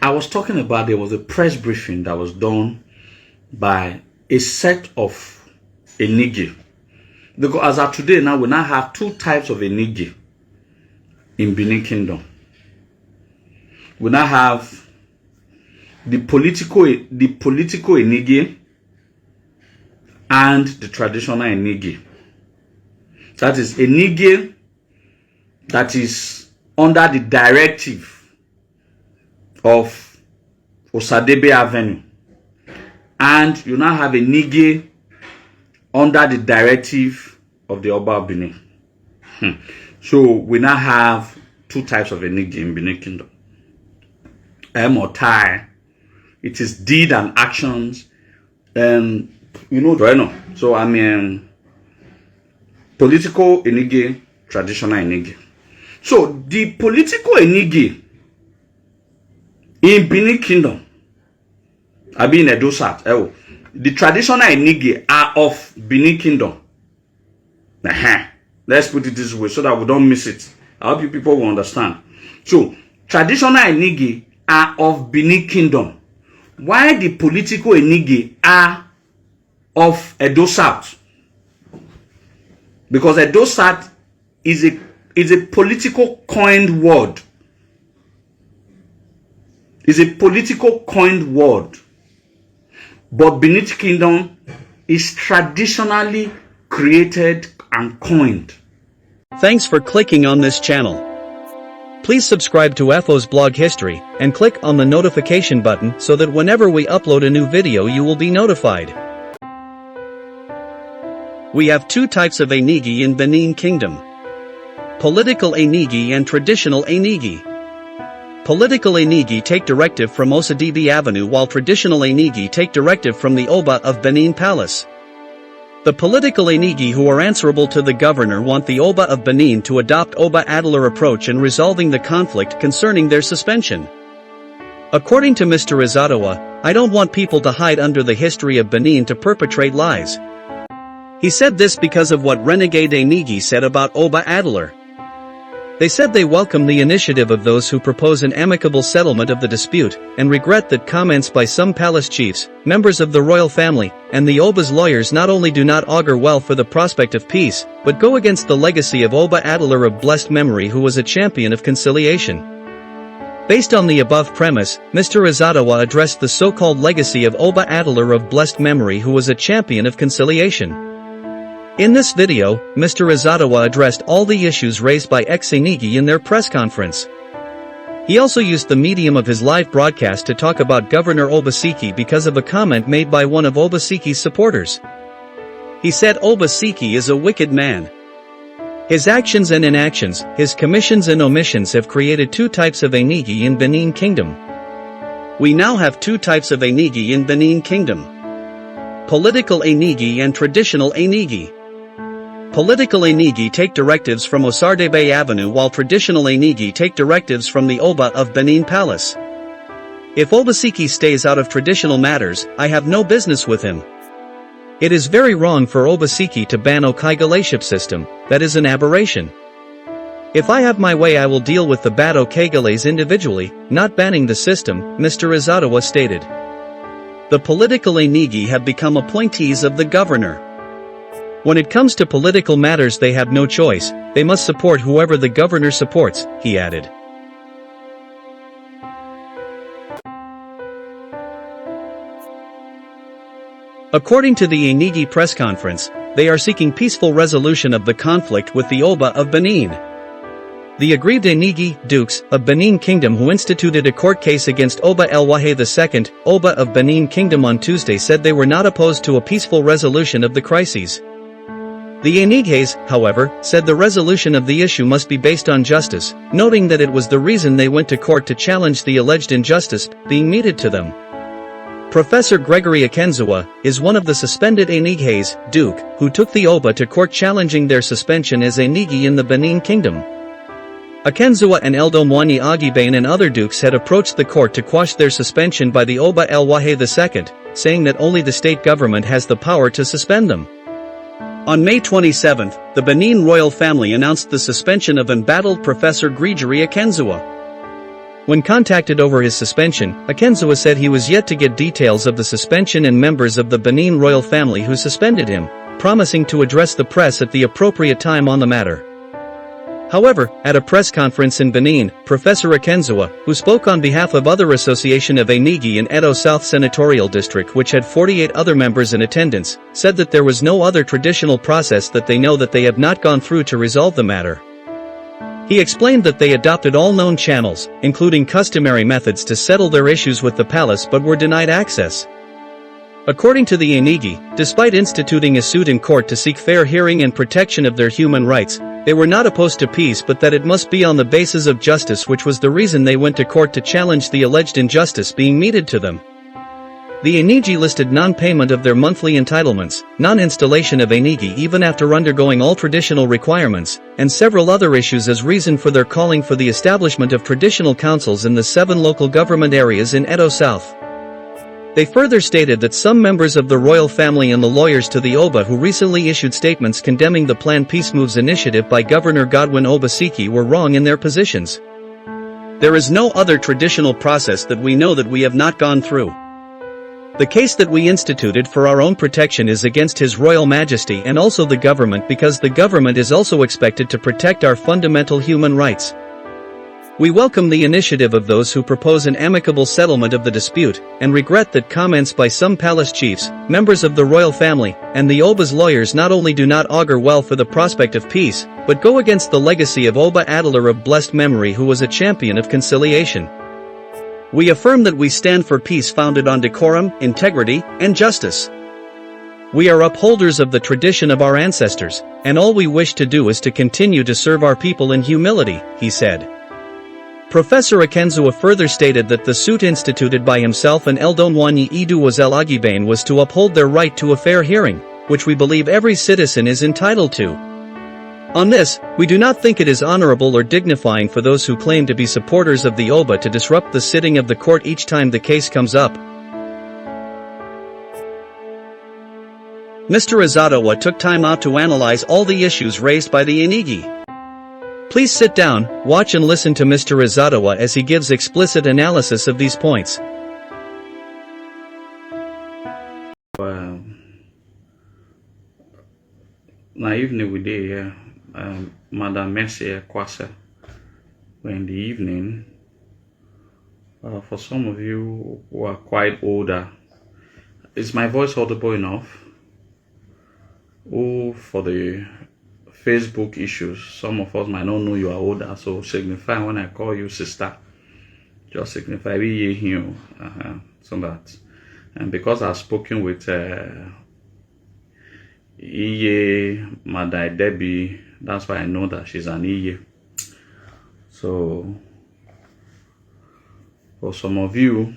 I was talking about there was a press briefing that was done by a set of Enigie. Because as of today now, we now have two types of Enigie in Benin Kingdom. We now have the political Enigie and the traditional Enigie. That is Enigie that is under the directive of OSADEBE Avenue, and you now have Enigie under the directive of the Oba of Benin. So we now have two types of Enigie in Benin Kingdom. Or tie, it is deed and actions. You know, so I mean, political Enigie, traditional Enigie. So the political Enigie in Benin Kingdom, I mean Edo South, the traditional Enigie are of Benin Kingdom. Let's put it this way so that we don't miss it. I hope you people will understand. So traditional Enigie are of Benin Kingdom, while the political Enigie are of Edo South. Because Edo South is a political coined word. Is a political coined word. But Benin Kingdom is traditionally created and coined. Thanks for clicking on this channel. Please subscribe to FO's blog history and click on the notification button so that whenever we upload a new video you will be notified. We have two types of Enigie in Benin Kingdom: political Enigie and traditional Enigie. Political Enigie take directive from OSADEBE Avenue, while traditional Enigie take directive from the Oba of Benin Palace. The political Enigie who are answerable to the governor want the Oba of Benin to adopt Oba Adeler approach in resolving the conflict concerning their suspension. According to Mr. Izadawa, I don't want people to hide under the history of Benin to perpetrate lies. He said this because of what renegade Enigie said about Oba Adeler. They said they welcome the initiative of those who propose an amicable settlement of the dispute, and regret that comments by some palace chiefs, members of the royal family, and the Oba's lawyers not only do not augur well for the prospect of peace, but go against the legacy of Oba Adeler of blessed memory, who was a champion of conciliation. Based on the above premise, Mr. Izadawa addressed the so-called legacy of Oba Adeler of blessed memory, who was a champion of conciliation. In this video, Mr. Izadawa addressed all the issues raised by ex-Enigie in their press conference. He also used the medium of his live broadcast to talk about Governor Obaseki because of a comment made by one of Obaseki's supporters. He said Obaseki is a wicked man. His actions and inactions, his commissions and omissions have created two types of Enigie in Benin Kingdom. We now have two types of Enigie in Benin Kingdom: political Enigie and traditional Enigie. Political Enigie take directives from OSADEBE Avenue, while traditional Enigie take directives from the Oba of Benin Palace. If Obaseki stays out of traditional matters, I have no business with him. It is very wrong for Obaseki to ban Okaigaleship system, that is an aberration. If I have my way I will deal with the bad Okaigales individually, not banning the system, Mr. Izadawa stated. The political Enigie have become appointees of the governor. When it comes to political matters they have no choice, they must support whoever the governor supports, he added. According to the Enigie press conference, they are seeking peaceful resolution of the conflict with the Oba of Benin. The aggrieved Enigie, dukes, of Benin Kingdom who instituted a court case against Oba Elwahe II, Oba of Benin Kingdom on Tuesday said they were not opposed to a peaceful resolution of the crises. The Enigies, however, said the resolution of the issue must be based on justice, noting that it was the reason they went to court to challenge the alleged injustice being meted to them. Professor Gregory Akenzuwa is one of the suspended Enigies, Duke, who took the Oba to court challenging their suspension as Enigie in the Benin Kingdom. Akenzuwa and Eldomwani Agibane and other dukes had approached the court to quash their suspension by the Oba Elwahe II, saying that only the state government has the power to suspend them. On May 27, the Benin royal family announced the suspension of embattled Professor Gregory Akenzuwa. When contacted over his suspension, Akenzua said he was yet to get details of the suspension and members of the Benin royal family who suspended him, promising to address the press at the appropriate time on the matter. However, at a press conference in Benin, Professor Akenzua, who spoke on behalf of other Association of Enigie in Edo South Senatorial District which had 48 other members in attendance, said that there was no other traditional process that they know that they have not gone through to resolve the matter. He explained that they adopted all known channels, including customary methods to settle their issues with the palace but were denied access. According to the Enigie, despite instituting a suit in court to seek fair hearing and protection of their human rights, they were not opposed to peace but that it must be on the basis of justice, which was the reason they went to court to challenge the alleged injustice being meted to them. The Enigie listed non-payment of their monthly entitlements, non-installation of Enigie even after undergoing all traditional requirements, and several other issues as reason for their calling for the establishment of traditional councils in the 7 local government areas in Edo South. They further stated that some members of the royal family and the lawyers to the Oba who recently issued statements condemning the planned peace moves initiative by Governor Godwin Obaseki were wrong in their positions. There is no other traditional process that we know that we have not gone through. The case that we instituted for our own protection is against His Royal Majesty and also the government, because the government is also expected to protect our fundamental human rights. We welcome the initiative of those who propose an amicable settlement of the dispute, and regret that comments by some palace chiefs, members of the royal family, and the Oba's lawyers not only do not augur well for the prospect of peace, but go against the legacy of Oba Adeler of blessed memory, who was a champion of conciliation. We affirm that we stand for peace founded on decorum, integrity, and justice. We are upholders of the tradition of our ancestors, and all we wish to do is to continue to serve our people in humility, he said. Professor Akenzua further stated that the suit instituted by himself and Eldonwanyi Idu Wazel Agibane was to uphold their right to a fair hearing, which we believe every citizen is entitled to. On this, we do not think it is honorable or dignifying for those who claim to be supporters of the Oba to disrupt the sitting of the court each time the case comes up. Mr. Azadawa took time out to analyze all the issues raised by the Enigie. Please sit down, watch and listen to Mr. Azadawa as he gives explicit analysis of these points. Na evening we did here, Madam Mercy Kwasa, in the evening. For some of you who are quite older, is my voice audible enough? Oh, for the Facebook issues, some of us might not know you are older, so signify when I call you sister, just signify we hear you, so that, and because I've spoken with Madai Debbie, that's why I know that she's an Iye. So for some of you,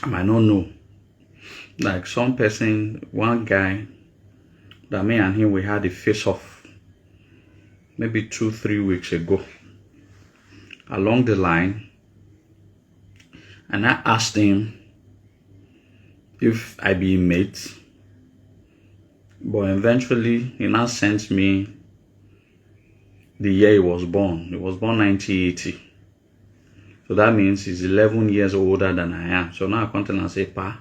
I might not know, like some person, one guy that me and him we had a face off maybe 2-3 weeks ago along the line, and I asked him if I be a mate, but eventually he now sent me the year he was born. He was born 1980, so that means he's 11 years older than I am. So now I come and say pa,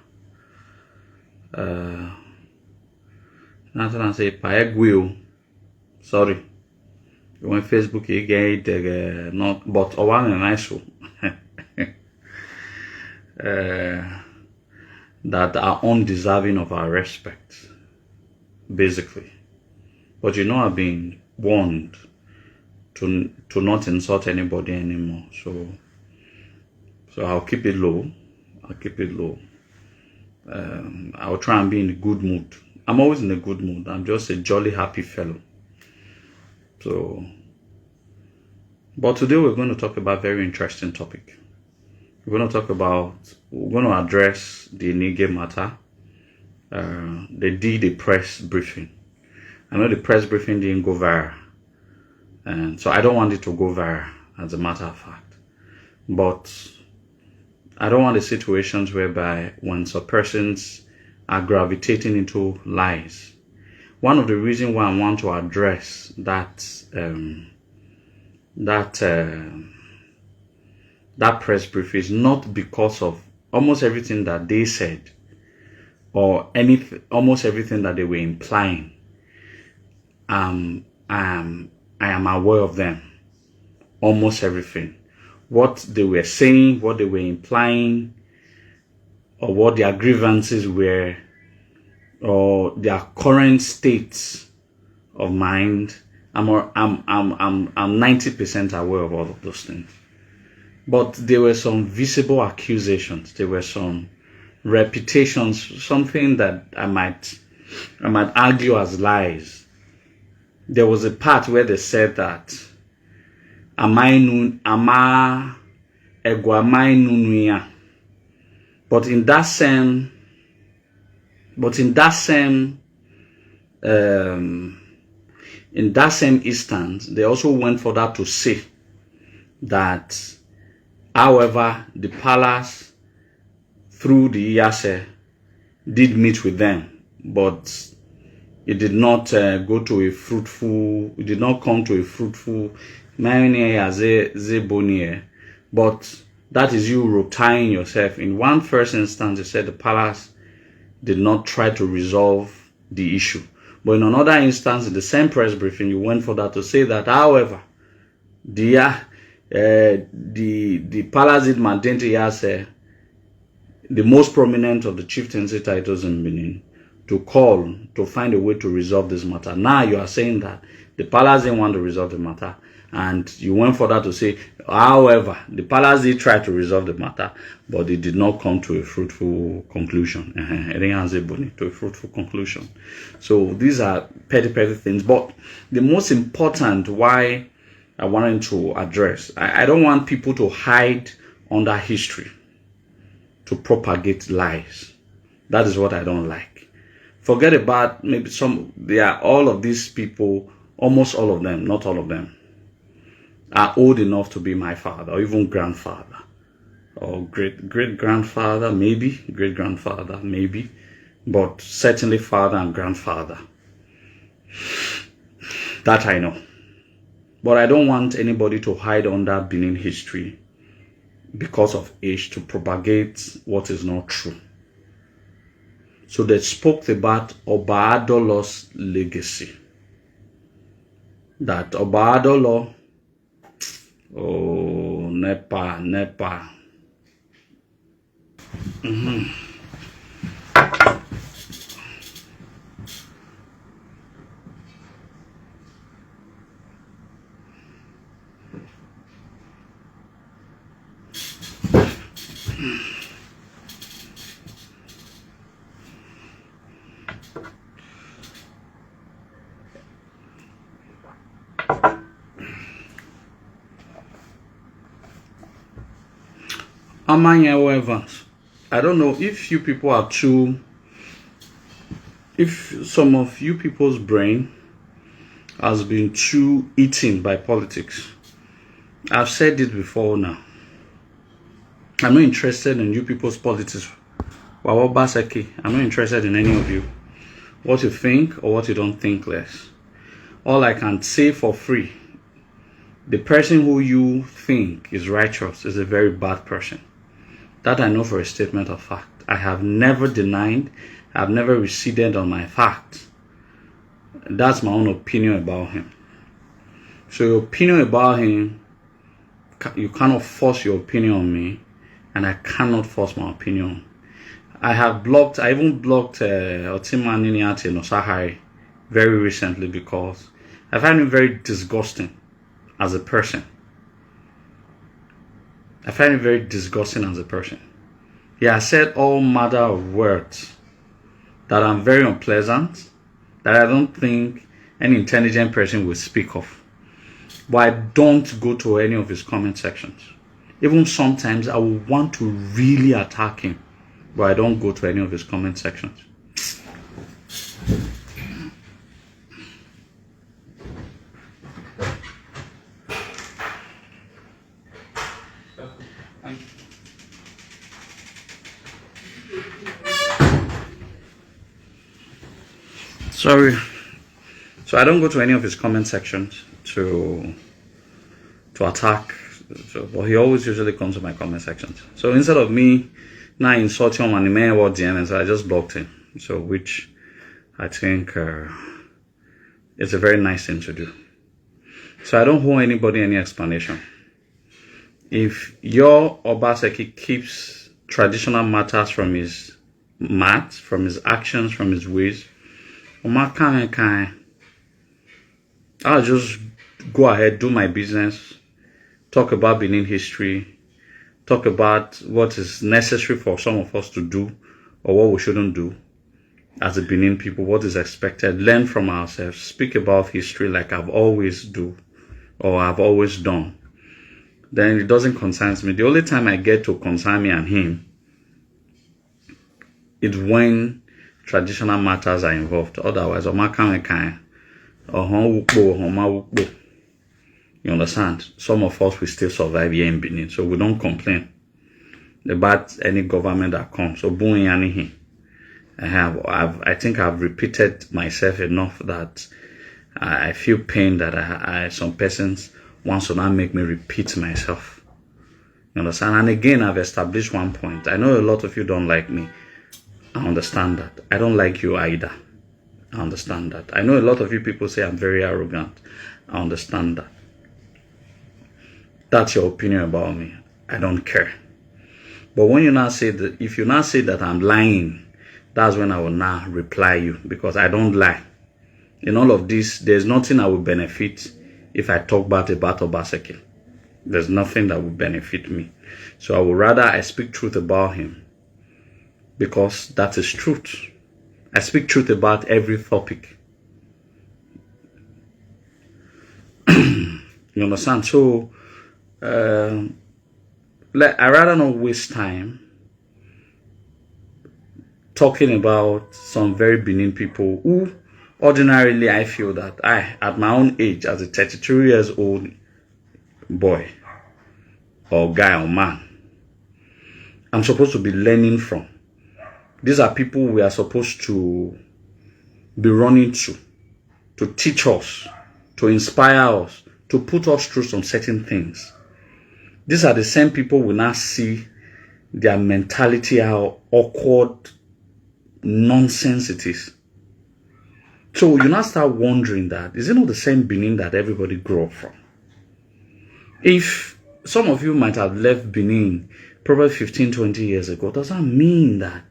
now I say pa egwil. Sorry, when Facebook you get not, but one and I so that are undeserving of our respect, basically. But you know, I've been warned to not insult anybody anymore. So I'll keep it low. I'll try and be in a good mood. I'm always in a good mood. I'm just a jolly, happy fellow. So, but today we're going to talk about a very interesting topic. We're going to address the Enigie matter. They did a press briefing. I know the press briefing didn't go viral, and so I don't want it to go viral, as a matter of fact. But I don't want the situations whereby when some persons are gravitating into lies. One of the reasons why I want to address that that that press brief is not because of almost everything that they said or almost everything that they were implying. I am aware of them. Almost everything. What they were saying, what they were implying, or what their grievances were, or their current states of mind. I'm 90% aware of all of those things. But there were some visible accusations. There were some reputations, something that I might argue as lies. There was a part where they said that but in that same instance, they also went further to say that, however, the palace through the Iyase did meet with them, but it did not come to a fruitful, but that is you tying yourself. In one first instance, they said the palace did not try to resolve the issue. But in another instance, in the same press briefing, you went for that to say that, however, the palace did maintain the most prominent of the chieftaincy titles in Benin to call to find a way to resolve this matter. Now you are saying that the palace didn't want to resolve the matter, and you went for that to say, however, the palace did try to resolve the matter, but it did not come to a fruitful conclusion. To a fruitful conclusion. So these are petty things. But the most important why I wanted to address, I don't want people to hide under history to propagate lies. That is what I don't like. Forget about maybe all of these people, almost all of them, not all of them, are old enough to be my father or even grandfather or great-grandfather, maybe, great-grandfather, maybe, but certainly father and grandfather. That I know. But I don't want anybody to hide under Benin history because of age to propagate what is not true. So they spoke about Oba Adeler's legacy. That Oba Adeler, Nepa. Evans. I don't know if you people are if some of you people's brain has been too eaten by politics. I've said it before now. I'm not interested in you people's politics. I'm not interested in any of you. What you think or what you don't think less. All I can say for free, the person who you think is righteous is a very bad person. That I know for a statement of fact. I have never denied, I've never receded on my facts. That's my own opinion about him. So your opinion about him, you cannot force your opinion on me, and I cannot force my opinion. I even blocked Otima Niniati no Sahari very recently because I find him very disgusting as a person. I find him very disgusting as a person. He has said all manner of words that are very unpleasant, that I don't think any intelligent person will speak of. But I don't go to any of his comment sections. Even sometimes I will want to really attack him, but I don't go to any of his comment sections. Sorry. So I don't go to any of his comment sections to to attack. So, but he always usually comes to my comment sections. So instead of me now insulting him and the man what DMs, I just blocked him. So which I think it's a very nice thing to do. So I don't owe anybody any explanation. If your Obaseki keeps traditional matters from his math, from his actions, from his ways, I'll just go ahead, do my business, talk about Benin history, talk about what is necessary for some of us to do or what we shouldn't do as a Benin people, what is expected, learn from ourselves, speak about history like I've always do or I've always done. Then it doesn't concern me. The only time I get to concern me and him is when traditional matters are involved. Otherwise, you understand? Some of us will still survive here in Benin, so we don't complain about any government that comes. So I think I've repeated myself enough that I feel pain that some persons want to now make me repeat myself. You understand? And again, I've established one point. I know a lot of you don't like me. I understand that. I don't like you either. I understand that. I know a lot of you people say I'm very arrogant. I understand that. That's your opinion about me. I don't care. But when you now say that, if you now say that I'm lying, that's when I will now reply you, because I don't lie. In all of this, there's nothing I will benefit if I talk bad about Obaseki. There's nothing that will benefit me. So I would rather I speak truth about him, because that is truth. I speak truth about every topic. You understand? So I rather not waste time talking about some very Benin people who ordinarily I feel that at my own age, as a 32 years old boy or guy or man, I'm supposed to be learning from. These are people we are supposed to be running to teach us, to inspire us, to put us through some certain things. These are the same people we now see their mentality, how awkward nonsense it is. So you now start wondering that, is it not the same Benin that everybody grew up from? If some of you might have left Benin probably 15, 20 years ago, does that mean that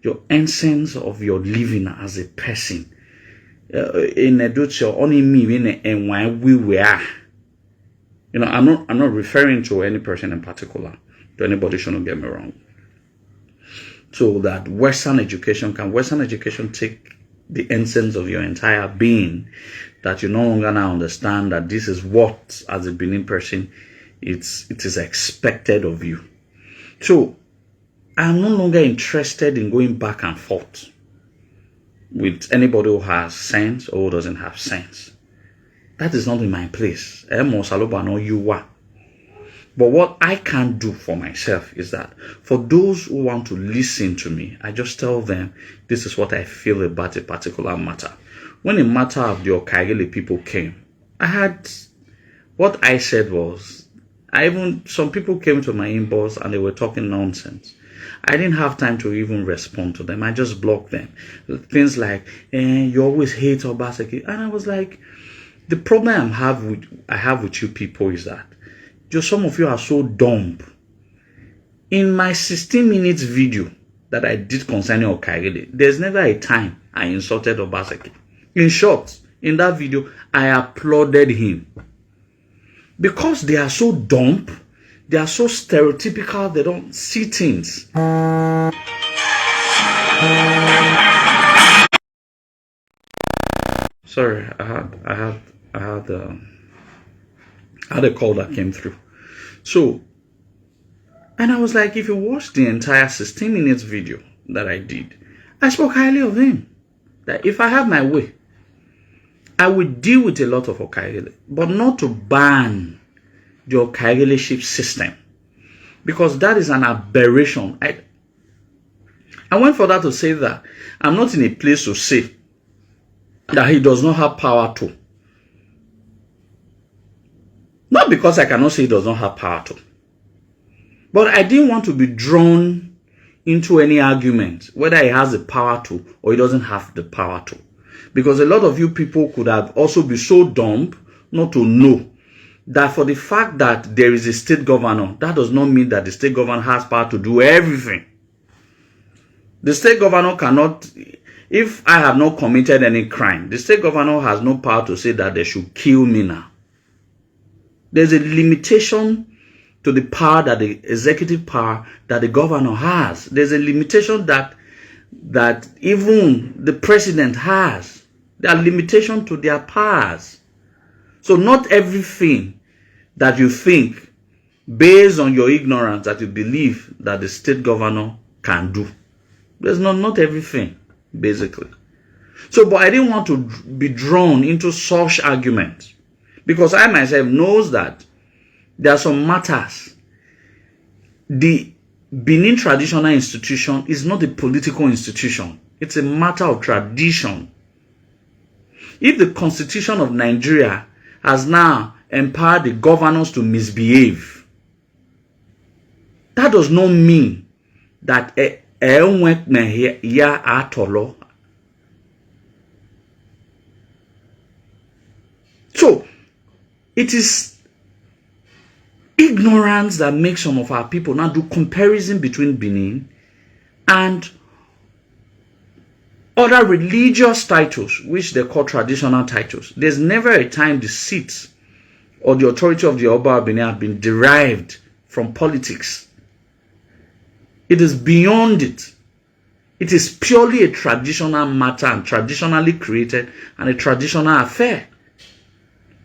your essence of your living as a person in a only me and why we were? You know, I'm not referring to any person in particular. To anybody shouldn't get me wrong. So that Western education take the essence of your entire being, that you no longer now understand that this is what, as a Benin person, it is expected of you. So I'm no longer interested in going back and forth with anybody who has sense or who doesn't have sense. That is not in my place. But what I can do for myself is that for those who want to listen to me, I just tell them this is what I feel about a particular matter. When a matter of the Okagele people came, what I said was, some people came to my inbox and they were talking nonsense. I didn't have time to even respond to them. I just blocked them. Things like, you always hate Obaseki. And I was like, the problem I have with you people is that just some of you are so dumb. In my 16 minutes video that I did concerning Okagele, there's never a time I insulted Obaseki. In short, in that video, I applauded him. Because they are so dumb, they are so stereotypical, they don't see things. Sorry, I had a call that came through. So, and I was like, if you watch the entire 16 minutes video that I did, I spoke highly of him. That if I have my way, I would deal with a lot of Okagele, but not to ban the Okagele-ship system, because that is an aberration. I went for that to say that I'm not in a place to say that he does not have power to. Not because I cannot say he does not have power to. But I didn't want to be drawn into any argument, whether he has the power to or he doesn't have the power to. Because a lot of you people could have also been so dumb not to know that for the fact that there is a state governor, that does not mean that the state governor has power to do everything. The state governor cannot, if I have not committed any crime, the state governor has no power to say that they should kill me now. There's a limitation to the power that the executive power that the governor has. There's a limitation that even the president has. There are limitations to their powers. So not everything that you think, based on your ignorance, that you believe that the state governor can do. There's not everything, basically. So, but I didn't want to be drawn into such arguments. Because I myself knows that there are some matters. The Benin traditional institution is not a political institution. It's a matter of tradition. If the Constitution of Nigeria has now empowered the governors to misbehave, that does not mean that so it is ignorance that makes some of our people now do comparison between Benin and other religious titles, which they call traditional titles. There's never a time the seats or the authority of the Oba of Benin have been derived from politics. It is beyond it. It is purely a traditional matter and traditionally created and a traditional affair.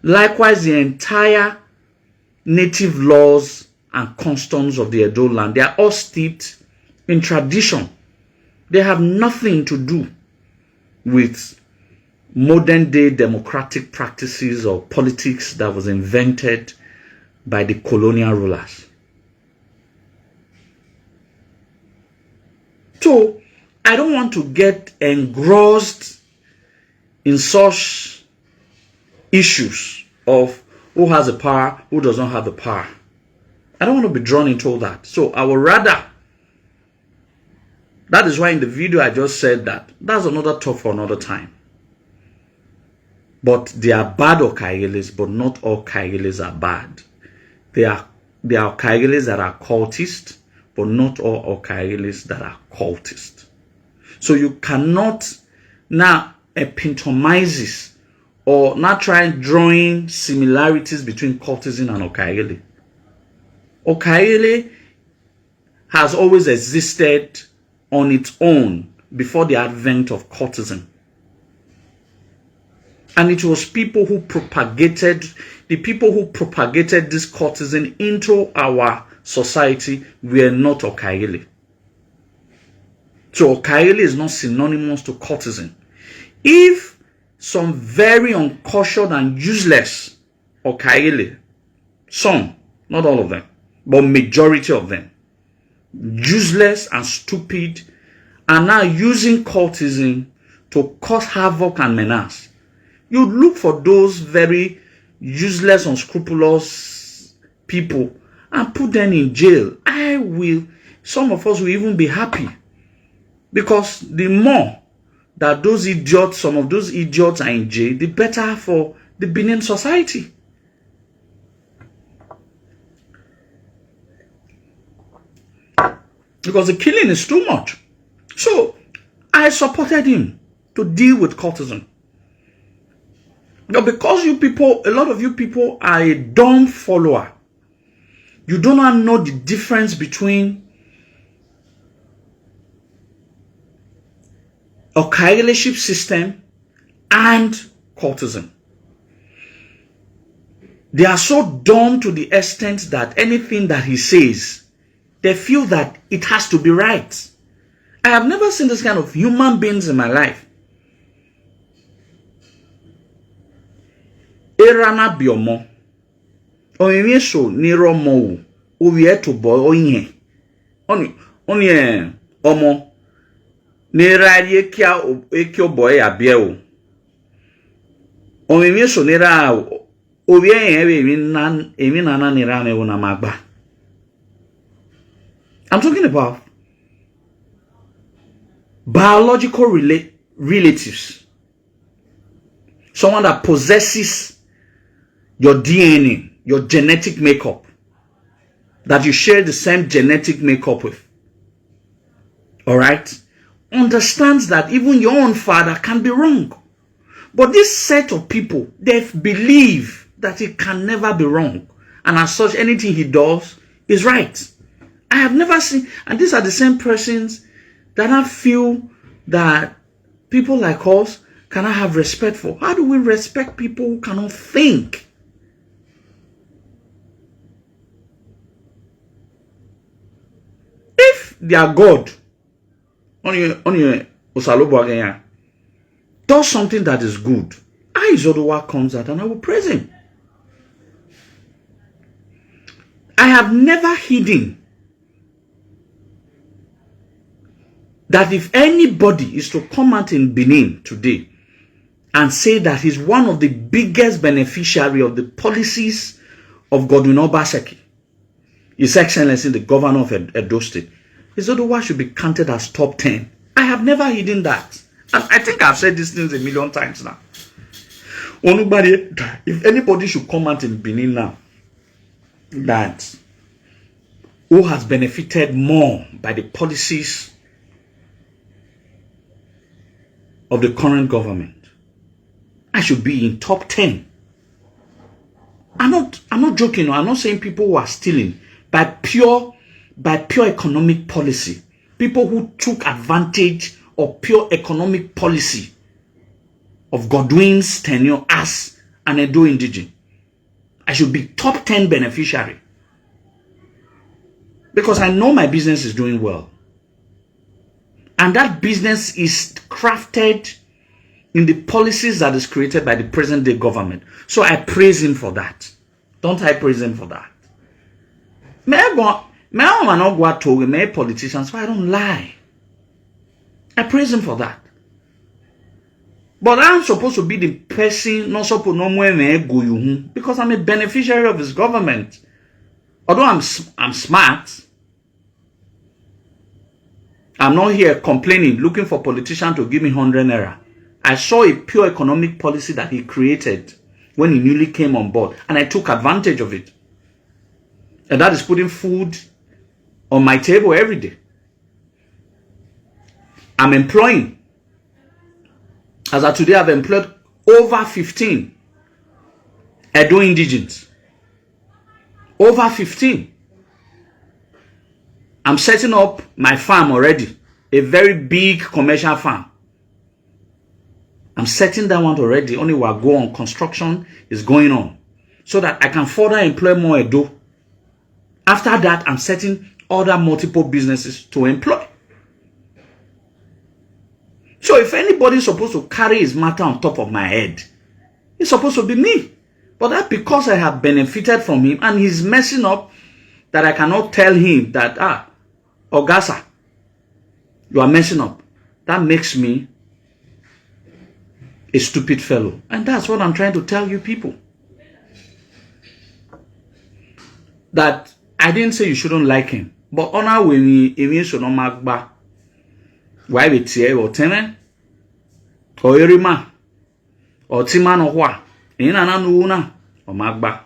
Likewise, the entire native laws and customs of the Edo land, they are all steeped in tradition. They have nothing to do with modern day democratic practices or politics that was invented by the colonial rulers. So, I don't want to get engrossed in such issues of who has the power, who does not have the power. I don't want to be drawn into all that. So I would rather, that is why in the video I just said that that's another talk for another time. But they are bad Okaigeles, but not all Okaigeles are bad. There are Okaigeles that are cultists, but not all Okaigeles that are cultists. So you cannot now epitomize or not try drawing similarities between cultism and Okaigele. Okaigele has always existed on its own before the advent of cultism. And it was people who propagated, the people who propagated this cultism into our society were not Okaigele. So Okaigele is not synonymous to cultism. If some very uncultured and useless Okaigele, some, not all of them, but majority of them, useless and stupid, are now using cultism to cause havoc and menace. You look for those very useless, unscrupulous people and put them in jail. Some of us will even be happy. Because the more that those idiots, some of those idiots are in jail, the better for the Benin society. Because the killing is too much. So, I supported him to deal with cultism. Now, because you people, a lot of you people are a dumb follower. You do not know the difference between Okaigeleship system and cultism. They are so dumb to the extent that anything that he says, they feel that it has to be right. I have never seen this kind of human beings in my life. Erana biomo. Oye so niro mo. Oye to boy onye. Oni omo. Nera ekio boy abie o. Oye so nera I'm talking about biological relatives. Someone that possesses your DNA, your genetic makeup, that you share the same genetic makeup with. All right? Understands that even your own father can be wrong. But this set of people, they believe that he can never be wrong. And as such, anything he does is right. I have never seen, and these are the same persons that I feel that people like us cannot have respect for. How do we respect people who cannot think? If their God on your Osalobo again does something that is good, Izodowa comes out and I will praise him. I have never hidden that if anybody is to come out in Benin today and say that he's one of the biggest beneficiary of the policies of Godwin Obaseki, His Excellency, the governor of Edo State, Izodowa should be counted as top 10. I have never hidden that. And I think I've said these things a million times now. If anybody should come out in Benin now that who has benefited more by the policies of the current government, I should be in top 10. I'm not joking. I'm not saying people who are stealing by pure economic policy. People who took advantage of pure economic policy of Godwin's tenure as an Edo indigene. I should be top 10 beneficiary. Because I know my business is doing well. And that business is crafted in the policies that is created by the present day government. So I praise him for that. Don't I praise him for that? May I not go to a politician, so I don't lie. I praise him for that. But I'm supposed to be the person not supposed to go because I'm a beneficiary of his government. Although I'm smart, I'm not here complaining, looking for politicians to give me 100 naira. I saw a pure economic policy that he created when he newly came on board, and I took advantage of it. And that is putting food on my table every day. I'm employing. As of today, I've employed over 15 Edo indigenes. Over 15. I'm setting up my farm already. A very big commercial farm. I'm setting that one already. Only while go on construction is going on. So that I can further employ more Edo. After that, I'm setting other multiple businesses to employ. So if anybody is supposed to carry his matter on top of my head, it's supposed to be me. But that's because I have benefited from him and he's messing up that I cannot tell him that, Ogasa, you are messing up. That makes me a stupid fellow. And that's what I'm trying to tell you people. That I didn't say you shouldn't like him. But honor when we should not mark back. Why we tear or teme? Or Erima? Or Timan or what? In an anuna or magba.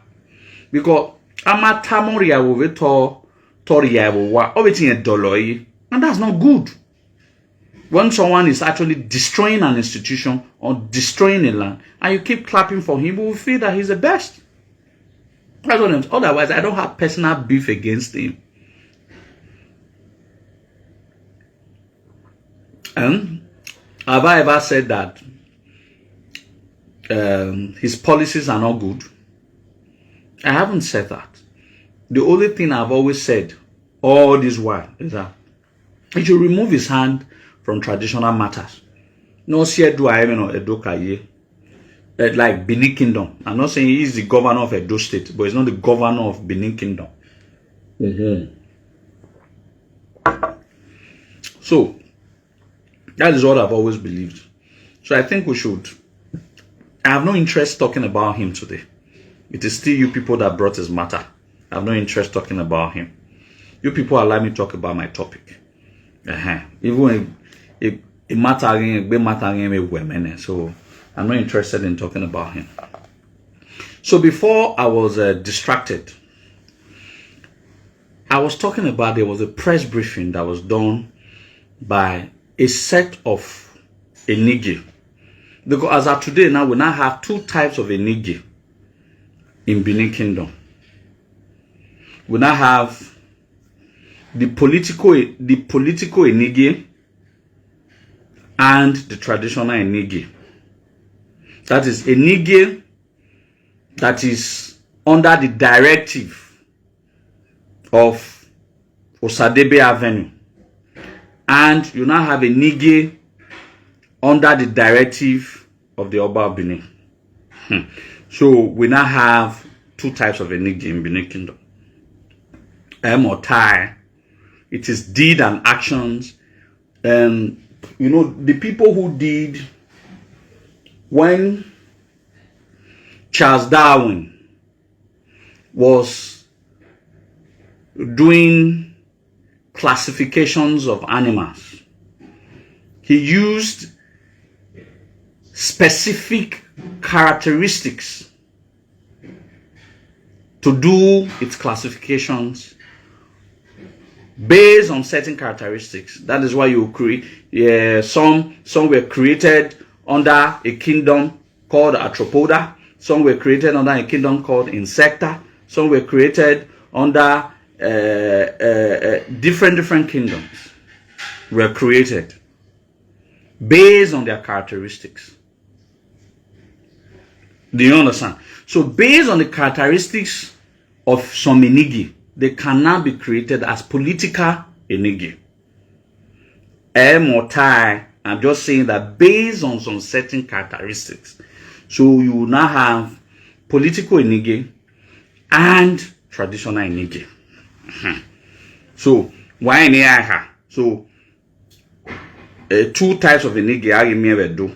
Because ama tamoria will be toria will wa everything a doloi. And that's not good. When someone is actually destroying an institution or destroying a land, and you keep clapping for him, we will feel that he's the best. That's what I'm saying. Otherwise, I don't have personal beef against him. Have I ever said that his policies are not good? I haven't said that. The only thing I've always said all this while is that he should remove his hand from traditional matters. No, see, do I even know Edo Kaye? Like Benin Kingdom. I'm not saying he's the governor of Edo State, but he's not the governor of Benin Kingdom. So, that is what I've always believed. So I think we should. I have no interest talking about him today. It is still you people that brought his matter. I have no interest talking about him. You people allow me to talk about my topic. Even it mattering, so I'm not interested in talking about him. So before I was distracted, I was talking about there was a press briefing that was done by a set of Enigie. Because as of today now, we now have two types of Enigie in Benin Kingdom. We now have the political Enigie and the traditional Enigie. That is Enigie that is under the directive of OSADEBE Avenue. And you now have Enigie under the directive of the Oba Adeler. So we now have two types of Enigie in Benin Kingdom. Or tie. It is deed and actions. You know, the people who did when Charles Darwin was doing classifications of animals, he used specific characteristics to do its classifications based on certain characteristics. That is why you create some were created under a kingdom called Arthropoda, some were created under a kingdom called Insecta, some were created under different kingdoms were created based on their characteristics. Do you understand? So based on the characteristics of some Enigie, they cannot be created as political Enigie. I'm just saying that based on some certain characteristics. So you will now have political Enigie and traditional Enigie. So why in here? So two types of Enigie I may do.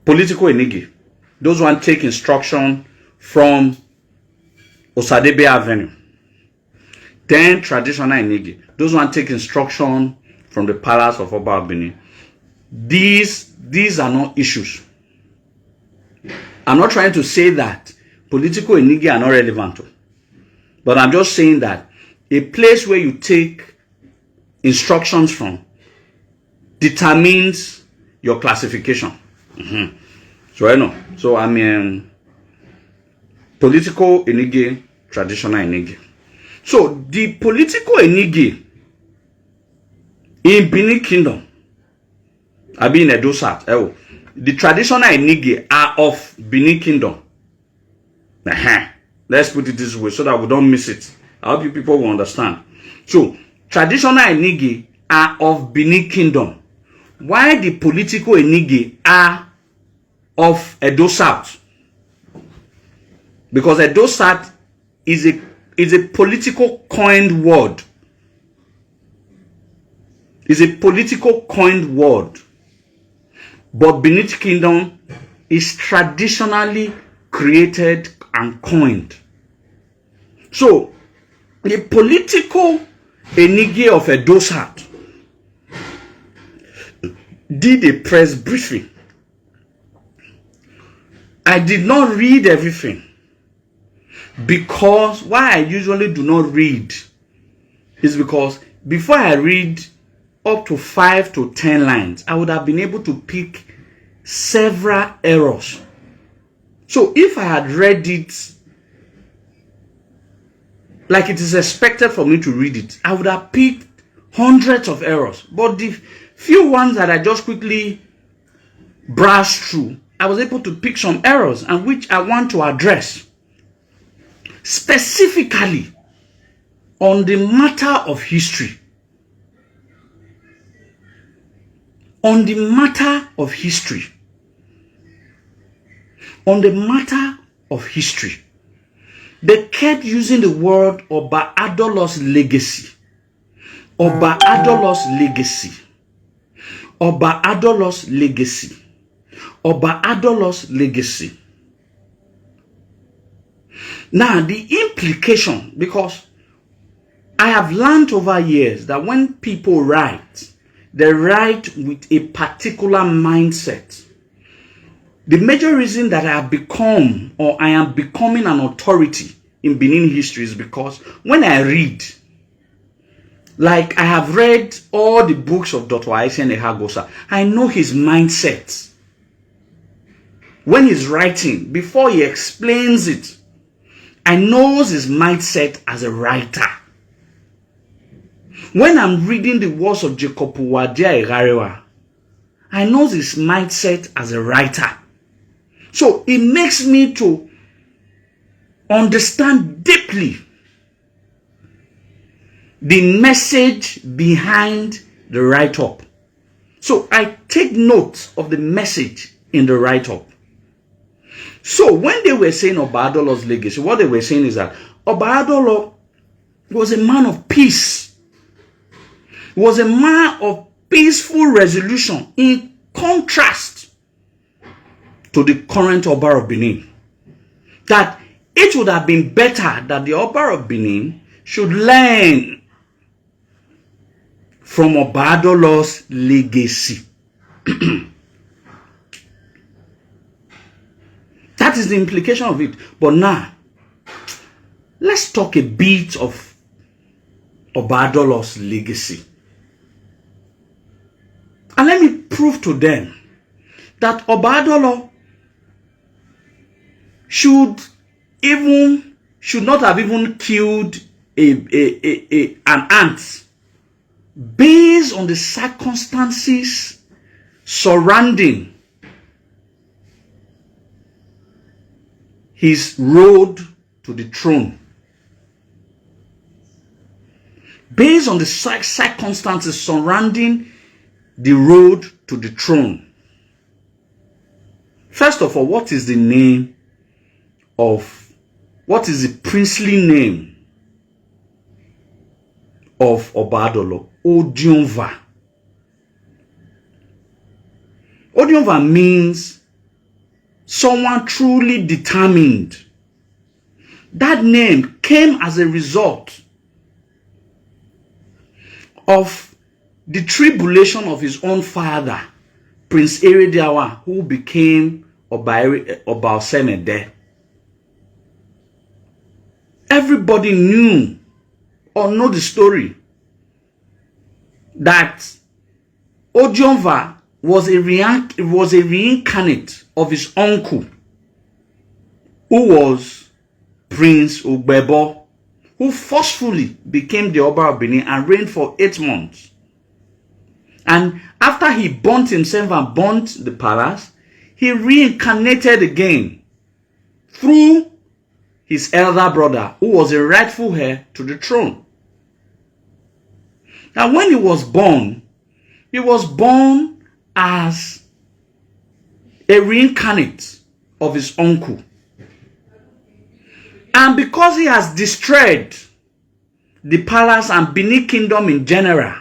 Political Enigie, those one take instruction from OSADEBE Avenue. Then traditional Enigie, those one take instruction from the palace of Oba Adeler. These are not issues. I'm not trying to say that political Enigie are not relevant, but I'm just saying that a place where you take instructions from determines your classification. So I know. So I mean, political Enigie, traditional Enigie. So the political Enigie in Benin Kingdom, I mean Edo South. The traditional Enigie are of Benin Kingdom. Let's put it this way so that we don't miss it. I hope you people will understand. So traditional Enigie are of Benin Kingdom, while the political Enigie are of Edo South. Because Edo South is a political coined word. Is a political coined word. But Benin Kingdom is traditionally created and coined. So the political Enigie of Edo South did a press briefing. I did not read everything, because why I usually do not read is because before I read up to 5 to 10 lines, I would have been able to pick several errors. So if I had read it like it is expected for me to read it, I would have picked hundreds of errors. But the few ones that I just quickly browsed through, I was able to pick some errors, and which I want to address specifically on the matter of history. On the matter of history. On the matter of history. They kept using the word Oba Adeler's legacy. Oba Adeler's legacy. Oba Adeler's legacy. Oba Adeler's legacy. Now, the implication, because I have learned over years that when people write, they write with a particular mindset. The major reason that I have become, or I am becoming an authority in Benin history is because when I read, like I have read all the books of Dr. Aisen Ehagosa, I know his mindset. When he's writing, before he explains it, I know his mindset as a writer. When I'm reading the words of Jacob Wadia Igarewa, I know his mindset as a writer. So it makes me to understand deeply the message behind the write-up. So I take note of the message in the write-up. So when they were saying Oba Adeler's legacy, what they were saying is that Oba Adeler was a man of peace. Was a man of peaceful resolution in contrast to the current Oba of Benin. That it would have been better that the Oba of Benin should learn from Oba Adeler's legacy. That is the implication of it. But now, let's talk a bit of Oba Adeler's legacy. And let me prove to them that Oba Adeler should not have even killed an ant based on the circumstances surrounding his road to the throne. Based on the circumstances surrounding the road to the throne. First of all, what is the princely name of Oba Adeler? Odionva. Odionva means someone truly determined. That name came as a result of the tribulation of his own father, Prince Erediawa, who became Oba Osadebe. Everybody knew or know the story that Odionva was a reincarnate of his uncle, who was Prince Ugbebo, who forcefully became the Oba of Benin and reigned for 8 months. And after he burnt himself and burnt the palace, he reincarnated again through his elder brother, who was a rightful heir to the throne. Now, when he was born as a reincarnate of his uncle. And because he has destroyed the palace and Benin Kingdom in general,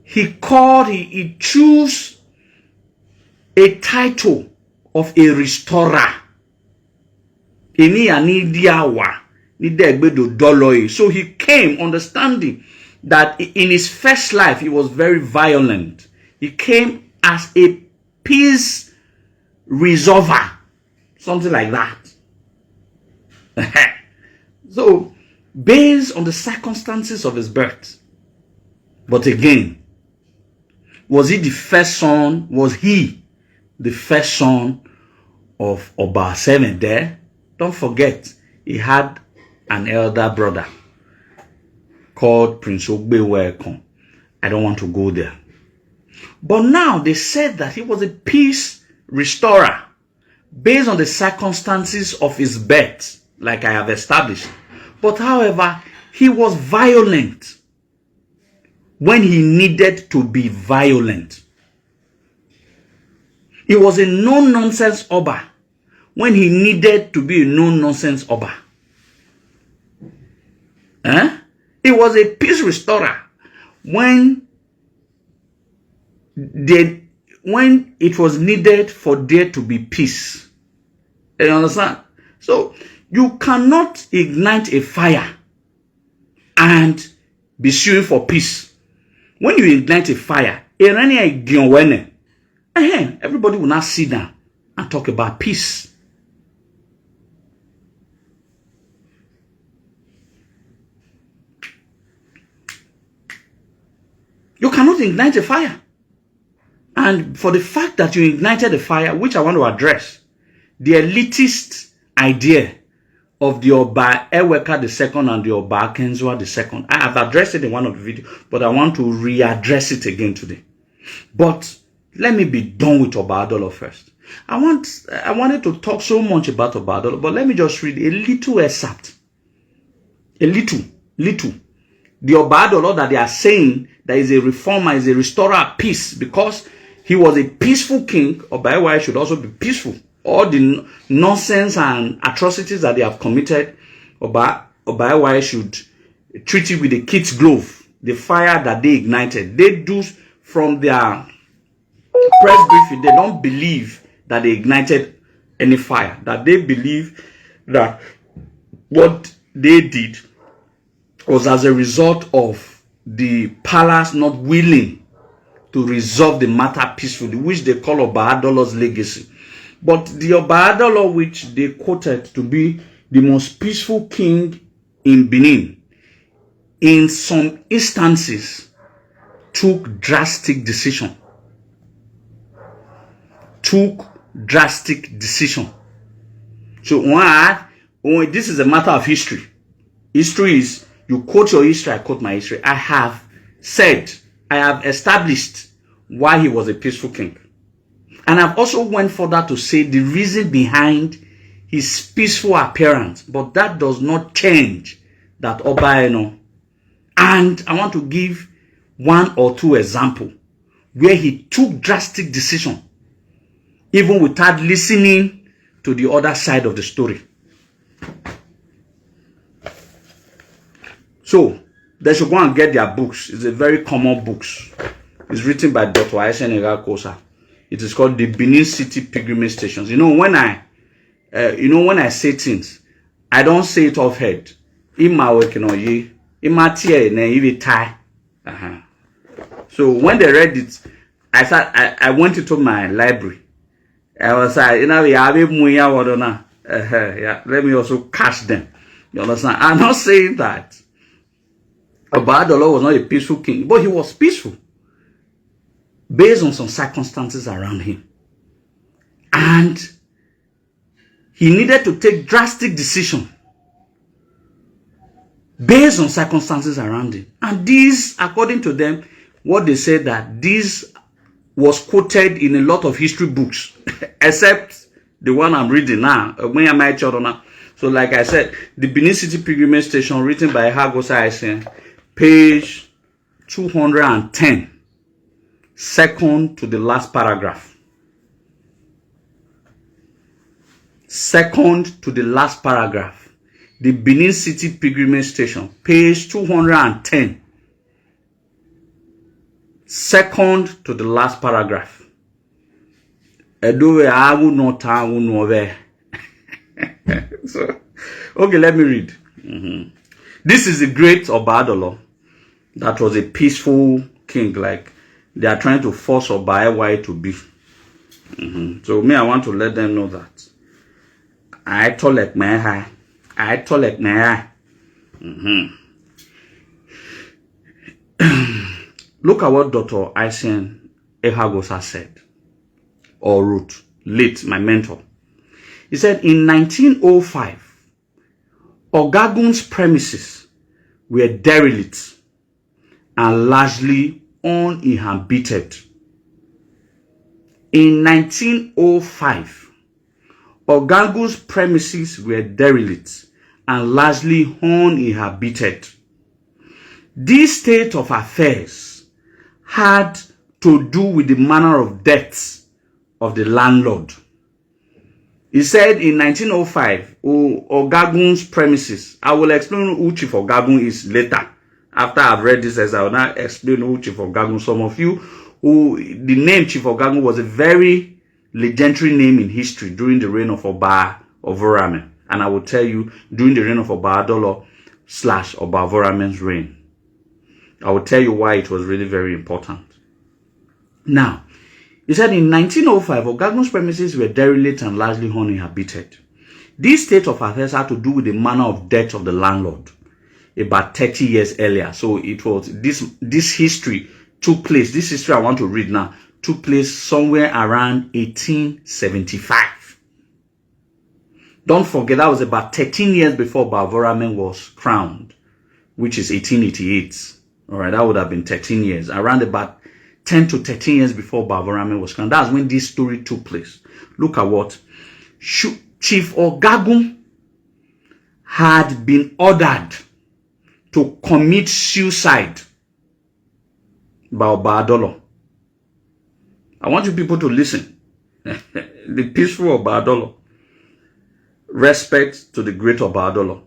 he chose a title of a restorer. So he came understanding that in his first life he was very violent. He came as a peace resolver, something like that. So, based on the circumstances of his birth. But again, was he the first son of Oba Adeler? Don't forget, he had an elder brother called Prince Ogbewe. I don't want to go there. But now they said that he was a peace restorer based on the circumstances of his birth, like I have established. But however, he was violent when he needed to be violent. He was a no-nonsense Oba when he needed to be a no-nonsense Oba. He was a peace restorer when it was needed for there to be peace. You understand? So You cannot ignite a fire and be suing for peace. When you ignite a fire, everybody will now sit down and talk about peace. You cannot ignite a fire. And for the fact that you ignited the fire, which I want to address, the elitist idea of the Oba Eweka II and the Oba Kenzwa II. I have addressed it in one of the videos, but I want to readdress it again today. But let me be done with Oba Adeler first. I wanted to talk so much about Oba Adeler, but let me just read a little excerpt. A little. The Oba Adeler that they are saying that is a reformer, is a restorer of peace, because he was a peaceful king. Oba Adeler should also be peaceful. All the nonsense and atrocities that they have committed, Oba Adeler should treat it with a kid's glove. The fire that they ignited, they do from their press briefing. They don't believe that they ignited any fire. That they believe that what they did was as a result of the palace not willing to resolve the matter peacefully, which they call Oba Adeler's legacy. But the Oba Adeler, which they quoted to be the most peaceful king in Benin, in some instances took drastic decision. So this is a matter of history. History is, you quote your history, I quote my history. I have established why he was a peaceful king. And I've also went further to say the reason behind his peaceful appearance. But that does not change that Oba Adeler. And I want to give one or two examples where he took drastic decision, even without listening to the other side of the story. So, they should go and get their books. It's a very common book. It's written by Dr. Enigie Kosa. It is called the Benin City Pilgrimage Stations. You know, when I say things, I don't say it off head. In my work, So when they read it, I went into my library. I was like, let me also catch them. You understand? I'm not saying that Oba Adeler was not a peaceful king, but he was peaceful based on some circumstances around him. And he needed to take drastic decision based on circumstances around him. And these, according to them, what they said that this was quoted in a lot of history books, except the one I'm reading now. So like I said, the Benin City Pilgrimage Station, written by Hagosa, page 210. Second to the last paragraph. Second to the last paragraph. The Benin City Pilgrimage Station, page 210. Second to the last paragraph. So, okay, let me read. This is the great Oba Adeler that was a peaceful king, like they are trying to force Oba Adeler to be. So me, I want to let them know that I tolerate my eye. Look at what Dr. Isen Ehagosa said or wrote, late, my mentor. He said in 1905, Ogagun's premises were derelict and largely uninhabited. In 1905, Ogagun's premises were derelict and largely uninhabited. This state of affairs had to do with the manner of death of the landlord. He said in 1905, Ogagun's premises. I will explain who Chief Ogagun is later. After I've read this, I will now explain who Chief Ogagun. Some of you the name Chief Ogagun was a very legendary name in history during the reign of Oba of Orag. And I will tell you, during the reign of Oba Adeler / Oba Avoramen's reign, I will tell you why it was really very important. Now, he said in 1905, Ogagun's premises were derelict and largely uninhabited. This state of affairs had to do with the manner of death of the landlord about 30 years earlier. So it was this history took place. This history I want to read now took place somewhere around 1875. Don't forget, that was about 13 years before Oba Avораmen was crowned, which is 1888. All right, that would have been 13 years. Around about 10 to 13 years before Oba Avораmen was crowned. That's when this story took place. Look at what Chief Ogagun had been ordered to commit suicide by Oba Adeler. I want you people to listen. The peaceful Oba Adeler. Respect to the great Oba Adeler.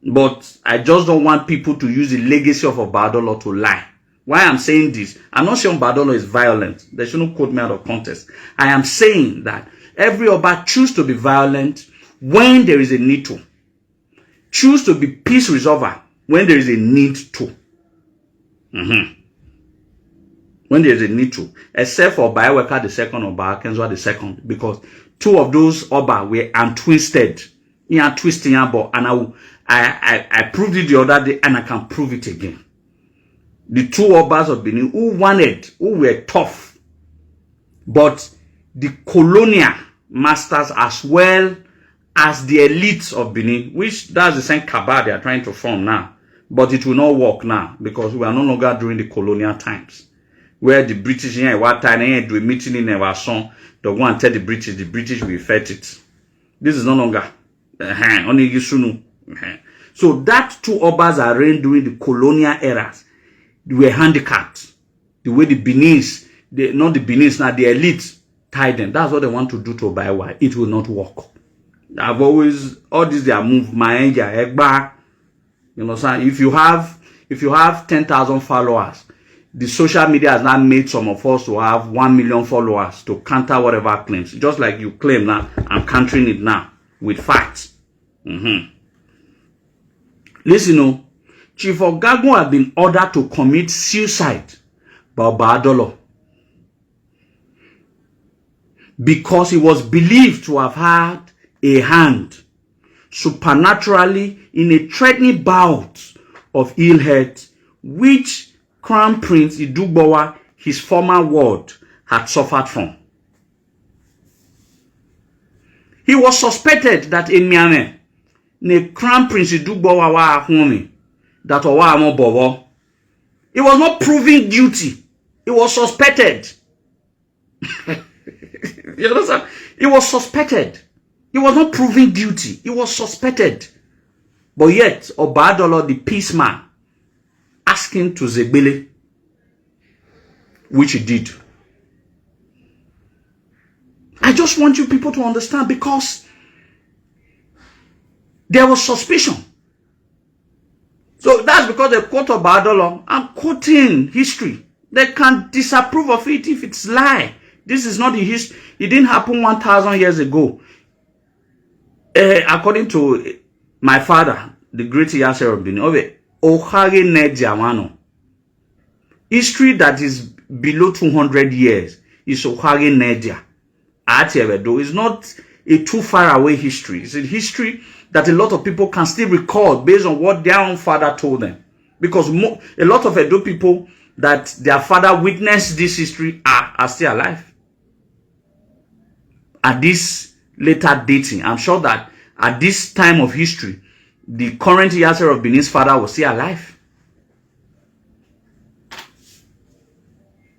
But I just don't want people to use the legacy of Oba Adeler to lie. Why I'm saying this, I'm not saying Oba Adeler is violent. They shouldn't quote me out of context. I am saying that every Oba choose to be violent when there is a need to. Choose to be peace resolver when there is a need to. When there is a need to. Except for Oba Eweka the second or Oba Akenzwa the second. Because two of those Oba were untwisted. Twisting about, and I proved it the other day and I can prove it again. The two Obas of Benin who were tough. But the colonial masters as well as the elites of Benin, which that's the same cabal they are trying to form now. But it will not work now because we are no longer during the colonial times. Where the British do a meeting in our song, they go and tell the British will fight it. This is no longer so that two Obas are reigned during the colonial eras. They were handicapped. The way the Benis, not the Benis, now the elites tied them. That's what they want to do to Oba Ewa. It will not work. I've always, all this they are moved, Egba. You know, so if you have 10,000 followers, the social media has now made some of us to have 1 million followers to counter whatever claims. Just like you claim now, I'm countering it now with facts. Listen, Chief Ogagun had been ordered to commit suicide by Oba Adeler because he was believed to have had a hand supernaturally in a threatening bout of ill health which Crown Prince Idugbowa, his former ward, had suffered from. He was suspected that Enigie, the Crown Prince Idugbowa wa ahumi, that owa amo bowo. He was not proven guilty. He was suspected. You understand? He was suspected. He was not proven guilty. He was suspected. But yet, Oba Adeler, the peace man, asked him to Zegbele, which he did. I just want you people to understand because there was suspicion. So that's because they quote Oba Adeler. I'm quoting history. They can disapprove of it if it's lie. This is not the history. It didn't happen 1,000 years ago. According to my father, the great Yasser of Benin, history that is below 200 years is Ohage Nedia. It's not a too far away history. It's a history that a lot of people can still recall based on what their own father told them. Because a lot of Edo people that their father witnessed this history are still alive. At this later dating, I'm sure that at this time of history, the current Yasser of Benin's father was still alive.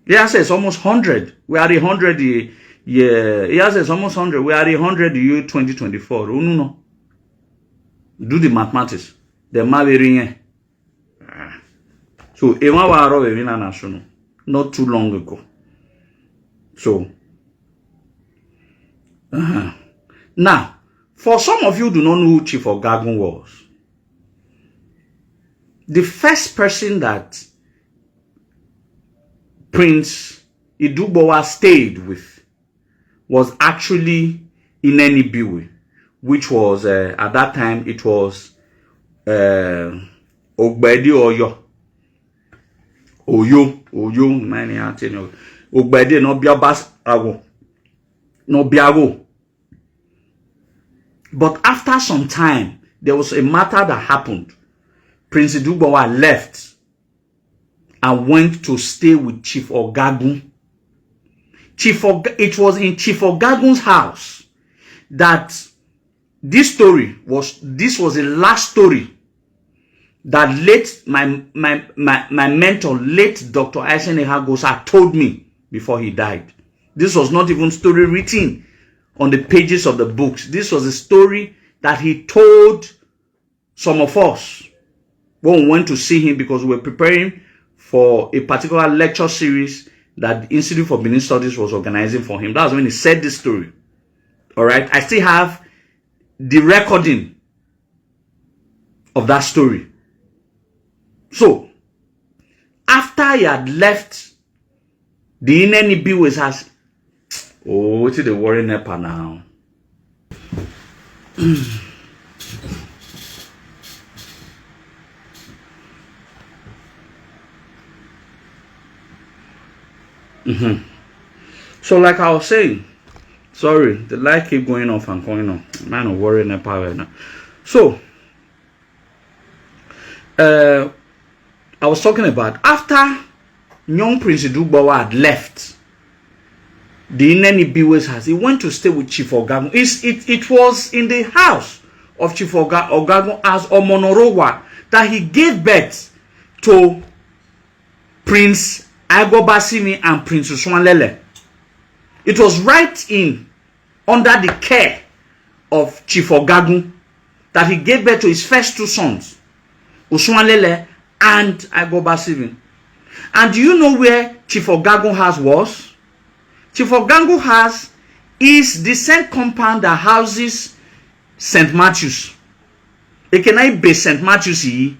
Yasser is almost 100. We are 100 year. Yasser is almost 100. We are 100 year 2024. No. Do the mathematics. The marrying. So, not too long ago. So, now, for some of you who do not know who Chief Ogagun was, the first person that Prince Idugbowa stayed with was actually Enigie, which was at that time it was Ogbedi Oyo. Oyo, many are telling Ogbedi no biabas ago. No biago. But after some time, there was a matter that happened. Prince Idugbawa left and went to stay with Chief Ogagun. It was in Chief Ogagun's house that this was the last story that my mentor, late Dr. Aisen Ehagosa, told me before he died. This was not even story written on the pages of the books. This was a story that he told some of us when we went to see him, because we were preparing for a particular lecture series that the Institute for Benin Studies was organizing for him. That was when he said this story. All right. I still have the recording of that story. So, after he had left, the Enigie was has, oh, what's the worry nepa now? So, like I was saying, sorry, the light keep going off and going on. Man, I'm worrying nepa right now. So, I was talking about after young Prince Idugbawa had left the Enigie house, he went to stay with Chief Ogagun. It was in the house of Chief Ogagun as Omonorowa that he gave birth to Prince Agobasimi and Prince Uswanlele. It was right under the care of Chief Ogagun that he gave birth to his first two sons, Uswanlele and Agobasimi. And do you know where Chief Ogagun house was? Chief Ogagun house is the same compound that houses St. Matthew's. Can I be St. Matthew's?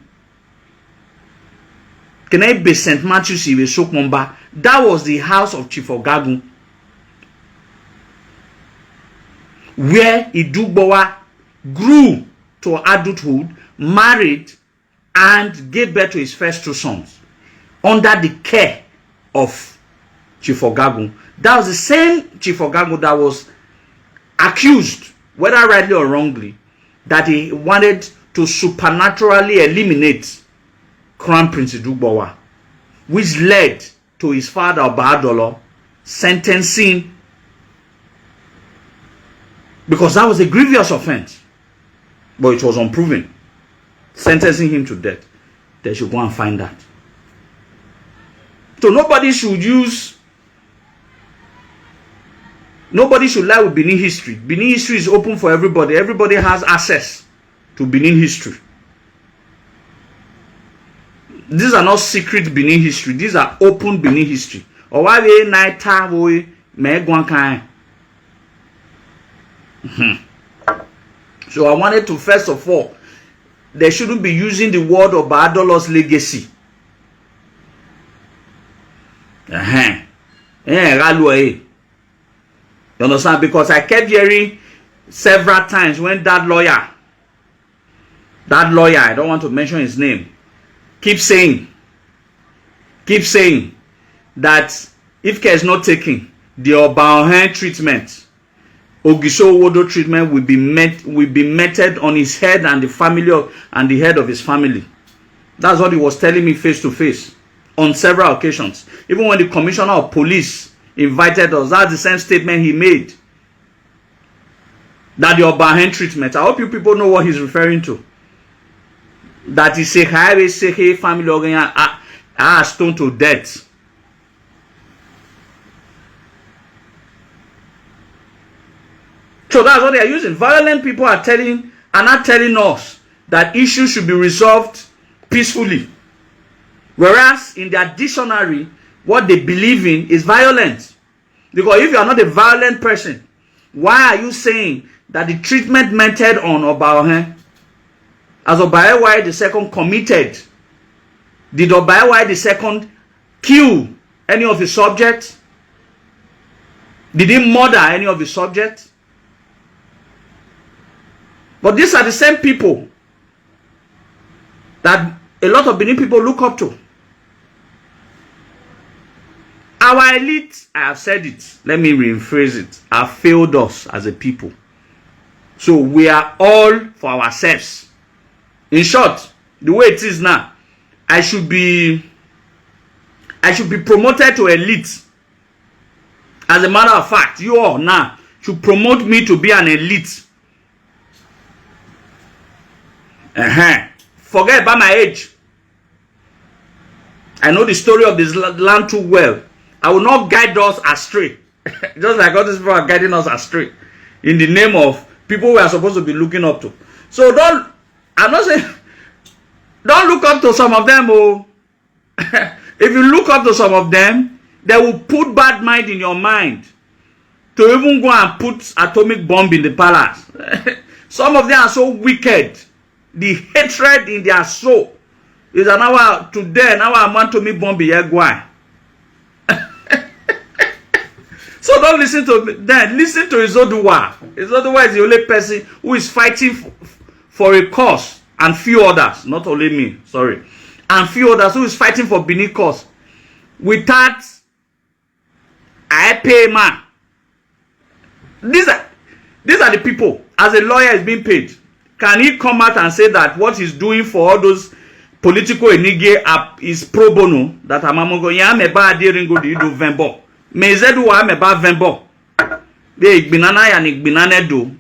Can I be St. Matthew's? That was the house of Chief Ogagun, where Idugbawa grew to adulthood, married, and gave birth to his first two sons under the care of Chief Ogagun. That was the same Chief Ogagun that was accused, whether rightly or wrongly, that he wanted to supernaturally eliminate Crown Prince Idugbawa, which led to his father, Oba Adeler, sentencing, because that was a grievous offense, but it was unproven, sentencing him to death. They should go and find that. So nobody should lie with Benin history. Benin history is open for everybody. Everybody has access to Benin history. These are not secret Benin history. These are open Benin history. So I wanted to, first of all, they shouldn't be using the word of Oba Adeler's legacy. You understand? Because I kept hearing several times when that lawyer, I don't want to mention his name, keep saying that if care is not taken, the Oba treatment, Ogisho Wodo treatment will be meted on his head and the family and the head of his family. That's what he was telling me face to face on several occasions. Even when the commissioner of police invited us, that's the same statement he made. That the Oba treatment. I hope you people know what he's referring to. That is a family organ are stoned to death. So that's what they are using. Violent people are not telling us that issues should be resolved peacefully. Whereas in their dictionary, what they believe in is violence. Because if you are not a violent person, why are you saying that the treatment meted on Oba as Oba Adeler the second committed? Did Oba Adeler the second kill any of his subjects? Did he murder any of his subjects? But these are the same people that a lot of Benin people look up to. Our elite, I have said it, let me rephrase it, have failed us as a people. So we are all for ourselves. In short, the way it is now, I should be promoted to elite. As a matter of fact, you all now should promote me to be an elite. Forget about my age. I know the story of this land too well. I will not guide us astray. Just like all these people are guiding us astray. In the name of people we are supposed to be looking up to. So I'm not saying, don't look up to some of them. Oh. If you look up to some of them, they will put bad mind in your mind. To even go and put atomic bomb in the palace. Some of them are so wicked. The hatred in their soul is an hour today. Now I want to make bomb here. So don't listen to them. Listen to Izoduwa. Izoduwa is the only person who is fighting for a cause, and few others, not only me, sorry, and few others who is fighting for Benin cause. Without I pay man. These are the people. As a lawyer is being paid. Can he come out and say that what he's doing for all those political Enigie is pro bono? That amamogo ya meba adiringo di do vembo. Mezedu wa meba vembo. De igbinana ya ni igbinane do.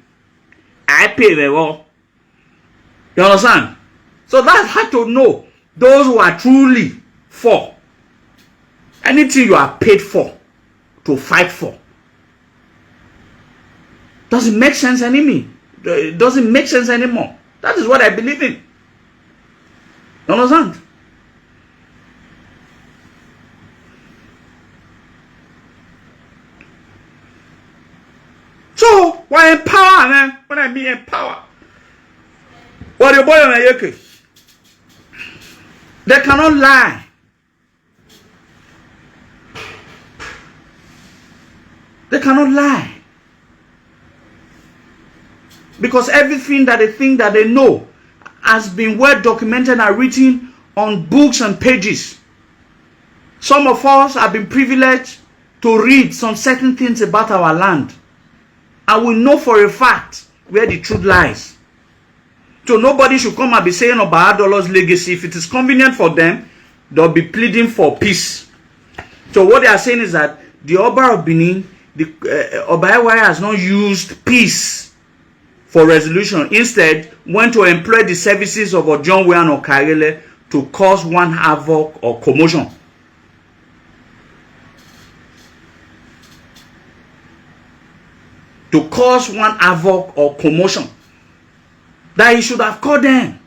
I pay the. You understand? So that's how to know those who are truly for anything you are paid for to fight for. Doesn't make sense anymore. It doesn't make sense anymore. That is what I believe in. You understand? So, why empower, man? When I mean empower, what the boy on a yeke? They cannot lie. They cannot lie. Because everything that they think that they know has been well documented and written on books and pages. Some of us have been privileged to read some certain things about our land. And we know for a fact where the truth lies. So nobody should come and be saying Oba Adeler's legacy. If it is convenient for them, they'll be pleading for peace. So what they are saying is that the Oba of Benin, Oba Adeler has not used peace for resolution. Instead, went to employ the services of Ojonwe Okarele to cause one havoc or commotion. To cause one havoc or commotion. That he should have called them.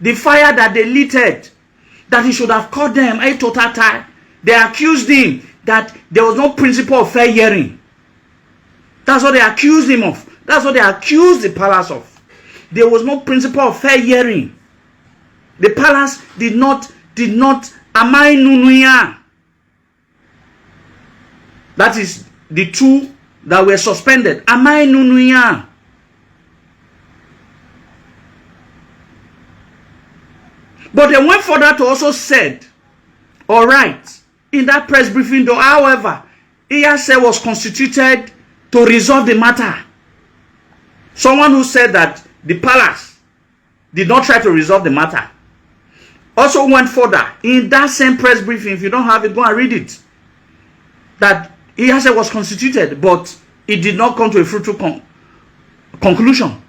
The fire that they lit, that he should have called them. They accused him that there was no principle of fair hearing. That's what they accused him of. That's what they accused the palace of. There was no principle of fair hearing. The palace did not amai nunuya. That is the two that were suspended. Amai nunuya. But they went further to also said, all right, in that press briefing though, however, EASA was constituted to resolve the matter. Someone who said that the palace did not try to resolve the matter also went further in that same press briefing. If you don't have it, go and read it. That EASA was constituted, but it did not come to a fruitful conclusion.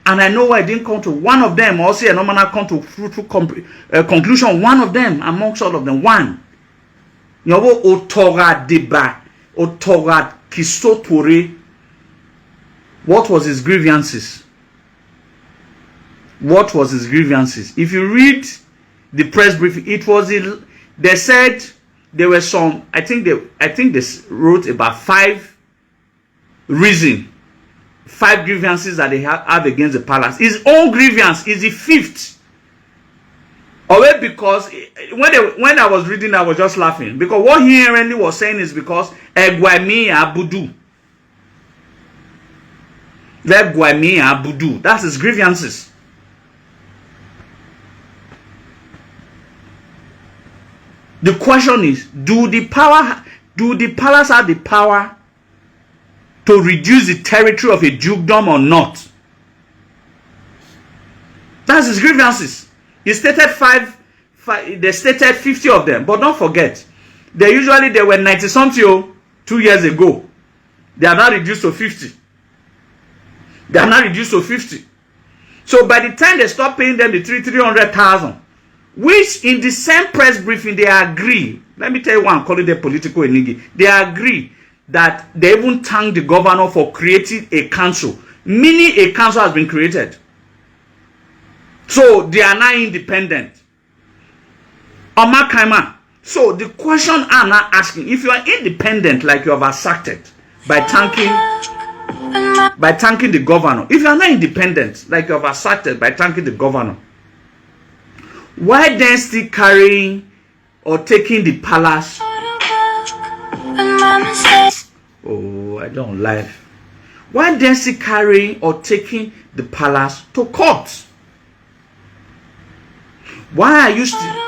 And I know why it didn't come to one of them, or say a normal come to fruitful conclusion. One of them, amongst all of them, one. Yobo OSADEBE, Orag Kisotore. What was his grievances? What was his grievances? If you read the press briefing, it was they said there were some. I think they wrote about 5 reasons. 5 grievances that they have against the palace. His own grievance is the 5th. Always because when I was reading, I was just laughing. Because what he really was saying is because Egwami Abudu. That's his grievances. The question is, do the palace have the power to reduce the territory of a dukedom or not? That's his grievances. He stated they stated 50 of them, but don't forget, there were 90 something 2 years ago. They are now reduced to 50. So by the time they stop paying them the 300,000, which in the same press briefing they agree, let me tell you one, call it the political Enigie, they agree that they even thank the governor for creating a council, meaning a council has been created. So they are now independent. So the question I'm now asking, if you are independent like you have asserted by thanking the governor, if you are not independent like you have asserted by thanking the governor, why then still carrying or taking the palace? Oh, I don't like. Why then still carrying or taking the palace to court? Why are you still?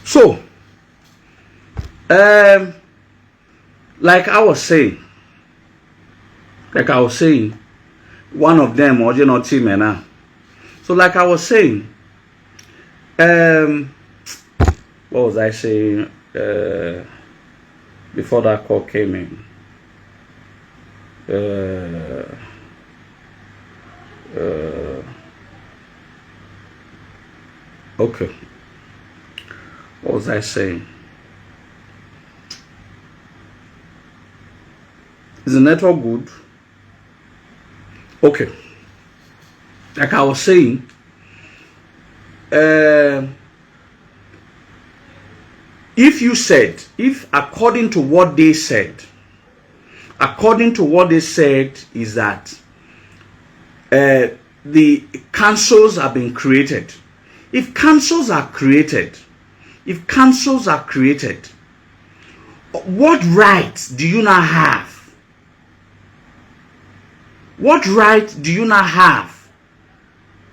So, like I was saying, one of them original team now. So like I was saying, what was I saying before that call came in? Okay. What was I saying? Is the network good? Okay. Like I was saying, if according to what they said is that the councils have been created. If councils are created, what rights do you now have? What right do you now have?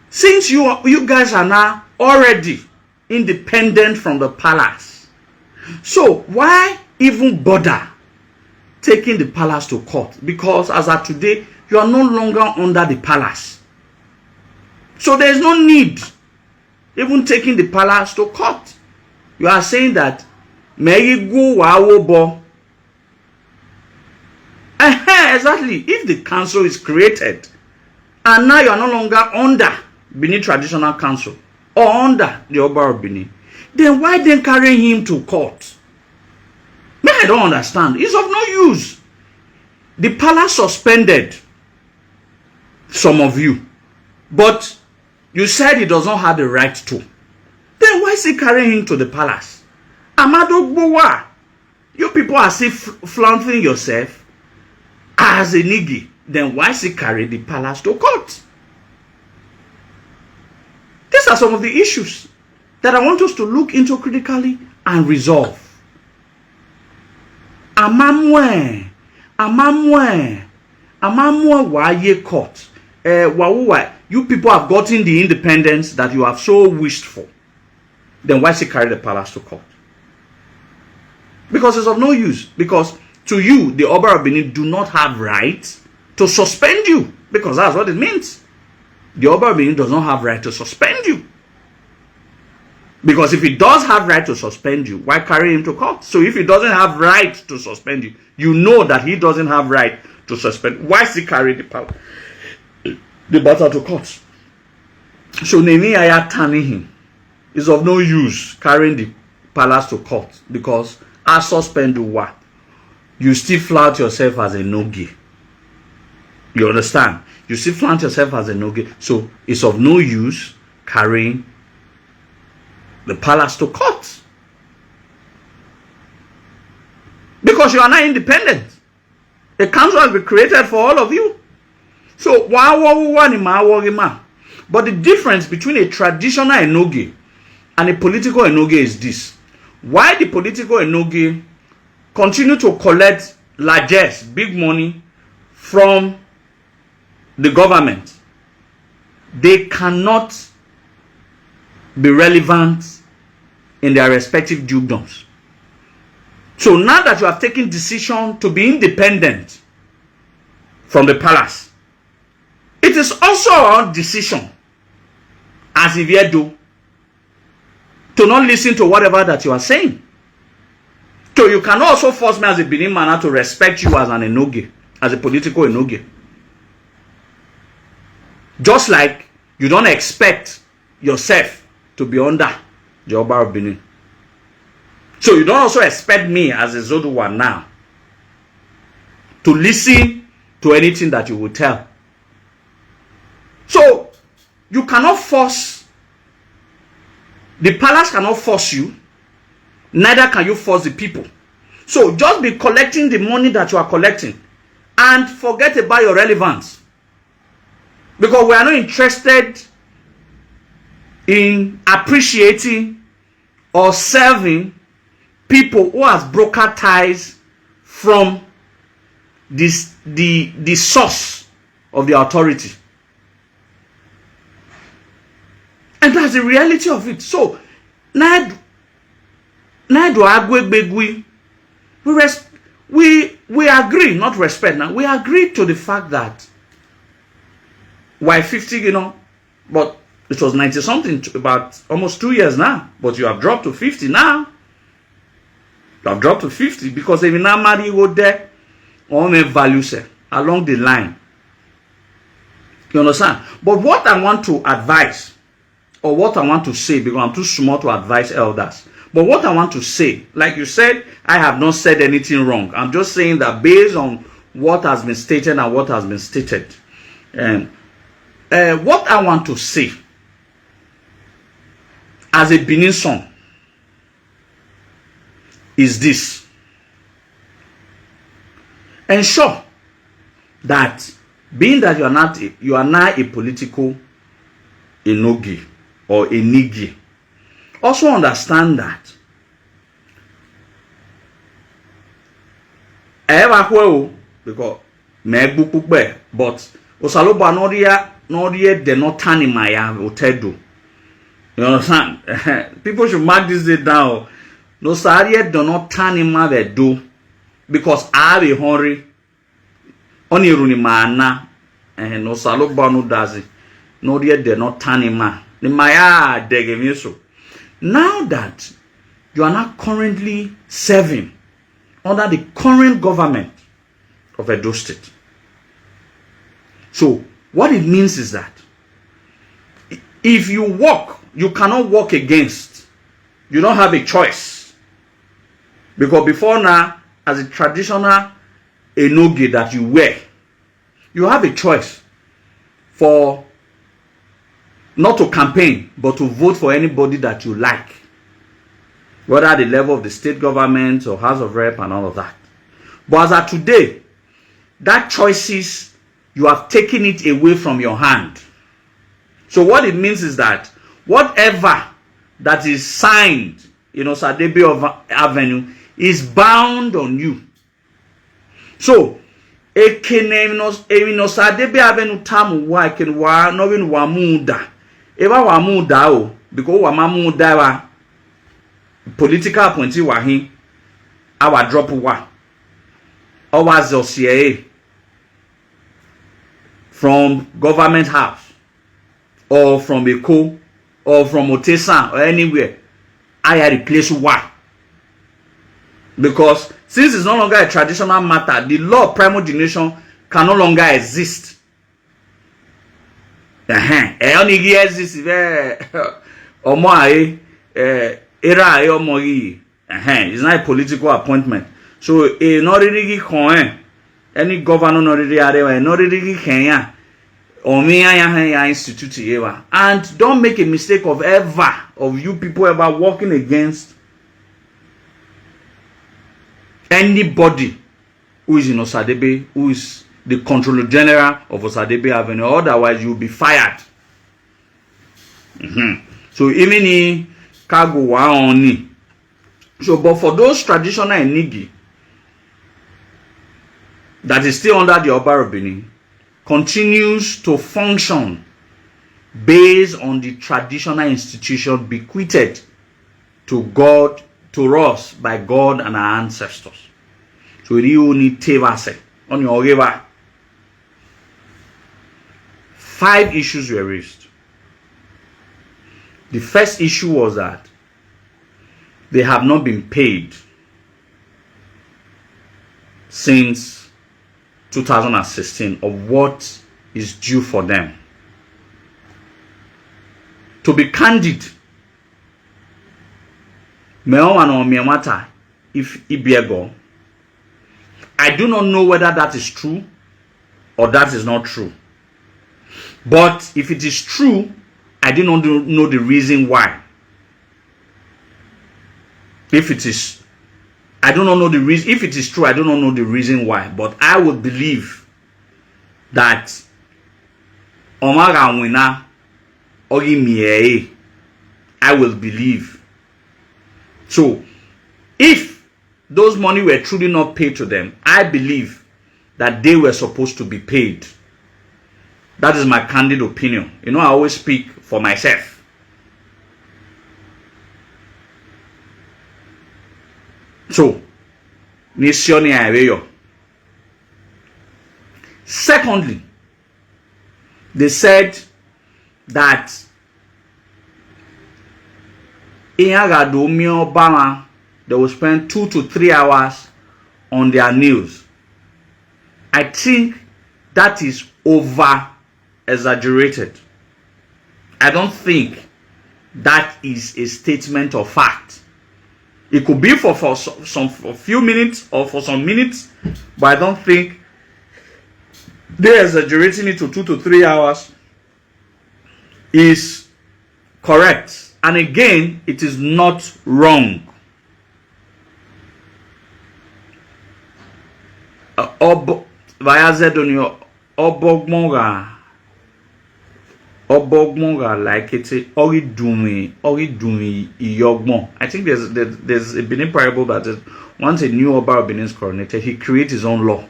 Since you guys are now already independent from the palace, so why even bother taking the palace to court? Because as of today, you are no longer under the palace. So there is no need even taking the palace to court. You are saying that exactly. If the council is created and now you are no longer under Benin Traditional Council or under the Oba of Benin, then why then carry him to court? I don't understand. It's of no use. The palace suspended some of you, but you said he does not have the right to. Then why is he carrying him to the palace? Amado Bowa, you people are still flaunting yourself as Enigie. Then why is he carry the palace to court? These are some of the issues that I want us to look into critically and resolve. Amamwe waye court. You people have gotten the independence that you have so wished for. Then why is he carry the palace to court? Because it's of no use. Because to you, the Oba of Benin do not have right to suspend you. Because that's what it means. The Oba of Benin does not have right to suspend you. Because if he does have right to suspend you, why carry him to court? So if he doesn't have right to suspend you, you know that he doesn't have right to suspend. Why is he carry the matter to court? So Neni Aya turning him is of no use carrying the palace to court, because as suspend you what? You still flout yourself as a no-gi. You understand? You still flaunt yourself as a no-gi. So it's of no use carrying the palace to court. Because you are not independent. A council has been created for all of you. So, but the difference between a traditional Enigie and a political Enigie is this. Why the political Enigie continue to collect largesse, big money from the government, they cannot be relevant in their respective dukedoms. So now that you have taken decision to be independent from the palace, it is also our decision as if you do to not listen to whatever that you are saying. So you can also force me as a Benin man to respect you as an Enigie, as a political Enigie. Just like you don't expect yourself to be under the Oba of Benin. So you don't also expect me as a Zoduwa now to listen to anything that you will tell. So you cannot force, the palace cannot force you, neither can you force the people. So just be collecting the money that you are collecting and forget about your relevance. Because we are not interested in appreciating or serving people who has broken ties from this, the source of the authority. And that's the reality of it. So, we agree, not respect now. We agree to the fact that why 50, you know, but it was 90 something, about almost 2 years now. But you have dropped to 50 now. You have dropped to 50 because if you now marry you go there, all my values along the line. You understand? But what I want to advise, or what I want to say, because I'm too small to advise elders. But what I want to say, like you said, I have not said anything wrong. I'm just saying that based on what has been stated and what has been stated. What I want to say as a Benin son is this. Ensure that being that you are not a political Enigie or Enigie, also understand that because but osaloba noria de not turning my otedo. You understand? People should mark this day down. No saria do not turn him my do because I be hungry. Only runi mana and no saloba no does it. No dear de not turn him ma. The maya de so. Now that you are not currently serving under the current government of Edo State. So what it means is that if you walk, you cannot walk against. You don't have a choice. Because before now, as a traditional Enigie that you wear, you have a choice for not to campaign, but to vote for anybody that you like. Whether at the level of the state government or House of Rep and all of that. But as of today, that choices, you have taken it away from your hand. So what it means is that whatever that is signed in OSADEBE of Avenue is bound on you. So OSADEBE Avenue tamu wa kenwa no win wa muda. Eba wa muda o because wa mamuda wa political appointee wa hin our drop wa. Our ZOCA from government house or from Eko or from Otesan or anywhere, I replace why? Because since it's no longer a traditional matter, the law of primogenition can no longer exist. Enigie exists it's not a political appointment. So not really any governor not really Kenya institute. And don't make a mistake of you people ever working against anybody who is in OSADEBE, who is the Controller General of OSADEBE Avenue. Otherwise, you'll be fired. So even in cargo only. So, but for those traditional Enigie that is still under the Oba of Benin, continues to function based on the traditional institution bequeathed to God, to us by God and our ancestors. So you need tevase on your river. 5 issues were raised. The first issue was that they have not been paid since 2016 of what is due for them. To be candid, if Ibiego, I do not know whether that is true or that is not true. But if it is true, I do not know the reason why. If it is, I do not know the reason. If it is true, I do not know the reason why. But I would believe that Omaga Wina Ogimiye, I will believe. So, if those money were truly not paid to them, I believe that they were supposed to be paid. That is my candid opinion. You know, I always speak for myself. So, secondly, they said that they will spend 2 to 3 hours on their news. I think that is over exaggerated. I don't think that is a statement of fact. It could be for a few minutes or for some minutes, but I don't think they're exaggerating it to 2 to 3 hours is correct. And again, it is not wrong. Like it's ori dumi iyogbon. I think there's a Benin parable that is, once a new Oba of Benin is coronated, he creates his own law.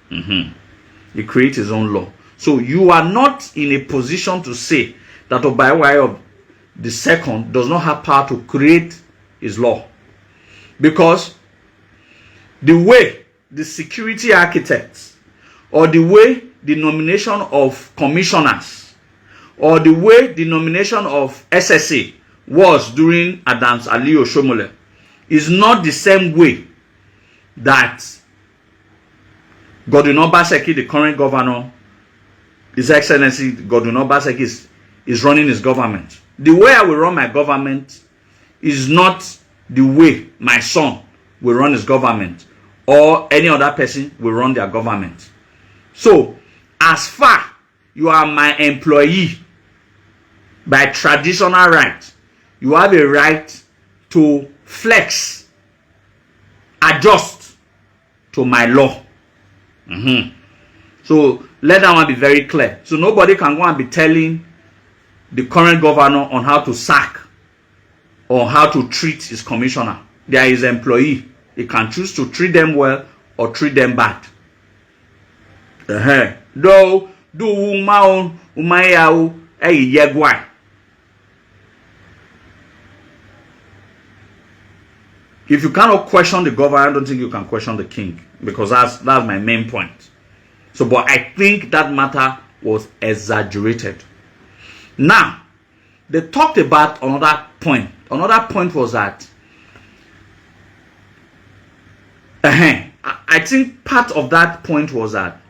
He creates his own law. So you are not in a position to say that Oba of the second does not have power to create his law, because the way the security architects, or the way the nomination of commissioners, or the way the nomination of SSA was during Adams Ali Oshomole is not the same way that Godwin Obaseki, the current governor, His Excellency Godwin Obaseki is running his government. The way I will run my government is not the way my son will run his government, or any other person will run their government. So, as far you are my employee by traditional right, you have a right to flex, adjust to my law. So let that one be very clear. So nobody can go and be telling the current governor on how to sack or how to treat his commissioner. They are his employee. He can choose to treat them well or treat them bad. Though do umayau yegwai. If you cannot question the governor, I don't think you can question the king, because that's my main point. So, but I think that matter was exaggerated. Now, they talked about another point. Another point was that I think part of that point was that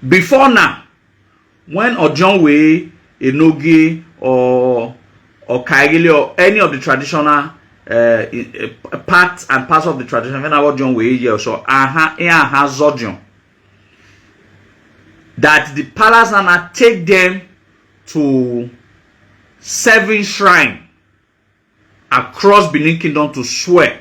before now, when Ojonwe, Enigie, or Kaigili, or any of the traditional part and parts of the tradition, when I was John Way, so that the palace nana take them to 7 shrines across Benin Kingdom to swear,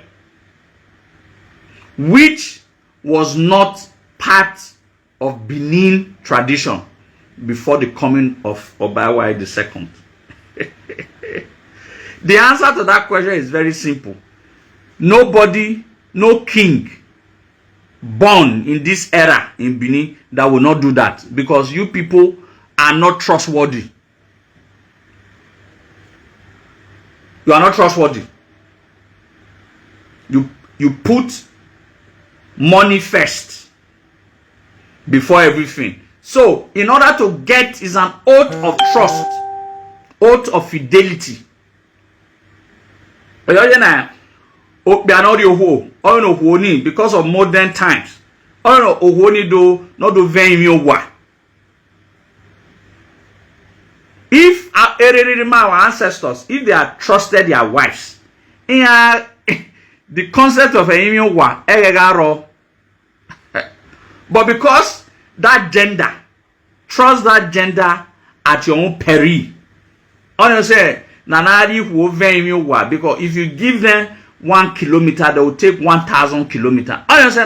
which was not part of Benin tradition before the coming of Oba Adeler II. The answer to that question is very simple. Nobody, no king born in this era in Benin that will not do that, because you people are not trustworthy. You are not trustworthy. You put money first before everything. So, in order to get is an oath of trust, oath of fidelity. Because of modern times. If our ancestors, if they had trusted their wives, the concept of a but because that gender, trust that gender at your own peril. Honestly, because if you give them 1 kilometer, they will take 1,000 kilometers. Honestly,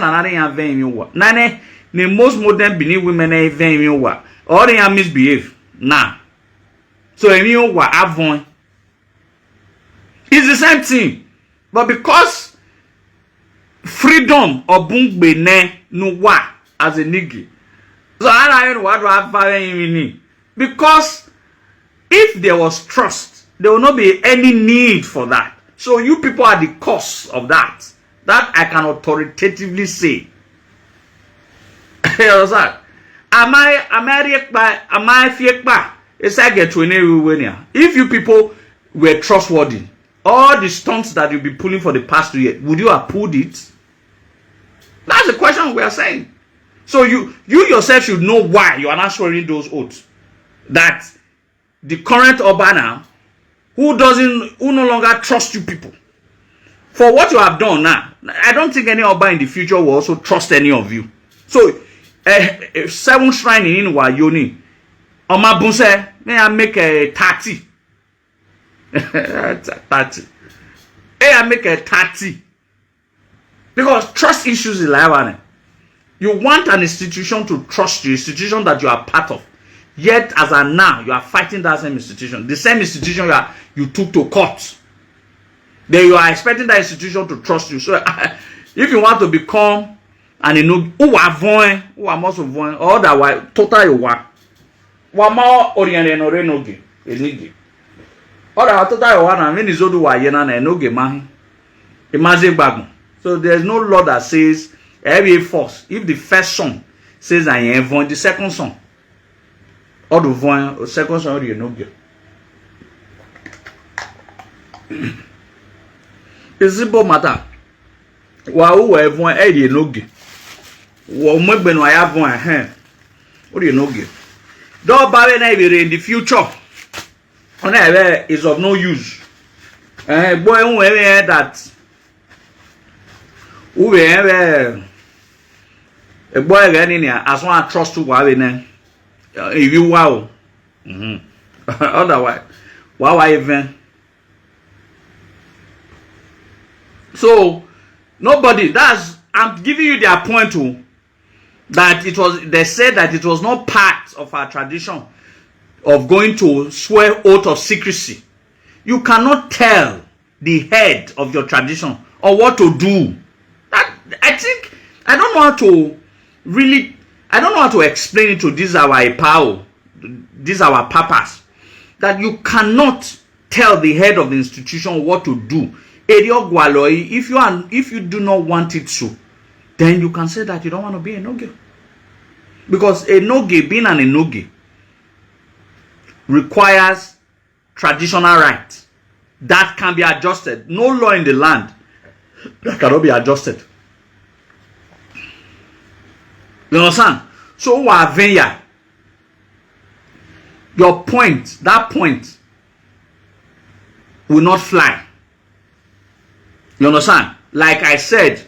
the most modern Benin women or they misbehave now. So it's the same thing, but because freedom or bungbe no wa as a Enigie. So I don't know what to have because if there was trust, there will not be any need for that. So you people are the cause of that. That I can authoritatively say. You understand? Am I fake by? It's like get to an if you people were trustworthy, all the stunts that you've been pulling for the past 2 years, would you have pulled it? That's the question we are saying. So you yourself should know why you are not swearing those oaths. That the current Oba now, who no longer trust you people for what you have done now, I don't think any Oba in the future will also trust any of you. So 7 shrine in Wayoni. On my bunse, may I make a 30? 30. May I make a 30? Because trust issues is like you want an institution to trust you, institution that you are part of. Yet, as of now, you are fighting that same institution. The same institution you took to court. Then you are expecting that institution to trust you. So, if you want to become an Enigie, who are most of one, or otherwise, total you want. Wama oriented no Enigie. Other total you want, and when is odu wa yena na Enigie mahi. Imagine bagu. So there's no law that says every force. If the first song says I am the second song. Or the second song you know. It's simple matter. Wa who everyone you know. Wa mo I have one what do you know? Don't buy na in the future. Is of no use. Boy that who a boy as one trust to if you wow. Otherwise, why even? So nobody. I'm giving you their point to that it was. They said that it was not part of our tradition of going to swear oath of secrecy. You cannot tell the head of your tradition or what to do. I don't know how to really. I don't know how to explain it to this our power, this our purpose, that you tell the head of the institution what to do. If you do not want it to, then you can say that you don't want to be a Enigie. Because a Enigie, being an Enigie, requires traditional rights that can be adjusted. No law in the land that cannot be adjusted. You understand? So your point, that point will not fly. You understand? Like I said,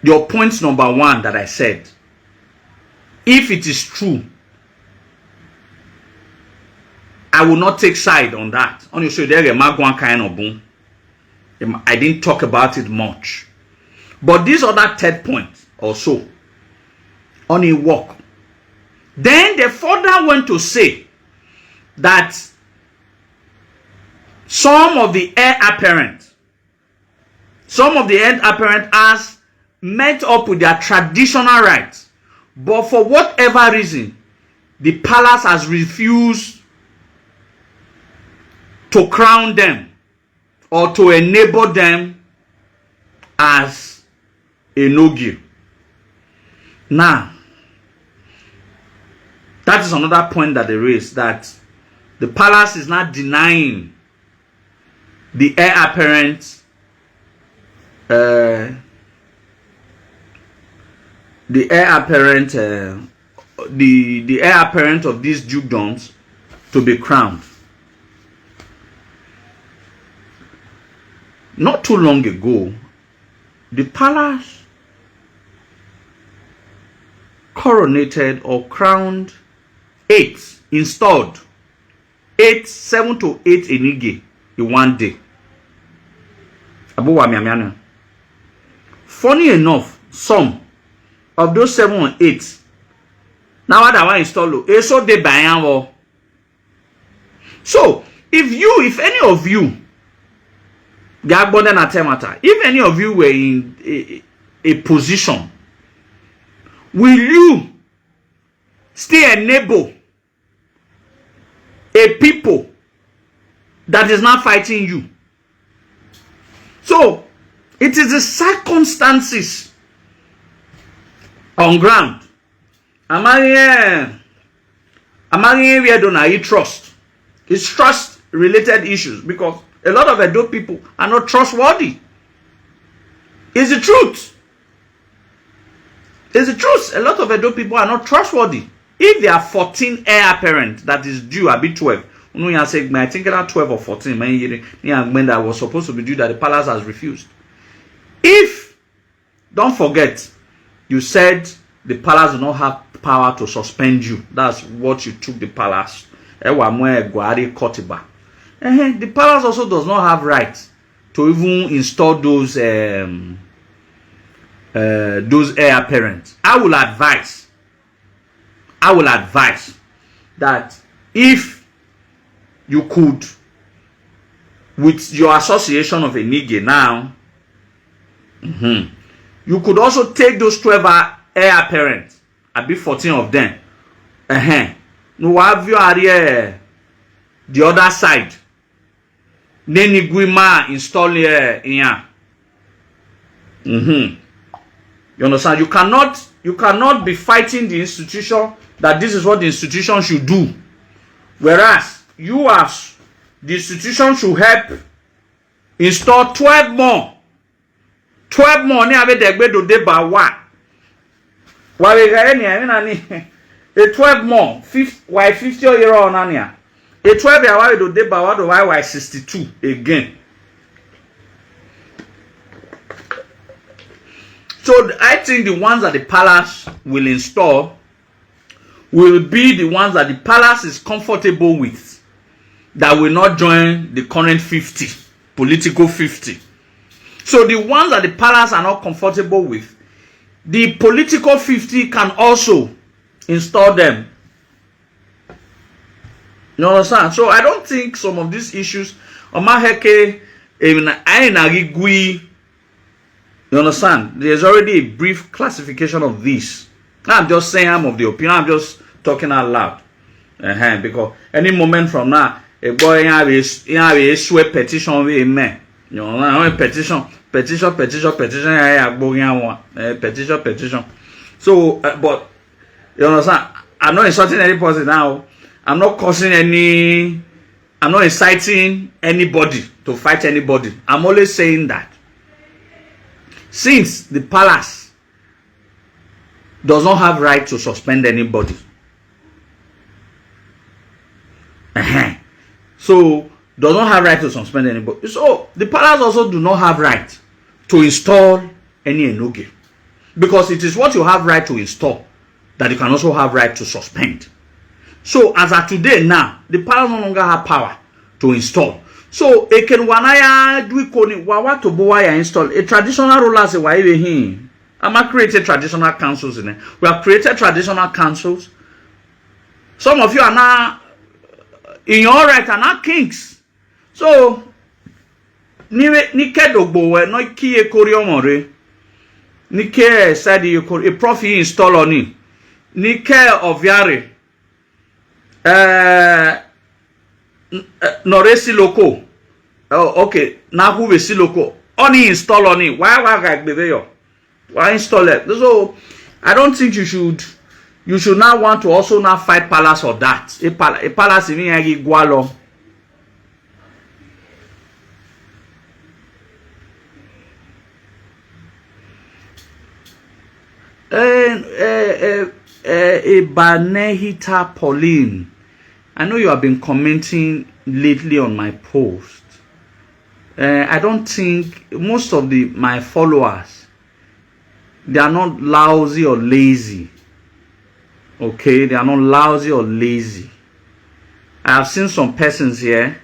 your point number 1 that I said, if it is true, I will not take side on that. On you say there a magwan kind of boom. I didn't talk about it much. But this other third point also on a walk. Then the further went to say that some of the heir apparent has met up with their traditional rights, but for whatever reason, the palace has refused to crown them or to enable them as Enigie. Now, that is another point that they raised, that the palace is not denying the heir apparent the heir apparent of these dukedoms to be crowned. Not too long ago, the palace coronated or crowned 7 to 8 Enigie in one day. Funny enough, some of those 7 or 8 now what I want to install so they buy. So if any of you, if any of you were in a position, will you still enable a people that is not fighting you? So it is the circumstances on ground. Among where don't I trust? It's trust related issues, because a lot of Edo people are not trustworthy. It's the truth. It's the truth. A lot of Edo people are not trustworthy. If there are 14 heir apparent that is due, I'll be 12. I think around 12 or 14 when that was supposed to be due, that the palace has refused. If, don't forget, you said the palace do not have power to suspend you. That's what you took the palace. The palace also does not have right to even install those heir apparent. I will advise that if you could, with your association of Enigie now, you could also take those 12 heir apparent. I'll be 14 of them. No have you area the other side. Then Guima install here. You understand? You cannot be fighting the institution that this is what the institution should do, whereas you as the institution should help install 12 more. 12 more. Ni ave degbe do deba wa. Wa we ga ni a 12 more. 50 year on ania. A 12 year wa do deba wa do why 62 again. So I think the ones that the palace will install will be the ones that the palace is comfortable with, that will not join the current 50, political 50. So the ones that the palace are not comfortable with, the political 50 can also install them. You understand? So I don't think some of these issues, you understand? There's already a brief classification of this. I'm just saying I'm of the opinion. I'm just talking out loud. Because any moment from now, a boy have a sweat petition with me. You know, petition. So, but you understand? I'm not insulting any person now. I'm not inciting anybody to fight anybody. I'm only saying that since the palace does not have right to suspend anybody, so does not have right to suspend anybody, so the palace also do not have right to install any Enigie, because it is what you have right to install that you can also have right to suspend. So as of today now, the palace no longer have power to install. So it can wanaya do wawa to boya install a traditional ruler say why we I'm created traditional councils in it. We have created traditional councils. Some of you are now in your right are not kings. So ni kedogbo we no kiye koriomore. Ni ke said you could a profit install on it. Ni ke of yare. Noresi loco. Oh, okay. Now who will see loco? Only install on it. Why install it? So I don't think you should now want to also now fight palace or that. A palace in Enigie gualo. Banehita Pauline. I know you have been commenting lately on my post. I don't think most of my followers, they are not lousy or lazy. Okay, they are not lousy or lazy. I have seen some persons here,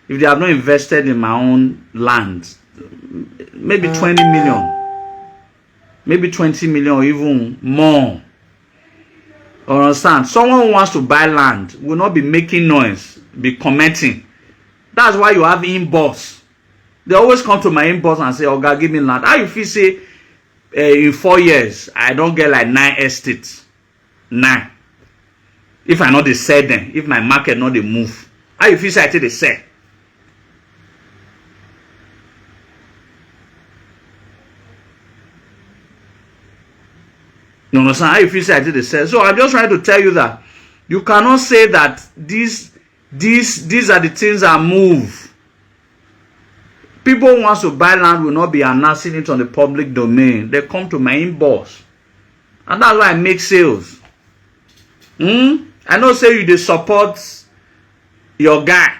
if they have not invested in my own land, maybe 20 million. Maybe 20 million or even more. Understand? Someone who wants to buy land will not be making noise, be commenting. That's why you have inbox. They always come to my inbox and say, "Oh God, give me land." How you feel say in 4 years I don't get like 9 estates? 9. If I know they sell them, if my market not they move. How you feel say I take the sell? You understand? How you feel say I did the sell? So I'm just trying to tell you that you cannot say that these are the things that move. People who want to buy land will not be announcing it on the public domain. They come to my inbox. And that's why I make sales. I know say you they support your guy.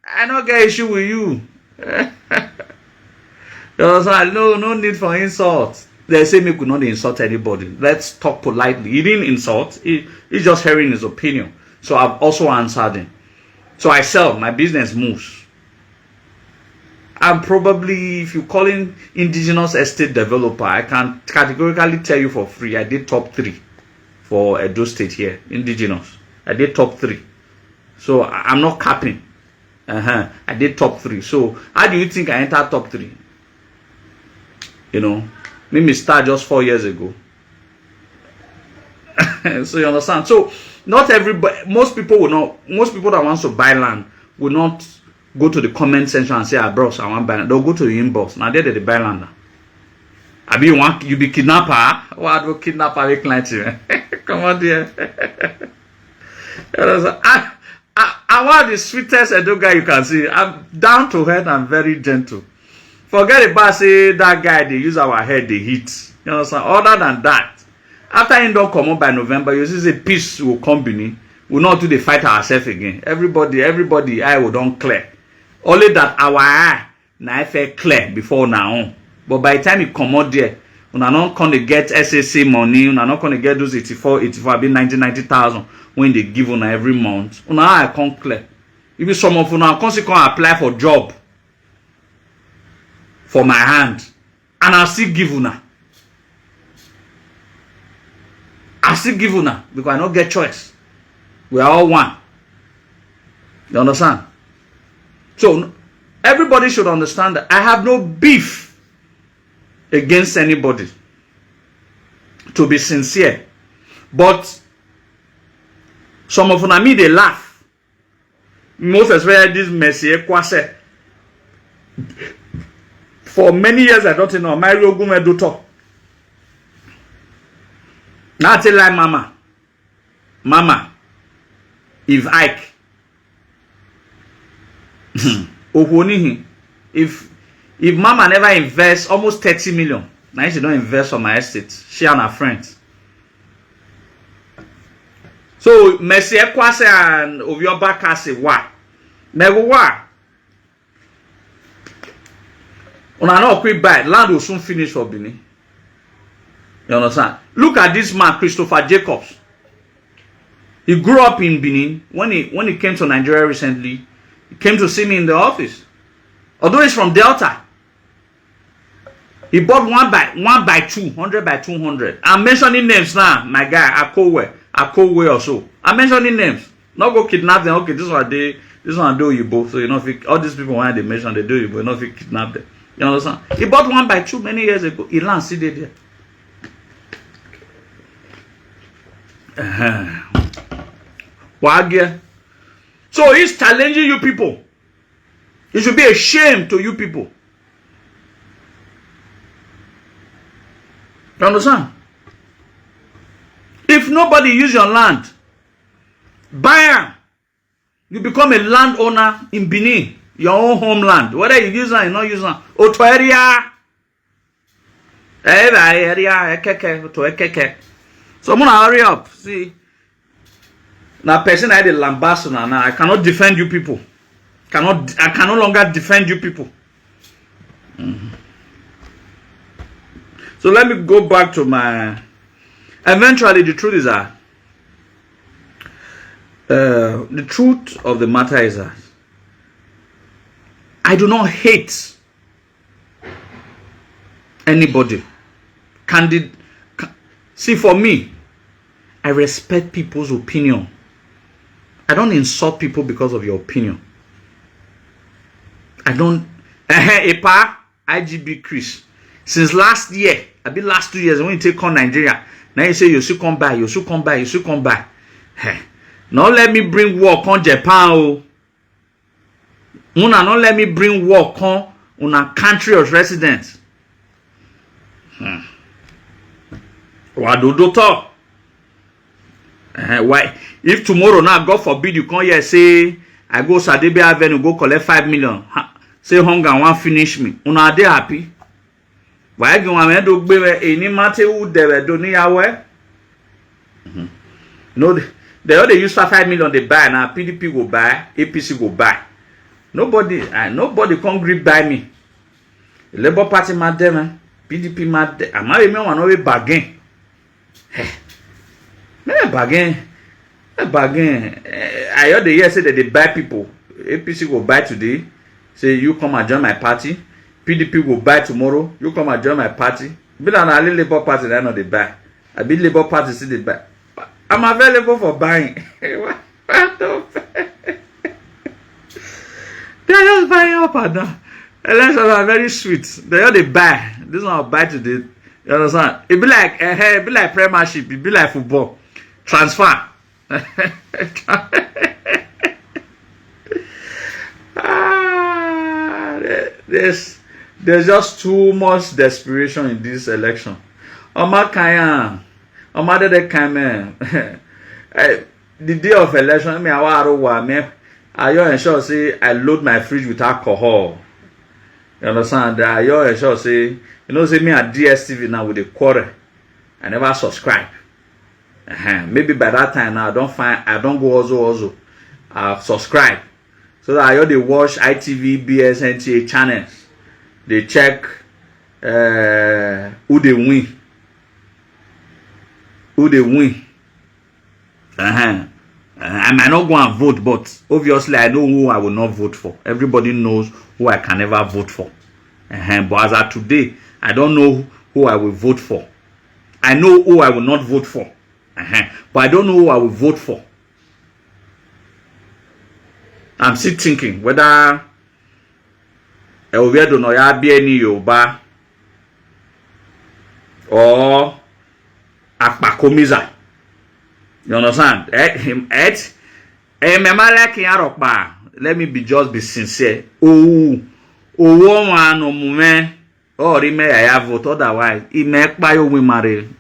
I don't get issue with you. You understand? No need for insult. They say me could not insult anybody. Let's talk politely. He didn't insult. He's just hearing his opinion. So I've also answered him. So I sell. My business moves. I'm probably, if you call in indigenous estate developer, I can categorically tell you for free, I did top 3 for Edo State here, indigenous. I did top 3. So I'm not capping. I did top 3. So how do you think I entered top 3? You know, maybe start just 4 years ago. So you understand? So not everybody, most people that want to buy land will not go to the comment section and say, "Ah, bros, I want to buy land." They'll go to the inbox. Now they buy land. I mean, you be kidnapper? What do kidnapper with clients? Come on, dear. I want the sweetest Edo guy you can see. I'm down to earth and very gentle. Forget about say that guy they use our head they hit. You know, other than that, after he don't come up by November, you see the peace will come beneath. We'll not do the fight ourselves again. Everybody eye will don't clear. Only that our eye now feel clear before now. But by the time you come out there, we're not going to get SSC money, we're not going to get those 84, 90,000 when they give on every month. Una eye come clear. If some of you now can apply for job for my hand, and I'll still give una. I still give una because I don't get choice. We are all one. You understand? So everybody should understand that I have no beef against anybody. To be sincere. But some of them they laugh. Most especially this Messier Kwase. For many years I don't know. Mario Gume do talk. Now I tell like Mama. If Ike if Mama never invests almost 30 million, now she don't invest on my estate. She and her friends. So Messier Kwase and Ovioba Kase wa. Never wa. Una no quick buy. Land will soon finish for Benin. You understand? Look at this man, Christopher Jacobs. He grew up in Benin. When he came to Nigeria recently, he came to see me in the office. Although he's from Delta, he bought 1 by 200 by 200. I'm mentioning names now, my guy. Akowe or so. I'm mentioning names. Not go kidnap them. Okay, this one do you both. So you know, all these people when they mention they do you, but not if you kidnap them. You understand? He bought 1 by 2 many years ago. He landed it there. So he's challenging you people. It should be a shame to you people. You understand? If nobody use your land, buy it. You become a landowner in Benin, your own homeland. Whether you use it or not use it. Oto area. So I'm gonna hurry up. See. Now person I the lambassador now. I cannot defend you people. I can no longer defend you people. So let me go back to my. Eventually, the truth is that the truth of the matter is that I do not hate anybody. See, for me, I respect people's opinion. I don't insult people because of your opinion. I don't. Epa, IGB Chris. Since last year, I been last 2 years when you take on Nigeria. Now you say you should come back, you should come back, you should come back. Now let me bring work on Japan. Oh. Una not let me bring work on a country of residence. Why do you talk? Why? If tomorrow now, God forbid, you come here say I go OSADEBE Avenue, go collect 5 million. Say hunger won't finish me. Una dey happy? Why you want me to be any matter who they do ni yawe? No, they all they use 5 million they buy now. PDP go buy, APC go buy. Nobody can't grip buy me. The Labour Party mad them, PDP mad them. I'm not even one of bargain. Bargain. I heard the year say that they buy people. APC go buy today. Say you come and join my party. PDP will buy tomorrow. You come and join my party. Be an early Labour Party, I know they buy. I be Labour Party, see they buy. I'm available for buying. What the They're just buying up and down. Elections are very sweet. They all they buy. This one will buy today. You understand? It be like premiership. It be like football. Transfer. There's just too much desperation in this election. The day of election, I ensure say I load my fridge with alcohol. You understand? I ensure say you know say me at DSTV now with a quarter. I never subscribe. Maybe by that time now I don't go also. I'll subscribe. So that I already watch ITV, BS, NTA channels. They check who they win. I might not go and vote, but obviously I know who I will not vote for. Everybody knows who I can never vote for. But as of today, I don't know who I will vote for. I know who I will not vote for. But I don't know who I will vote for. I'm still thinking whether Elviedo no ya be any Yoruba or Akpakomiza. You understand? Let me be sincere. Oh, one no moment. Oh, he may I have vote otherwise. He make by your women.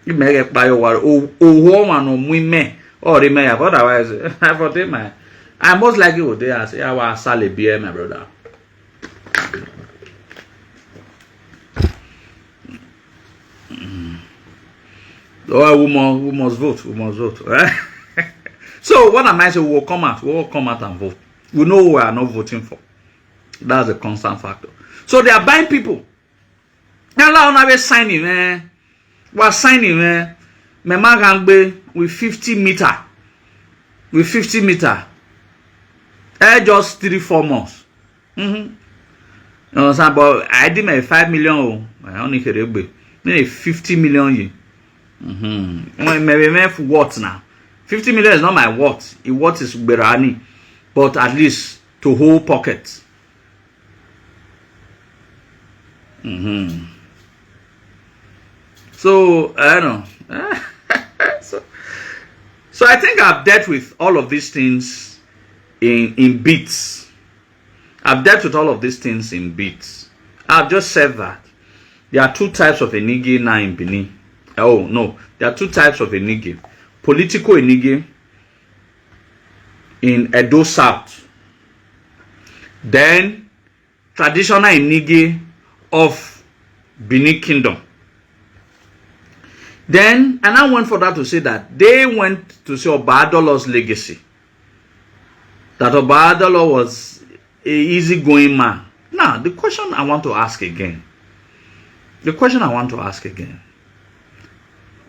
He make by your oh, one no women. Or he may have otherwise. I thought my. I most likely would there and say, I was Sally beer, my brother. Oh, we must vote. So what am I saying? We will come out and vote. We know we are not voting for. That's a constant factor. So they are buying people. Now we're signing, man. We're signing, man. My man can be with 50 meter. with 50 meter. Just 3-4 months. You know, but I did my 5 million. I only hear it 50 million. Maybe for what now? 50 million is not my what. What is Berani, but at least to hold pockets. So I don't know. so I think I've dealt with all of these things in bits. I've dealt with all of these things in bits. I've just said that there are two types of Enigie now in Benin. Oh no, there are two types of Enigie. Political Enigie in Edo South. Then traditional Enigie of Benin Kingdom. Then, and I went for that to say that they went to see Oba Adeler's legacy. That Oba Adeler was an easygoing man. Now, the question I want to ask again.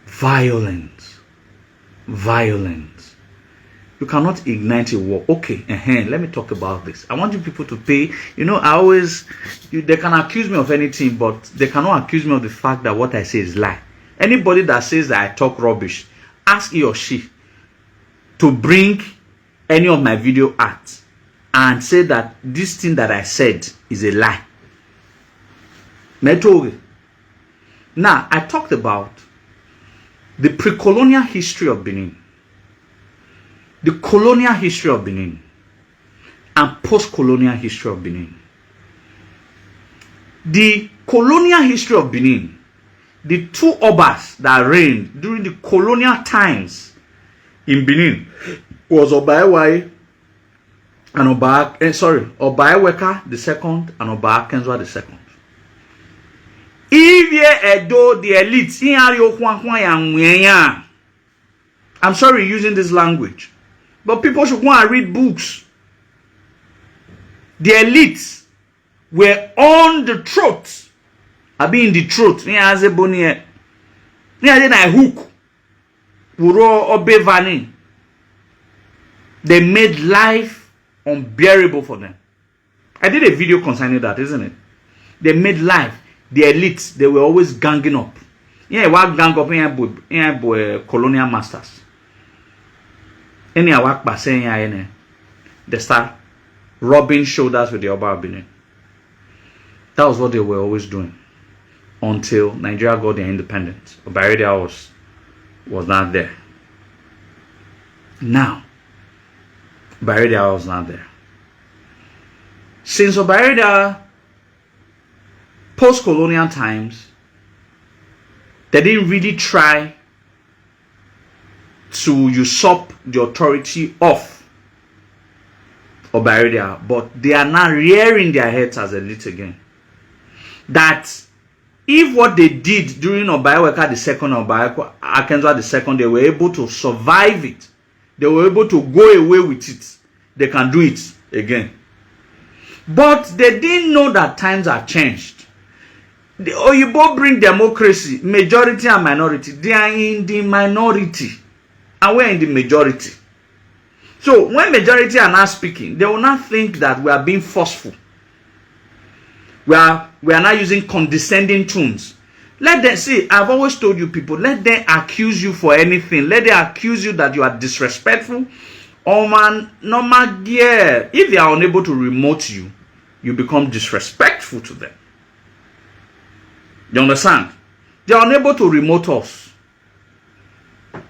Violence. You cannot ignite a war. Okay, let me talk about this. I want you people to pay. You know, they can accuse me of anything, but they cannot accuse me of the fact that what I say is lie. Anybody that says that I talk rubbish, ask he or she to bring any of my video ads and say that this thing that I said is a lie. Now, I talked about the pre-colonial history of Benin, the colonial history of Benin, and post-colonial history of Benin. The colonial history of Benin, the two Obas that reigned during the colonial times in Benin was Oba Adeler and Oba Eweka the second and Oba Akenzwa the second. If Edo the elite, I'm sorry using this language, but people should go and read books. The elites were on the throat. I be in the throat. They made life unbearable for them. I did a video concerning that, isn't it? They made life. The elites, they were always ganging up. What gang up colonial masters. They start rubbing shoulders with the Oba of Benin. That was what they were always doing until Nigeria got their independence. Oba Adeler was not there. Now, Oba Adeler was not there. Since Oba Adeler, post-colonial times, they didn't really try to usurp the authority of Oba Adeler, but they are now rearing their heads as elite again. That if what they did during Oba Eweka the second and Oba Akenzwa the second, they were able to survive it, they were able to go away with it, they can do it again. But they didn't know that times have changed. The Oyibo bring democracy, majority and minority. They are in the minority, and we're in the majority. So when majority are not speaking, they will not think that we are being forceful. We are not using condescending tones. Let them see. I've always told you people, let them accuse you for anything. Let them accuse you that you are disrespectful. Oh man, no matter. If they are unable to remote you, you become disrespectful to them. You understand? They are unable to remote us.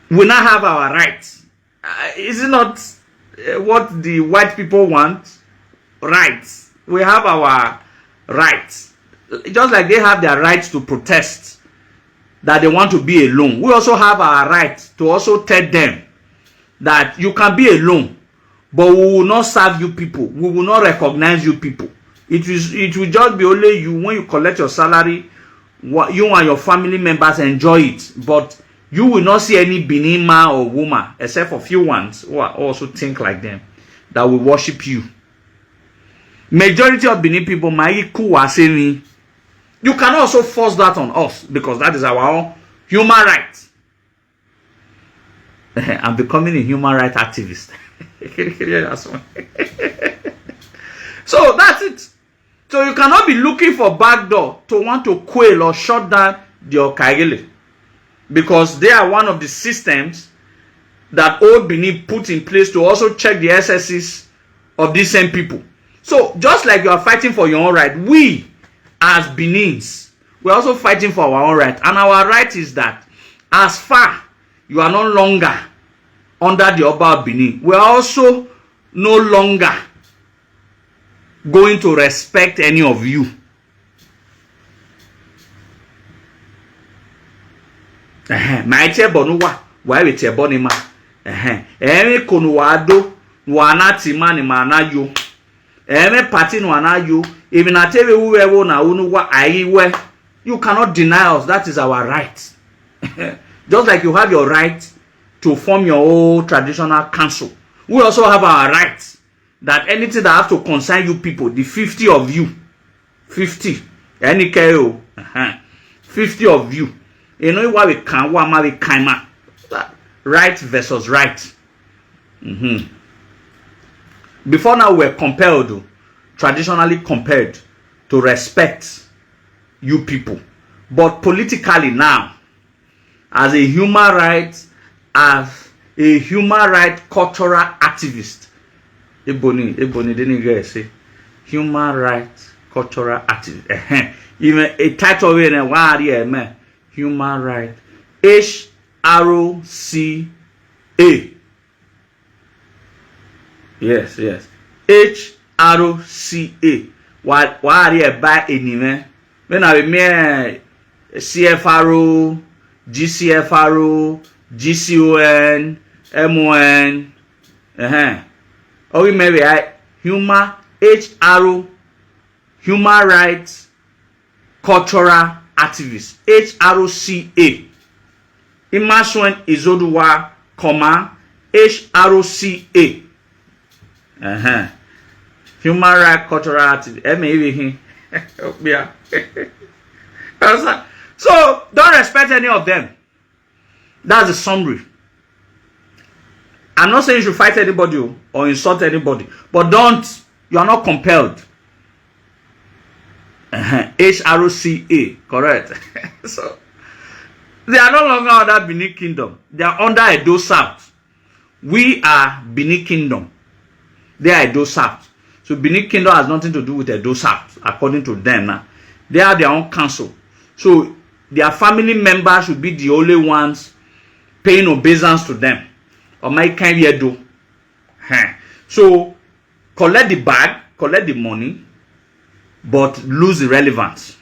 We now have our rights. Is it not what the white people want? Rights. We have our rights. Just like they have their rights to protest, that they want to be alone. We also have our right to also tell them that you can be alone, but we will not serve you people. We will not recognize you people. It will just be only you when you collect your salary. You and your family members enjoy it, but you will not see any Benin man or woman, except for few ones who are also think like them, that will worship you. Majority of Benin people, you can also force that on us, because that is our own human right. I'm becoming a human rights activist. So that's it. So you cannot be looking for backdoor to want to quail or shut down the Okagele, because they are one of the systems that old Benin put in place to also check the SSs of these same people. So just like you are fighting for your own right, we as Benins, we are also fighting for our own right. And our right is that as far you are no longer under the Oba of Benin, we are also no longer going to respect any of you. My table no why we table ni ma. Kono wado wana tima ni mana yo. Party no ana yo. Even na tebe uwe na unu wa aiwe. You cannot deny us. That is our right. Just like you have your right to form your own traditional council, we also have our right that anything that have to concern you people, the 50 of you, 50, any KO, 50 of you, you know what we can, what we can, right versus right. Before now, we're compelled, traditionally compelled to respect you people, but politically now, as a human rights cultural activist, Ebony didn't say human rights cultural activist. Even a title in a word, human rights HRCA. Yes. HRCA. Why by any when I mean CFRO, GCFRO, GCON, MON, or maybe human rights cultural activist, HRCA. Immersion Izoduwa, HRCA. Human rights cultural activist. Yeah. So don't respect any of them. That's the summary. I'm not saying you should fight anybody or insult anybody, but you are not compelled. HRCA, correct. So they are no longer under Benin Kingdom. They are under Edo South. We are Benin Kingdom. They are Edo South. So Benin Kingdom has nothing to do with Edo South, according to them now. They have their own council. So their family members should be the only ones paying obeisance to them. Or my kind of do. So collect the bag, collect the money, but lose the relevance.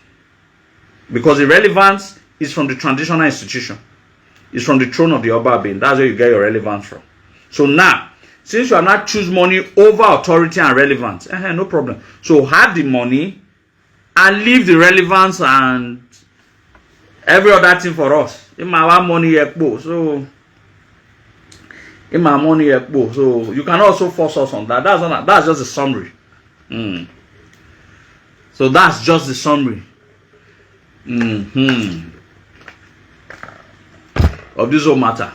Because the relevance is from the traditional institution. It's from the throne of the Oba Benin. That's where you get your relevance from. So now, since you are not choose money over authority and relevance, no problem. So have the money and leave the relevance and every other thing for us. In my money, so in my money, so you can also force us on that. That's just a summary. So that's just the summary. Of this whole matter.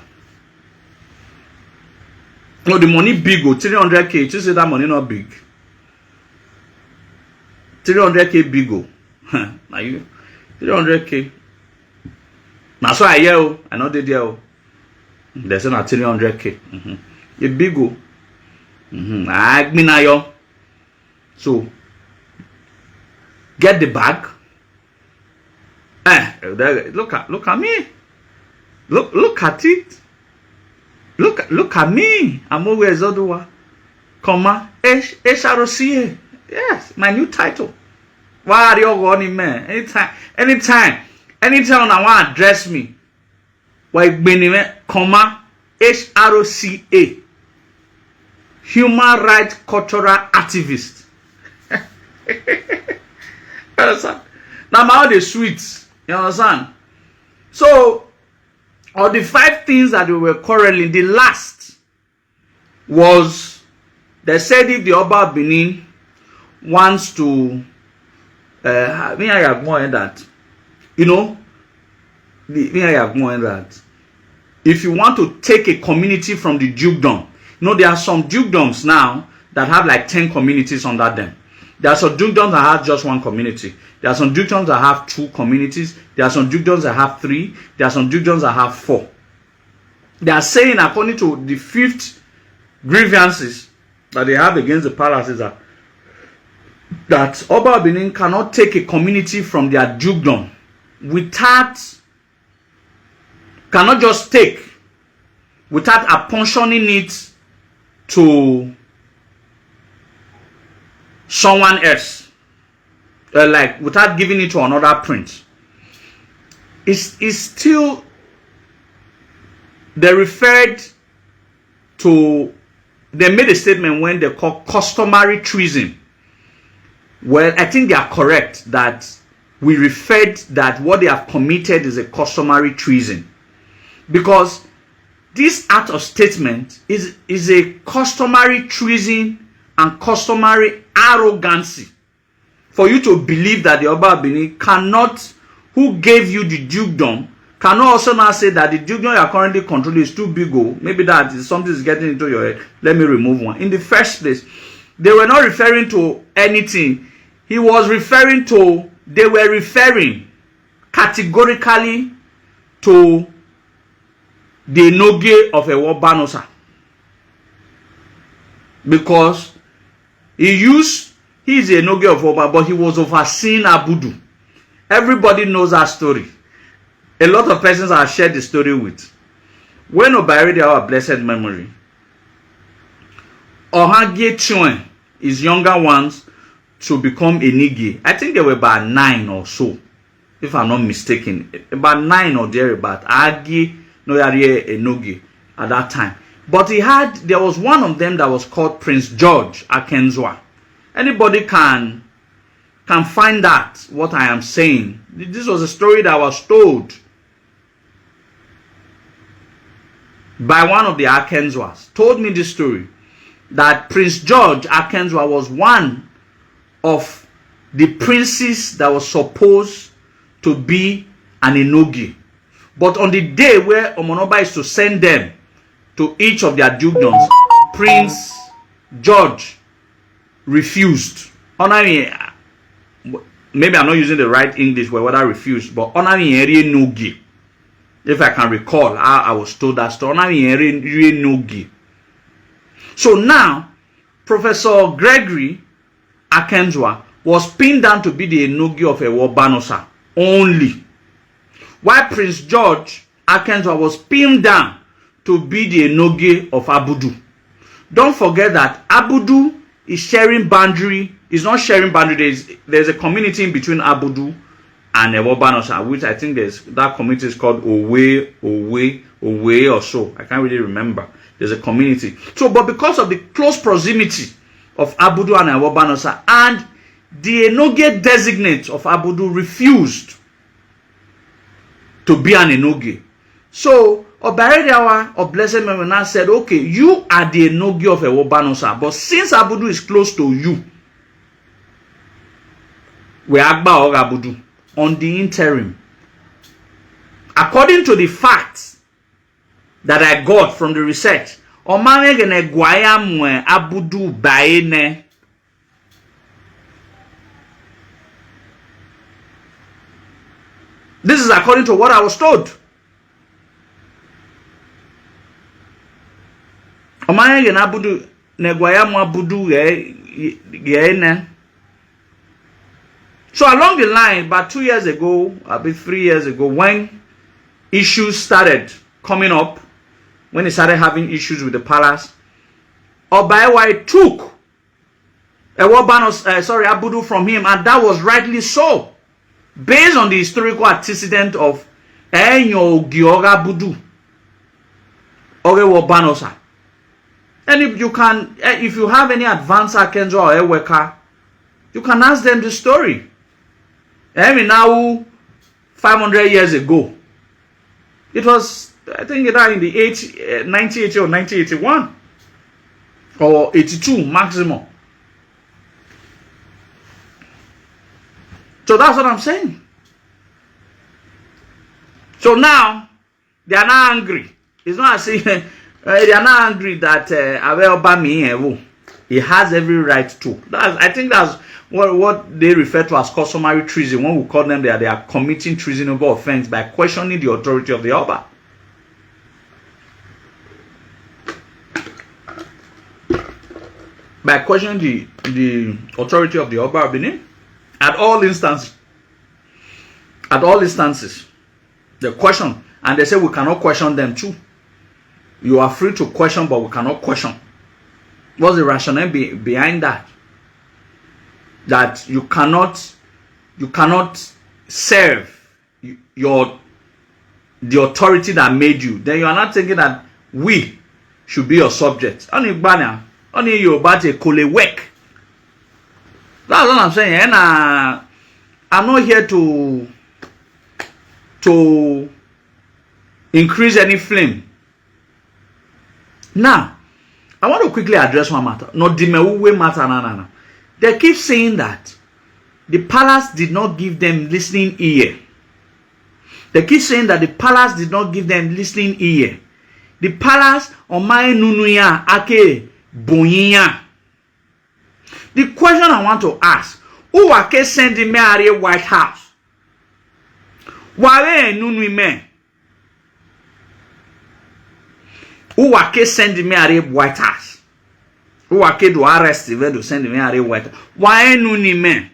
No, the money big, 300K. You say that money not big. 300K big. Now you 300K. Now so I hear, I know they there. They say na 300K. A big. I mean now. So get the bag. Look at me. Look at it. Look at me. I'm always Oduwa. HRCA. Yes, my new title. Why are you running, man? Anytime I want to address me, why Benin, HRCA. Human rights cultural activist. Now my all the sweets. You understand? So of the 5 things that we were quarreling, the last was they said if the Oba of Benin wants to I have more in that. You know, I have more in that. if you want to take a community from the dukedom, there are some dukedoms now that have like 10 communities under them. There are some dukedoms that have just one community. There are some dukedoms that have 2 communities. There are some dukedoms that have 3. There are some dukedoms that have 4. They are saying, according to the 5th grievances that they have against the palaces, that Oba Benin cannot take a community from their dukedom cannot just take without apportioning it to someone else, like without giving it to another prince. It's still, they referred to, they made a statement when they call customary treason. Well, I think they are correct that we referred that what they have committed is a customary treason, because this act of statement is a customary treason and customary arrogancy for you to believe that the Oba Benin cannot, who gave you the dukedom, cannot also now say that the dukedom you are currently controlling is too big. Maybe that is something is getting into your head. Let me remove one. In the first place, they were not referring to anything. They were referring categorically to the Enigie of Ewobanosa, because he is the Enigie of Oba, but he was overseeing Abudu. Everybody knows that story. A lot of persons I shared the story with. When Oba Adeler, our blessed memory, Orag Chuen, his younger ones, to become Enigie. I think they were about 9 or so, if I'm not mistaken. About 9 or thereabout. Agi no Enigie at that time. But there was one of them that was called Prince George Akenzwa. Anybody can find that, what I am saying. This was a story that was told by one of the Akenzwas. Told me this story, that Prince George Akenzwa was one of the princes that was supposed to be an Enigie. But on the day where Omonoba is to send them to each of their dukedoms, Prince George refused. Maybe I'm not using the right English word, whether refused, but Enigie. If I can recall how I was told that story. Enigie. So now, Professor Gregory Akenzwa was pinned down to be the Enigie of Ewobanosa only, while Prince George Akenzwa was pinned down to be the Enigie of Abudu. Don't forget that Abudu is sharing boundary. It's not sharing boundary. There's a community in between Abudu and Ewobanosa, which I think that community is called Owe or so. I can't really remember. There's a community. So, but because of the close proximity of Abudu and Ewobanosa, and the Enigie designate of Abudu refused to be an Enigie. So Oba Adeler of blessed memory now said, okay, you are the Enigie of Ewobanosa, but since Abudu is close to you, we Agba or Abudu on the interim. According to the facts that I got from the research, Omane Gwaya mwe Abudu baene. This is according to what I was told. Omane gen Abudu negwaya mwe Abudu ye. So along the line, about 2 years ago, about 3 years ago, when issues started coming up, when he started having issues with the palace, Oba Adeler took Abudu from him, and that was rightly so, based on the historical antecedent of Enyo Gioga Abudu Ewobanosa. And if you have any advanced Akenzwa or Eweka, you can ask them the story. Now 500 years ago, it was, I think, in the 1980 or 1981 or 82 maximum. So that's what I'm saying. So now they are now angry It's not as if they are not angry that Oba he has every right to. I think that's what they refer to as customary treason. When we call them, they are committing treasonable offense by questioning the authority of the Oba. By questioning the authority of the Oba of Benin at all instances. At all instances, they question, and they say we cannot question them too. You are free to question, but we cannot question. What's the rationale behind that? That you cannot serve the authority that made you. Then you are not thinking that we should be your subject. Only your body could work. That's what I'm saying. And I'm not here to increase any flame. Now, I want to quickly address one matter. Not the Mewe matter. No. They keep saying that the palace did not give them listening ear. They keep saying that the palace did not give them listening ear. The palace on my nunuya ake boyinya. The question I want to ask: who ake sending me out White House? Why nunu me? Who ake sending me out White House? Who ake do arrest to send me out White House? Why nunu me?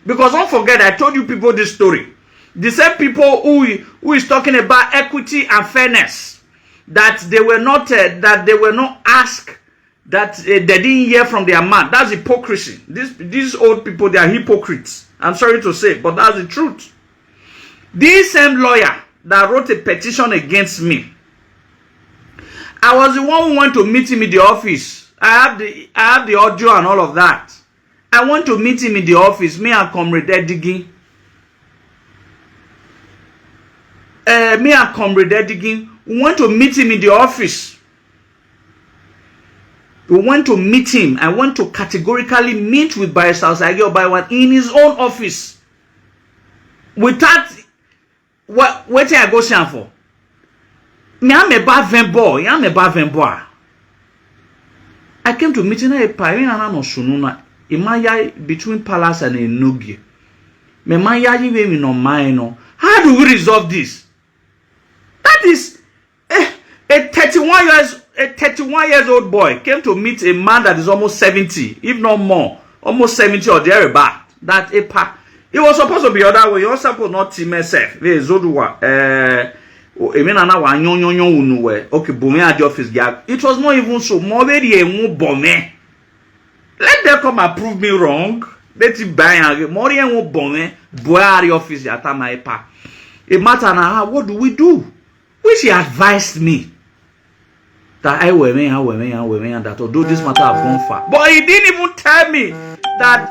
Because don't forget, I told you people this story. The same people who is talking about equity and fairness, that they were not asked, that they didn't hear from their man. That's hypocrisy. These old people, they are hypocrites. I'm sorry to say, but that's the truth. This same lawyer that wrote a petition against me, I was the one who went to meet him in the office. I have the audio and all of that. I went to meet him in the office, me and Comrade Enigie. We went to meet him in the office. We went to meet him. I went to categorically meet with Barrister Oba in his own office. Without what I go stand for. Me am a bad boy. I came to meeting a parent and no sununa. Imaya between Palace and Enigie. Me maya we no mind. How do we resolve this? That is a 31 years old boy came to meet a man that is almost 70, if not more, almost 70 or thereabout. That it was supposed to be other way. You also supposed not team myself. Okay, office. It was not even so. Let them come and prove me wrong. Let it buy office at my pa. A matter now, what do we do? Which he advised me that I were me, and that although this matter have gone far. But he didn't even tell me that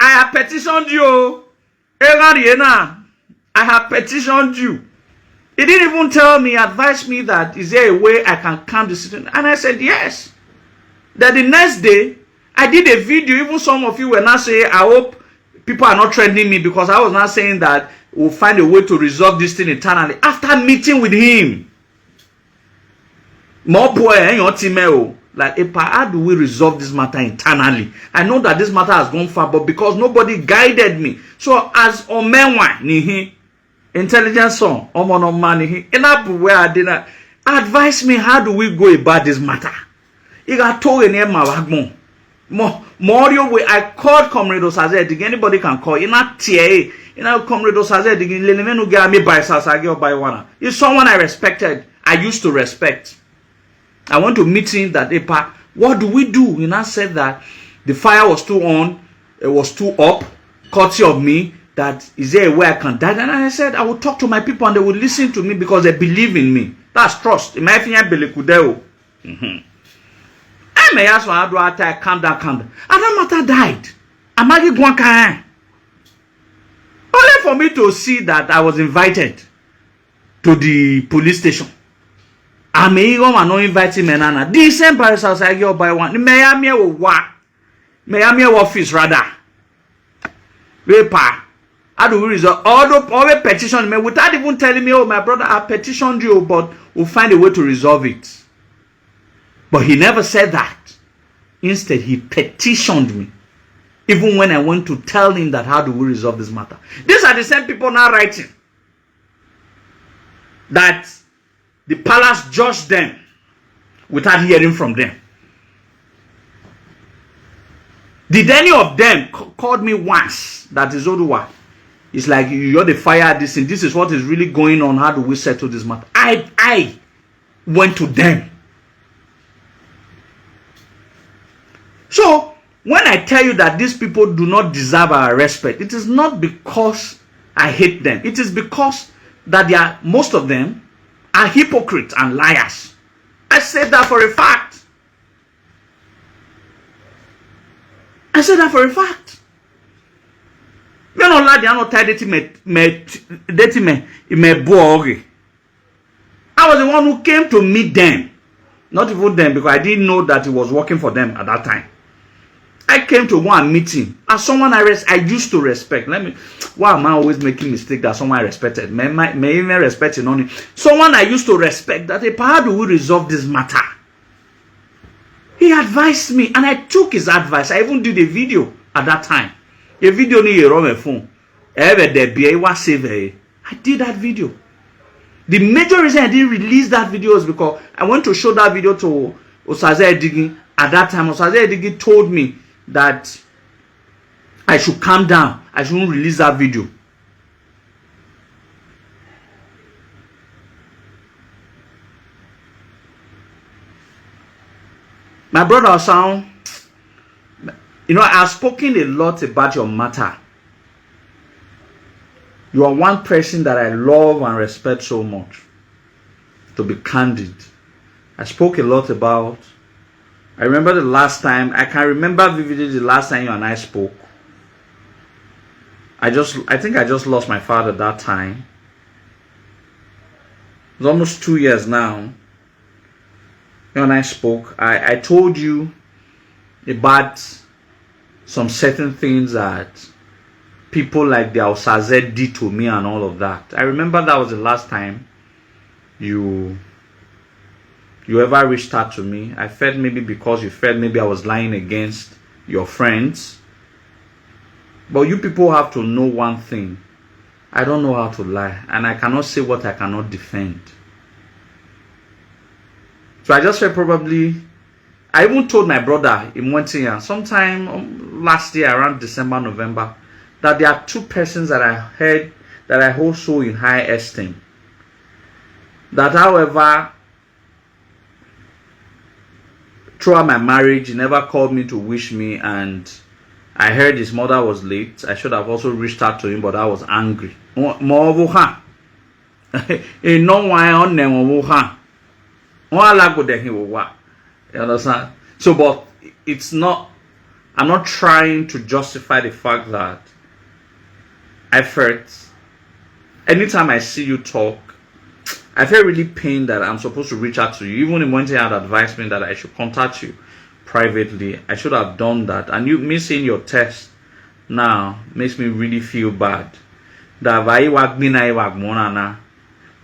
I have petitioned you. I have petitioned you. He didn't even tell me, advise me that is there a way I can calm the situation? And I said yes. That the next day I did a video. Even some of you were not saying, I hope people are not trending me, because I was not saying that we'll find a way to resolve this thing internally. After meeting with him, more boy, like, how do we resolve this matter internally? I know that this matter has gone far, but because nobody guided me. So as Omenwa nihi, intelligent son, Omonomani, enough where I didn't advise me, how do we go about this matter? He got told in my more way. I called Comrade OSADEBE. Anybody can call. You're not TA. Comrade OSADEBE. He's someone I respected. I used to respect. I went to meet him that day. What do we do? He now said that the fire was too on. It was too up. Courtesy of me. That is there a way I can die? And I said I would talk to my people and they would listen to me because they believe in me. That's trust. In my opinion, I may ask how do I calm down. And that matter died. Only for me to see that I was invited to the police station. I may go and not invite him and the same Barrister by one. Miami office rather. Paper. How do we resolve all the petition me without even telling me, oh, my brother, I petitioned you, but we'll find a way to resolve it. But he never said that. Instead, he petitioned me. Even when I went to tell him that how do we resolve this matter. These are the same people now writing that the palace judged them without hearing from them. Did any of them called me once that is Oduwa? It's like you're the fire this and this is what is really going on. How do we settle this matter? I went to them. So when I tell you that these people do not deserve our respect, it is not because I hate them. It is because that most of them are hypocrites and liars. I said that for a fact. I said that for a fact. I was the one who came to meet them. Not even them, because I didn't know that he was working for them at that time. I came to go and meet him. As someone I used to respect. Why am I always making mistake that someone I respected? May even respect it only. Someone I used to respect that, how do we resolve this matter? He advised me and I took his advice. I even did a video at that time. A video ni on my phone. I did that video. The major reason I didn't release that video is because I went to show that video to OSADEBE. At that time, OSADEBE told me that I should calm down. I shouldn't release that video. My brother Osao, I've spoken a lot about your matter. You are one person that I love and respect so much. To be candid, I spoke a lot about. I remember the last time. I can remember vividly the last time you and I spoke. I think I just lost my father that time. It's almost 2 years now. You and I spoke. I told you about some certain things that people like the OSADEBE did to me and all of that. I remember that was the last time you ever reached out to me. I felt maybe because you felt maybe I was lying against your friends. But you people have to know one thing. I don't know how to lie. And I cannot say what I cannot defend. So I just felt probably, I even told my brother in one thing sometime last year around December, November, that there are two persons that I heard that I hold so in high esteem. That however, throughout my marriage, he never called me to wish me, and I heard his mother was late. I should have also reached out to him, but I was angry. You understand? So, but it's not, I'm not trying to justify the fact that I felt, anytime I see you talk, I feel really pained that I'm supposed to reach out to you. Even when you had advised me that I should contact you privately, I should have done that. And you missing your text now makes me really feel bad. That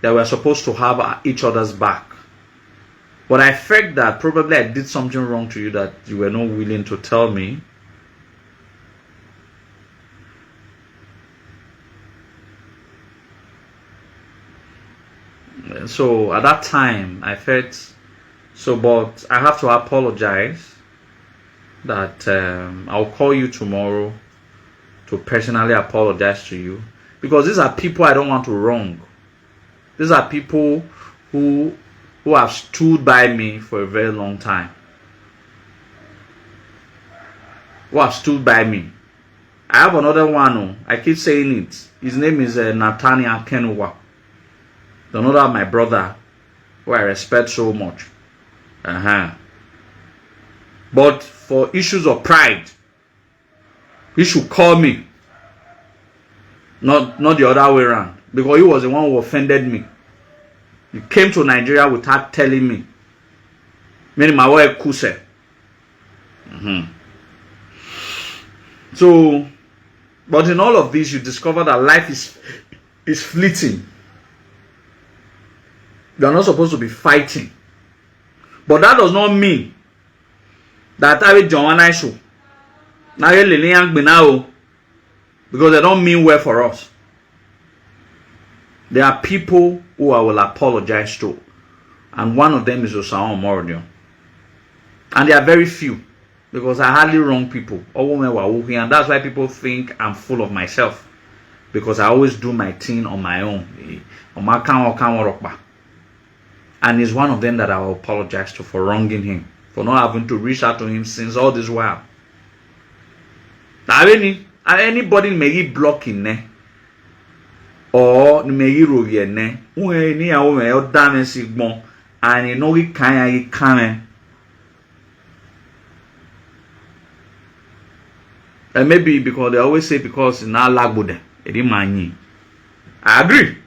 we're supposed to have each other's back. But I felt that probably I did something wrong to you that you were not willing to tell me. So at that time, I felt so, but I have to apologize that I'll call you tomorrow to personally apologize to you, because these are people I don't want to wrong. These are people who have stood by me for a very long time. Who have stood by me. I have another one. I keep saying it. His name is Nathaniel Kenuwa. Another of my brother who I respect so much. But for issues of pride, he should call me. Not the other way around. Because he was the one who offended me. He came to Nigeria without telling me. Meaning my wife Kuse. So But in all of this, you discover that life is fleeting. You are not supposed to be fighting. But that does not mean that I will join an issue. Because they don't mean well for us. There are people who I will apologize to. And one of them is Osaon Moridio. And they are very few. Because I hardly wrong people. And that's why people think I'm full of myself. Because I always do my thing on my own. And he's one of them that I will apologize to for wronging him. For not having to reach out to him since all this while. Anybody may be blocking ne. Or may be roving ne. And you know he can't. And maybe because they always say because it's not lag with them. I agree.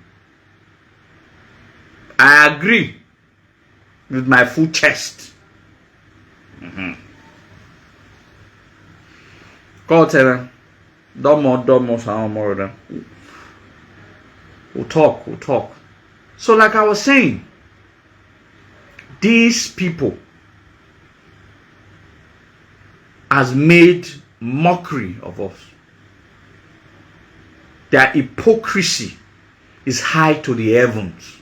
I agree with my full chest. Go tell them. Don't more, sound more of them. We'll talk. So like I was saying, these people has made mockery of us. Their hypocrisy is high to the heavens.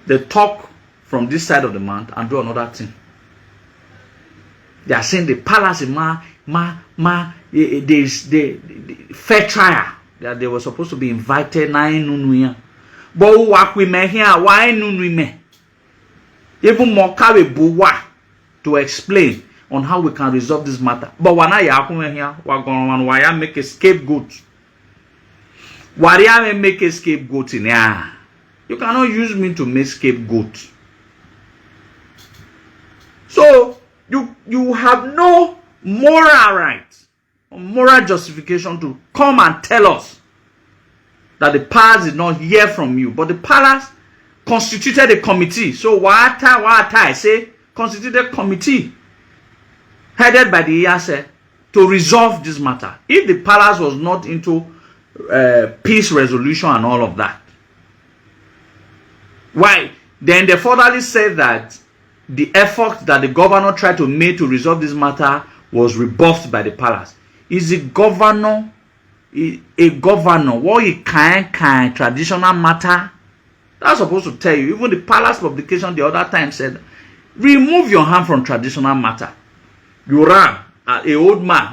They talk from this side of the mount and do another thing. They are saying the palace is the fair trial that they were supposed to be invited. But who work with me here? Why me? Even more to explain on how we can resolve this matter. But when I here, we're going to make a scapegoat. Why make a scapegoat in here? You cannot use me to make scapegoat. So you have no moral right or moral justification to come and tell us that the palace did not hear from you. But the palace constituted a committee. So what I say constituted a committee headed by the EASE to resolve this matter. If the palace was not into peace resolution and all of that, why? Then they furtherly said that the effort that the governor tried to make to resolve this matter was rebuffed by the palace. Is the governor a governor? What he can traditional matter? That's supposed to tell you. Even the palace publication the other time said, remove your hand from traditional matter. You ran,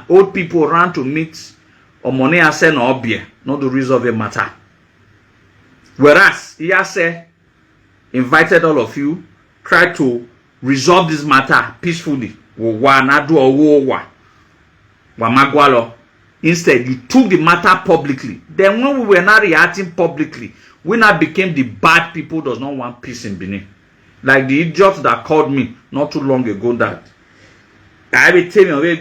old people ran to meet Omone Ase na Obie, not to resolve a matter. Whereas, Iyase invited all of you, tried to resolve this matter peacefully. Instead, you took the matter publicly. Then when we were not reacting publicly, we now became the bad people who does not want peace in Benin. Like the idiot that called me not too long ago that I will tell you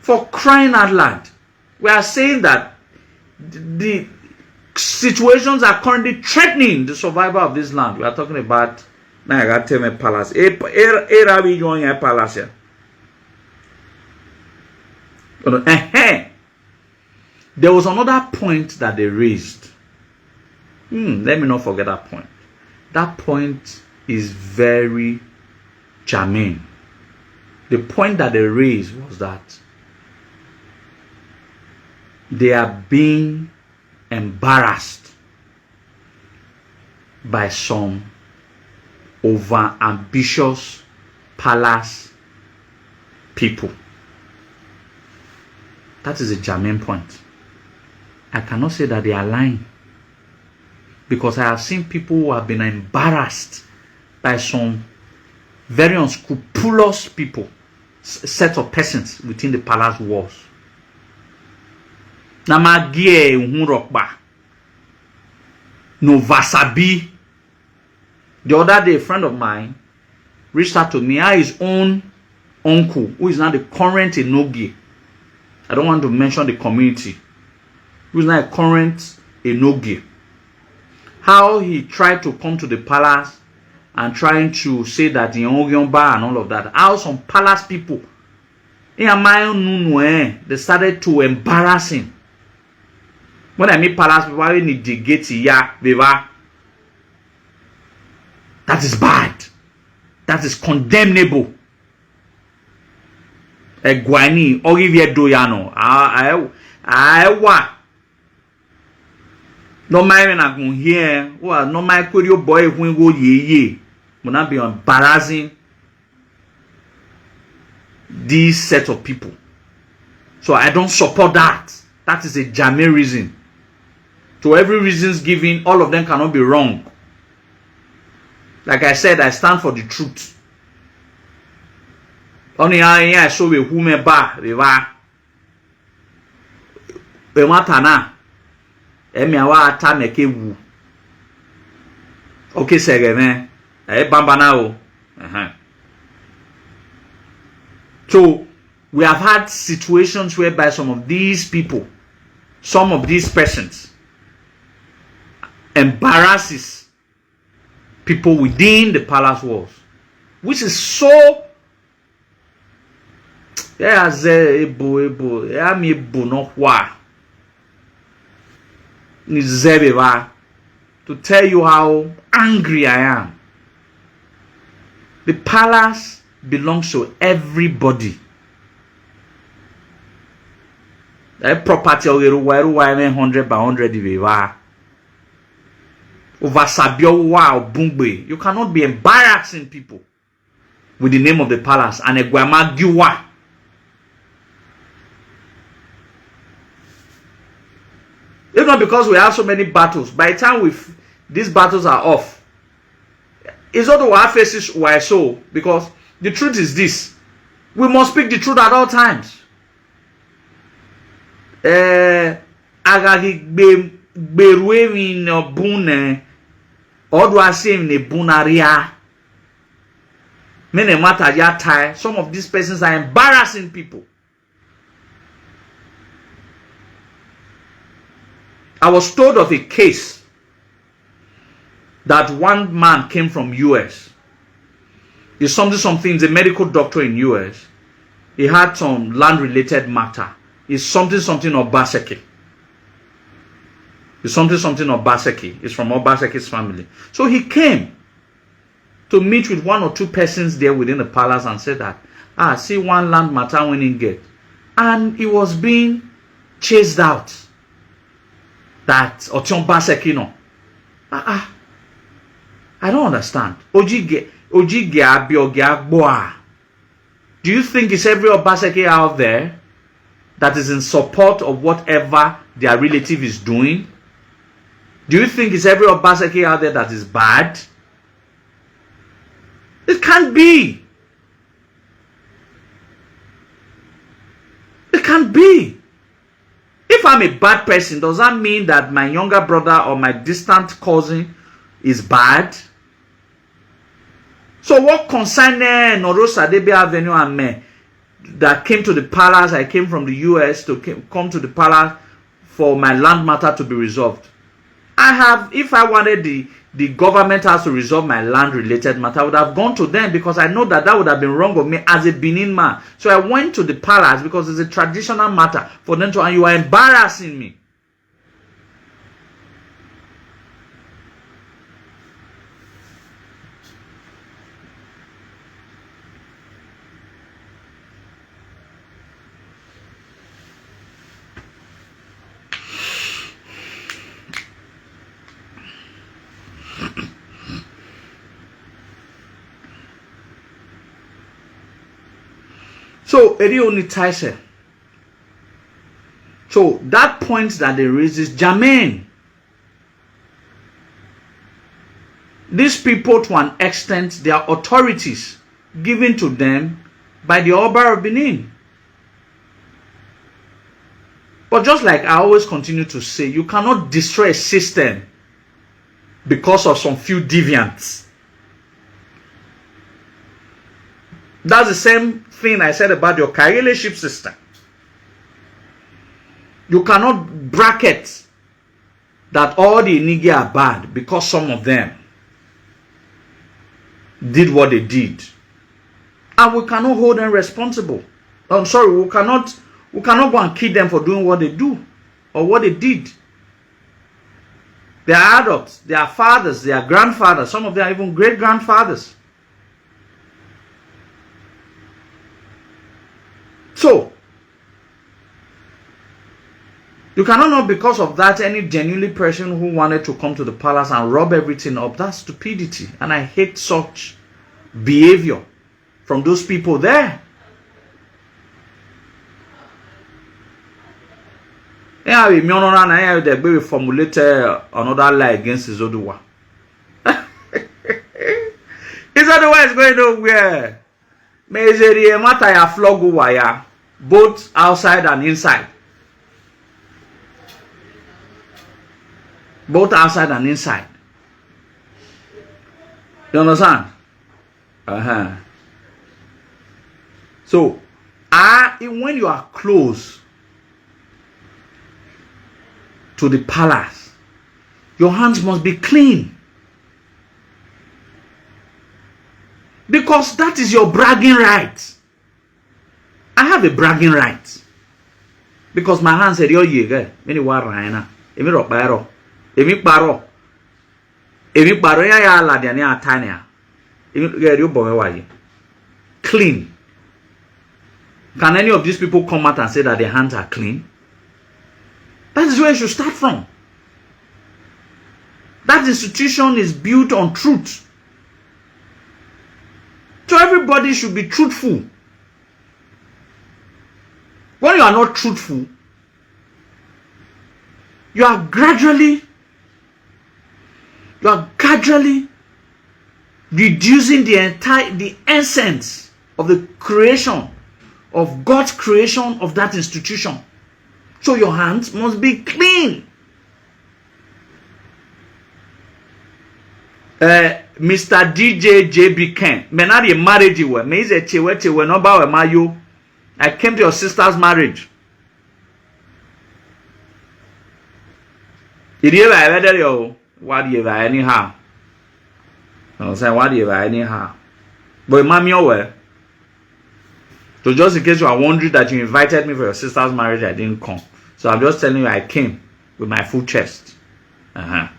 for crying out loud. We are saying that the situations are currently threatening the survival of this land. We are talking about Nagateme Palace. Palace. There was another point that they raised. Let me not forget that point. That point is very germane. The point that they raised was that they are being embarrassed by some over ambitious palace people. That is a germane point. I cannot say that they are lying, because I have seen people who have been embarrassed by some very unscrupulous people, set of persons within the palace walls. Namagie Unrokba. No Vasabi. The other day, a friend of mine reached out to me. His own uncle, who is now the current Enigie. I don't want to mention the community. Who is now a current Enigie. How he tried to come to the palace and trying to say that the Ongionba and all of that. How some palace people, they started to embarrass him. When I mean palace people, I need the gate here, that is bad. That is condemnable. Egwani, Olivier Doyano, I wa. No mind I go here. Well, no mind could your boy when go ye. Will not be embarrassing this set of people. So I don't support that. That is a jammy reason. To every reasons given, all of them cannot be wrong. Like I said, I stand for the truth. Only I saw a woman bar, river. Ematana. Emiawa ata meke wu. Okay, segene. Bambana. So we have had situations whereby some of these people, some of these persons, embarrasses people within the palace walls, which is so. To tell you how angry I am. The palace belongs to everybody. That property over 100 by 100 over Sabio wow Bungbe. You cannot be embarrassing people with the name of the palace and a Guama Giwa. If not because we have so many battles, by the time these battles are off, it's not our faces why so, because the truth is this: we must speak the truth at all times. Agagi beruwe in bune, or do I say in a bunaria? Many matter ya tie. Some of these persons are embarrassing people. I was told of a case that one man came from US. He's something, a medical doctor in US. He had some land-related matter. He's something Obaseki. He's something Obaseki. He's from Obaseki's family. So he came to meet with one or two persons there within the palace and said that, see one land matter when he get. And he was being chased out. That Otion Baseki no. I don't understand. Ojige Abiogia. Do you think it's every Obaseki out there that is in support of whatever their relative is doing? Do you think it's every Obaseki out there that is bad? It can't be. It can't be. If I'm a bad person, does that mean that my younger brother or my distant cousin is bad? So what concerned OSADEBE Avenue and me that came to the palace? I came from the US to come to the palace for my land matter to be resolved. If I wanted the government has to resolve my land related matter, I would have gone to them, because I know that would have been wrong of me as a Benin man. So I went to the palace because it's a traditional matter for them to, and you are embarrassing me. So, so that point that they raise is germane. These people, to an extent, they are authorities given to them by the Oba of Benin. But just like I always continue to say, you cannot destroy a system because of some few deviants. That's the same thing I said about your leadership system. You cannot bracket that all the Enigie are bad because some of them. did what they did. And we cannot hold them responsible. I'm sorry, we cannot go and kill them for doing what they do or what they did. They are adults, they are fathers, they are grandfathers, some of them are even great-grandfathers. So, you cannot know because of that any genuinely person who wanted to come to the palace and rub everything up. That's stupidity. And I hate such behavior from those people there. Yeah, we they formulated another lie against his Oduwa. His Oduwa is going nowhere. Measure matter ya flog wire, both outside and inside. Both outside and inside. You understand? So, when you are close to the palace, your hands must be clean. Because that is your bragging right. I have a bragging right. Because my hands said, yo, yeah, Emi paro ya la dia ni atania. Emi get you boy clean. Can any of these people come out and say that their hands are clean? That is where you should start from. That institution is built on truth. So everybody should be truthful. When you are not truthful, you are gradually reducing the essence of the creation, of God's creation of that institution. So your hands must be clean. Mr. DJ JB Ken, me not a marriage you were, me is a chewe no ba we mayo. I came to your sister's marriage. Did you ever yo? What do you anyhow? I'm saying, what do you anyhow? But mommy, aware. So just in case you are wondering that you invited me for your sister's marriage, I didn't come. So I'm just telling you, I came with my full chest. So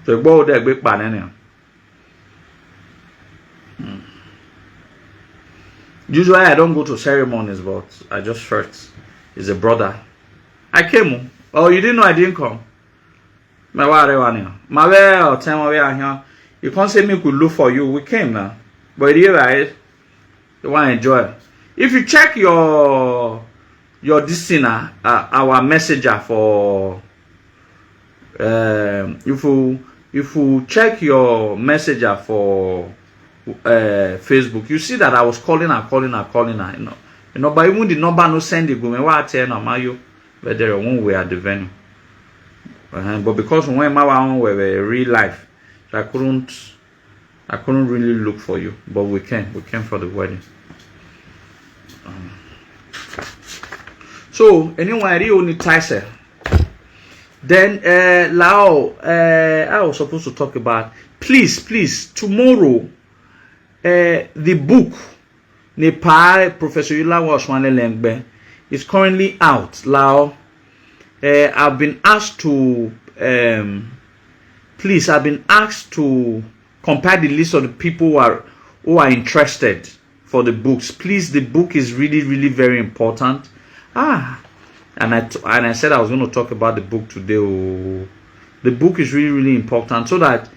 you go there, big banana. Usually I don't go to ceremonies, but I just felt it's a brother. I came. Oh, you didn't know I didn't come? My time you can't say me could look for you. We came now. But here right, you want to enjoy. If you check your listener, our messenger for if you check your messenger for Facebook, you see that I was calling her, you know, but even the number no send it go me what tell na mayo, but there one way at the venue. But because when my one were real life, so I couldn't really look for you. But we came for the wedding. So anyway, I only Tyson. Then Lao, I was supposed to talk about please tomorrow the book Nepal Professor Yula Washwane Lengbe is currently out. Lao, I've been asked to compile the list of the people who are interested for the books. Please, the book is really very important. And I said I was going to talk about the book today. Oh. The book is really important so that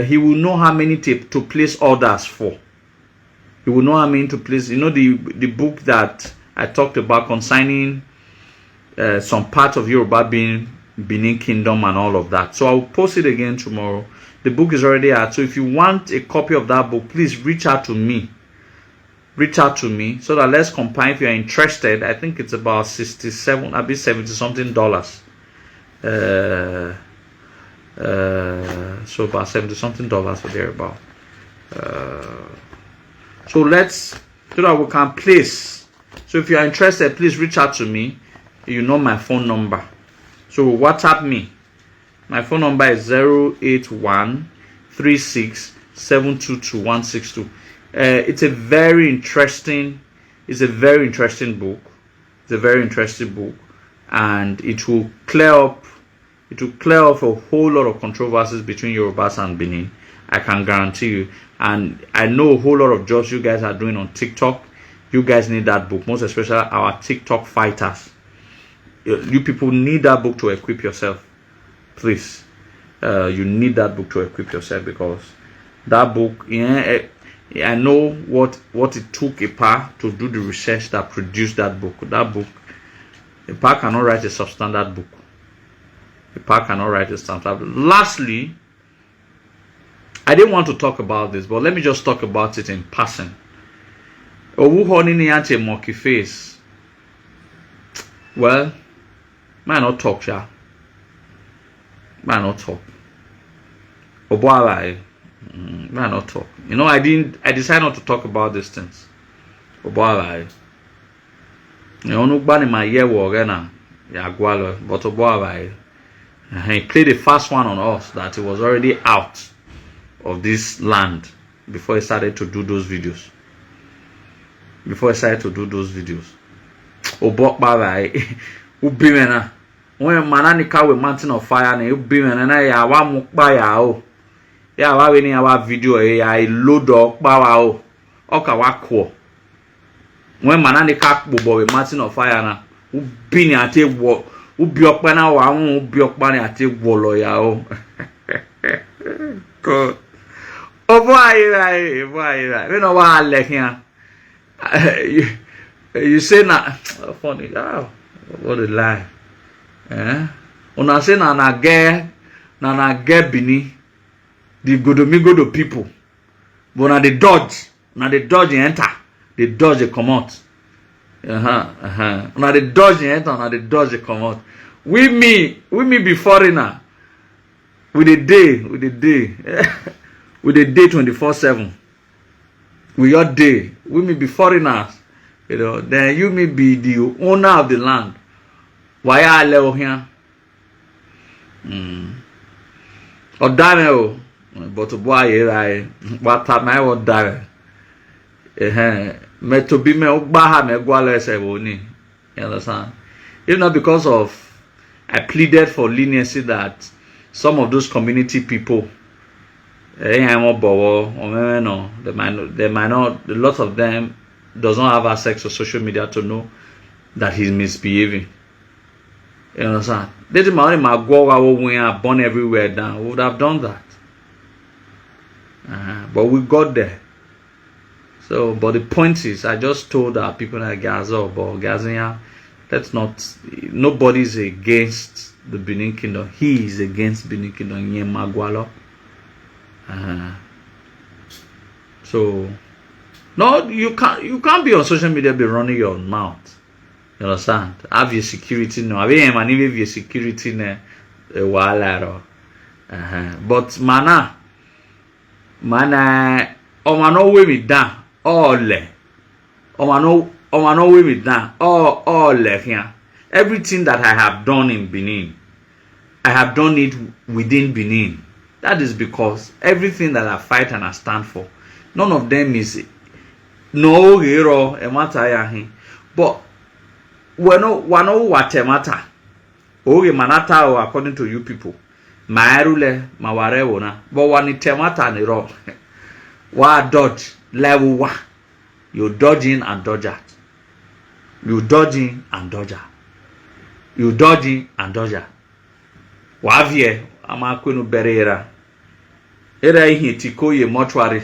he will know how many to place orders for. He will know how many to place. You know the book that I talked about concerning some part of Yoruba being Benin Kingdom and all of that. So I'll post it again tomorrow. The book is already out. So if you want a copy of that book, please reach out to me. So that let's compile. If you're interested, I think it's about $70 something. So about $70 something or thereabout. So that we can place. So if you are interested, please reach out to me. You know my phone number. So WhatsApp me. My phone number is 08136 722-162. It's a very interesting book. It's a very interesting book, and it will clear up a whole lot of controversies between Yorubas and Benin. I can guarantee you. And I know a whole lot of jobs you guys are doing on TikTok. You guys need that book, most especially our TikTok fighters. You people need that book to equip yourself. Please. You need that book to equip yourself, because that book, I know what it took EPA to do the research that produced that book. That book, EPA cannot write a substandard book. EPA cannot write a substandard book. Lastly, I didn't want to talk about this, but let me just talk about it in passing. Owu honey a monkey face. Well, man not talk, yeah. Man not talk. Oba Adeler, man not talk. You know, I decided not to talk about these things. Oba Adeler. You know, nobody my year war na ya gwalo, but Oba Adeler, he played the first one on us that he was already out of this land before he started to do those videos. Oba Adeler, ubimena. When mananika with mountain of fire na ubimena na ya wa mukpa ya o. Ya wa we ni ya video ya load up ba o. Oka wa kwo. When mananika bobo with mountain of fire na ubini ate wo. Ubi okpa na wa ubi okpa ni ate wo lo ya o. God. Oba Adeler. You know what I like here. You say na funny. Oh, what a lie. Una say na get Bini, the godo people. But na the dodge enter, the dodge they come out. Una the dodge enter, na the dodge they come out. We me be foreigner. With the day 24/7. We your day. We may be foreigners, you know. Then you may be the owner of the land. Why are you here? Odame o, but boy here what am I odame? Me to be me ogbaha me gwale se woni. You understand? If not because of I pleaded for leniency that some of those community people, they might not, a lot of them does not have access to social media to know that he's misbehaving. You understand? They didn't born everywhere down. We would have done that. But we got there. So, but the point is, I just told our people like Gaza or Gazania, let's not, nobody is against the Benin Kingdom. He is against Benin Kingdom. Magwalo. So, no, you can't be on social media be running your mouth. You understand? Have your security no. Have your security ne wala. But mana, omano we me down. Ole. Omano we me down. All here. Everything that I have done in Benin, I have done it within Benin. That is because everything that I fight and I stand for, none of them is no hero emata. But wano watemata. Oge manata o according to you people. Maerule maware wona. But wani temata ni ro. Wa dodge level wa. You dodging and dodge out. You dodging and dodge out. You dodging and dodge out. Wa vie ama kwenu berera. Era ihe tiko ye mortuary.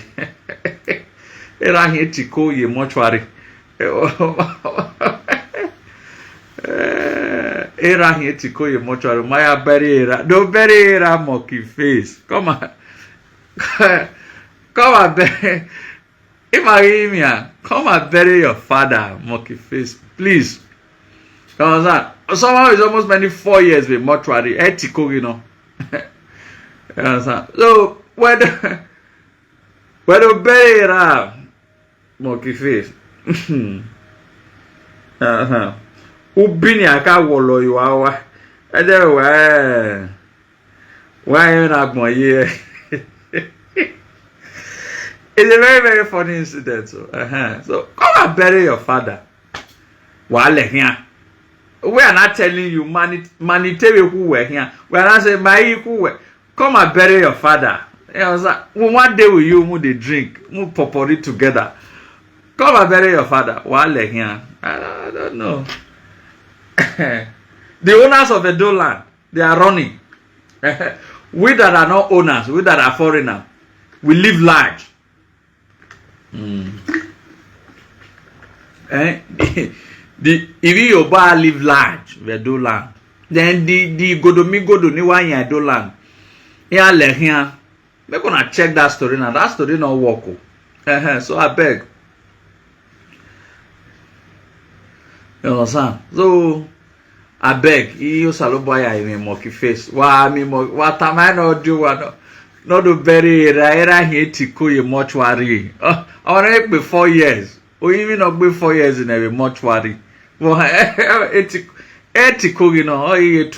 Era ihe tiko ye mortuary. Era here to call you mortuary. Maya berera. No berera monkey face. Come on. Come on, bury. Imagine, come and bury your father, monkey face. Please. Come on, someone is almost many 4 years with mortuary. Ethical, you know. So when the bury monkey face. Ubini aka wolo you awa. Why you not more here? It's a very, very funny incident. So, so come and bury your father. Wale here. We are not telling you manitary who were here. We are not saying my who were. Come and bury your father. I was like, one day with you, they drink, popori together. Come and bury your father. Wale here. I don't know. The owners of the land, they are running. We that are not owners, we that are foreigners, we live large. If you Oba live large, we do land. Then the godo ni one year do land. Here le here. We're gonna check that story now. That story not work. So I beg. You understand? So I beg. You saloboya in monkey face. What am I not do? Not to bury era here to call you mortuary. I want to be 4 years. Or even not be 4 years in a mortuary. Well, ethical, you know, you be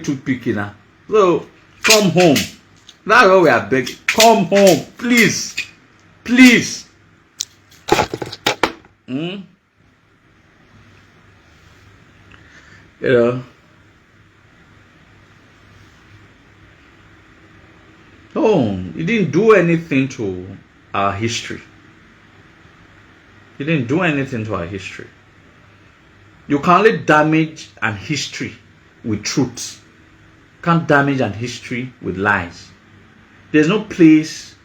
too picky now. So come home. That's what we are begging. Come home, please. Please. You know. No, he didn't do anything to our history. He didn't do anything to our history. You can only damage an history with truth. You can't damage an history with lies. There's no place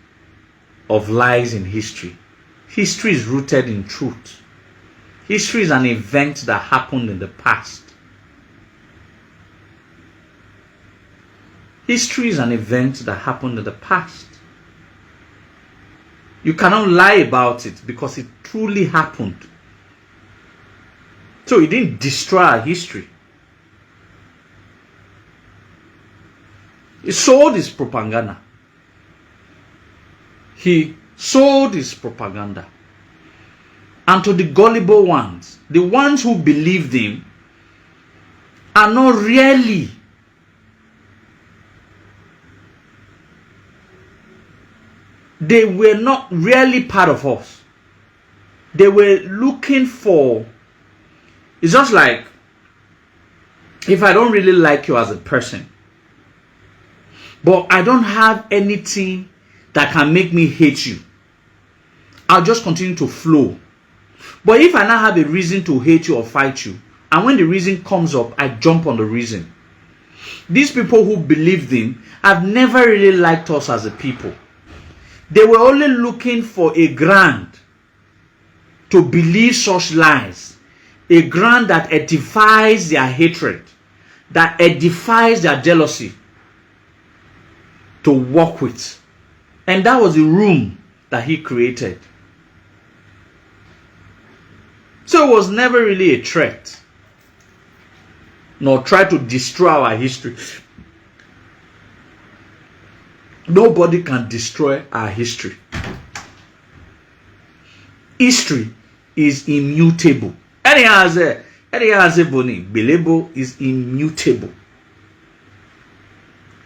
of lies in history. History is rooted in truth. History is an event that happened in the past. History is an event that happened in the past. You cannot lie about it because it truly happened. So he didn't destroy our history. He sold his propaganda. He sold his propaganda. And to the gullible ones, the ones who believed him, are not really they were not really part of us. They were looking for, it's just like if I don't really like you as a person, but I don't have anything that can make me hate you, I'll just continue to flow. But if I now have a reason to hate you or fight you, and when the reason comes up, I jump on the reason. These people who believed him have never really liked us as a people. They were only looking for a ground to believe such lies. A ground that edifies their hatred, that edifies their jealousy, to work with. And that was the room that he created. So it was never really a threat, nor try to destroy our history. Nobody can destroy our history. History is immutable. Any has a boni, believable is immutable.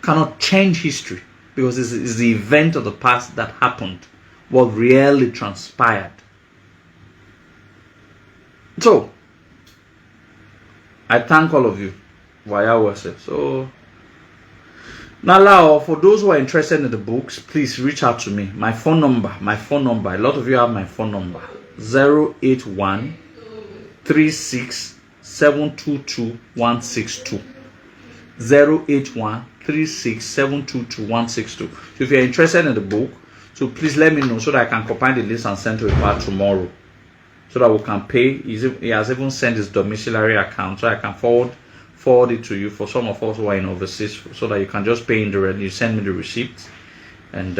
Cannot change history because this is the event of the past that happened, what really transpired. So, I thank all of you via WhatsApp. So, now, for those who are interested in the books, please reach out to me. My phone number. A lot of you have my phone number. 081 36 722 162. 081 36 722 162. So if you're interested in the book, so please let me know so that I can compile the list and send to you tomorrow, so that we can pay. He has even sent his domiciliary account, so I can forward it to you for some of us who are in overseas, so that you can just pay in direct. You send me the receipt, and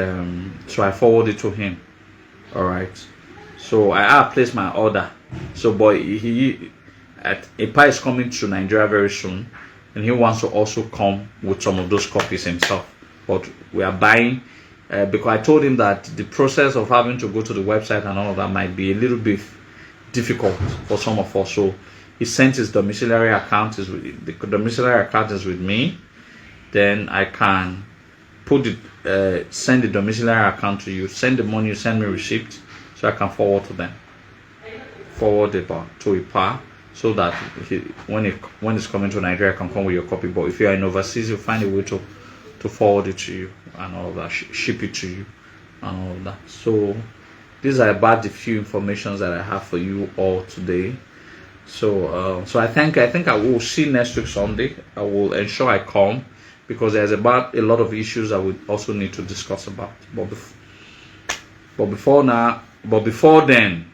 so I forward it to him. All right. So I placed my order. So boy, Ipa is coming to Nigeria very soon, and he wants to also come with some of those copies himself. But we are buying because I told him that the process of having to go to the website and all of that might be a little bit difficult for some of us. So he sent his domiciliary account. The domiciliary account is with me. Then I can put it, send the domiciliary account to you, send the money, send me receipt, so I can forward to them. Forward it to a par, so that when it's coming to Nigeria, I can come with your copy. But if you are in overseas, you'll find a way to forward it to you and all that, ship it to you and all that. So these are about the few informations that I have for you all today. So I think I will see next week Sunday. I will ensure I come, because there's about a lot of issues I would also need to discuss about. But before then,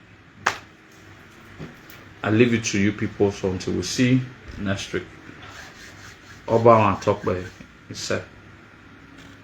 I leave it to you people. So until we see next week, Oba and talk by himself.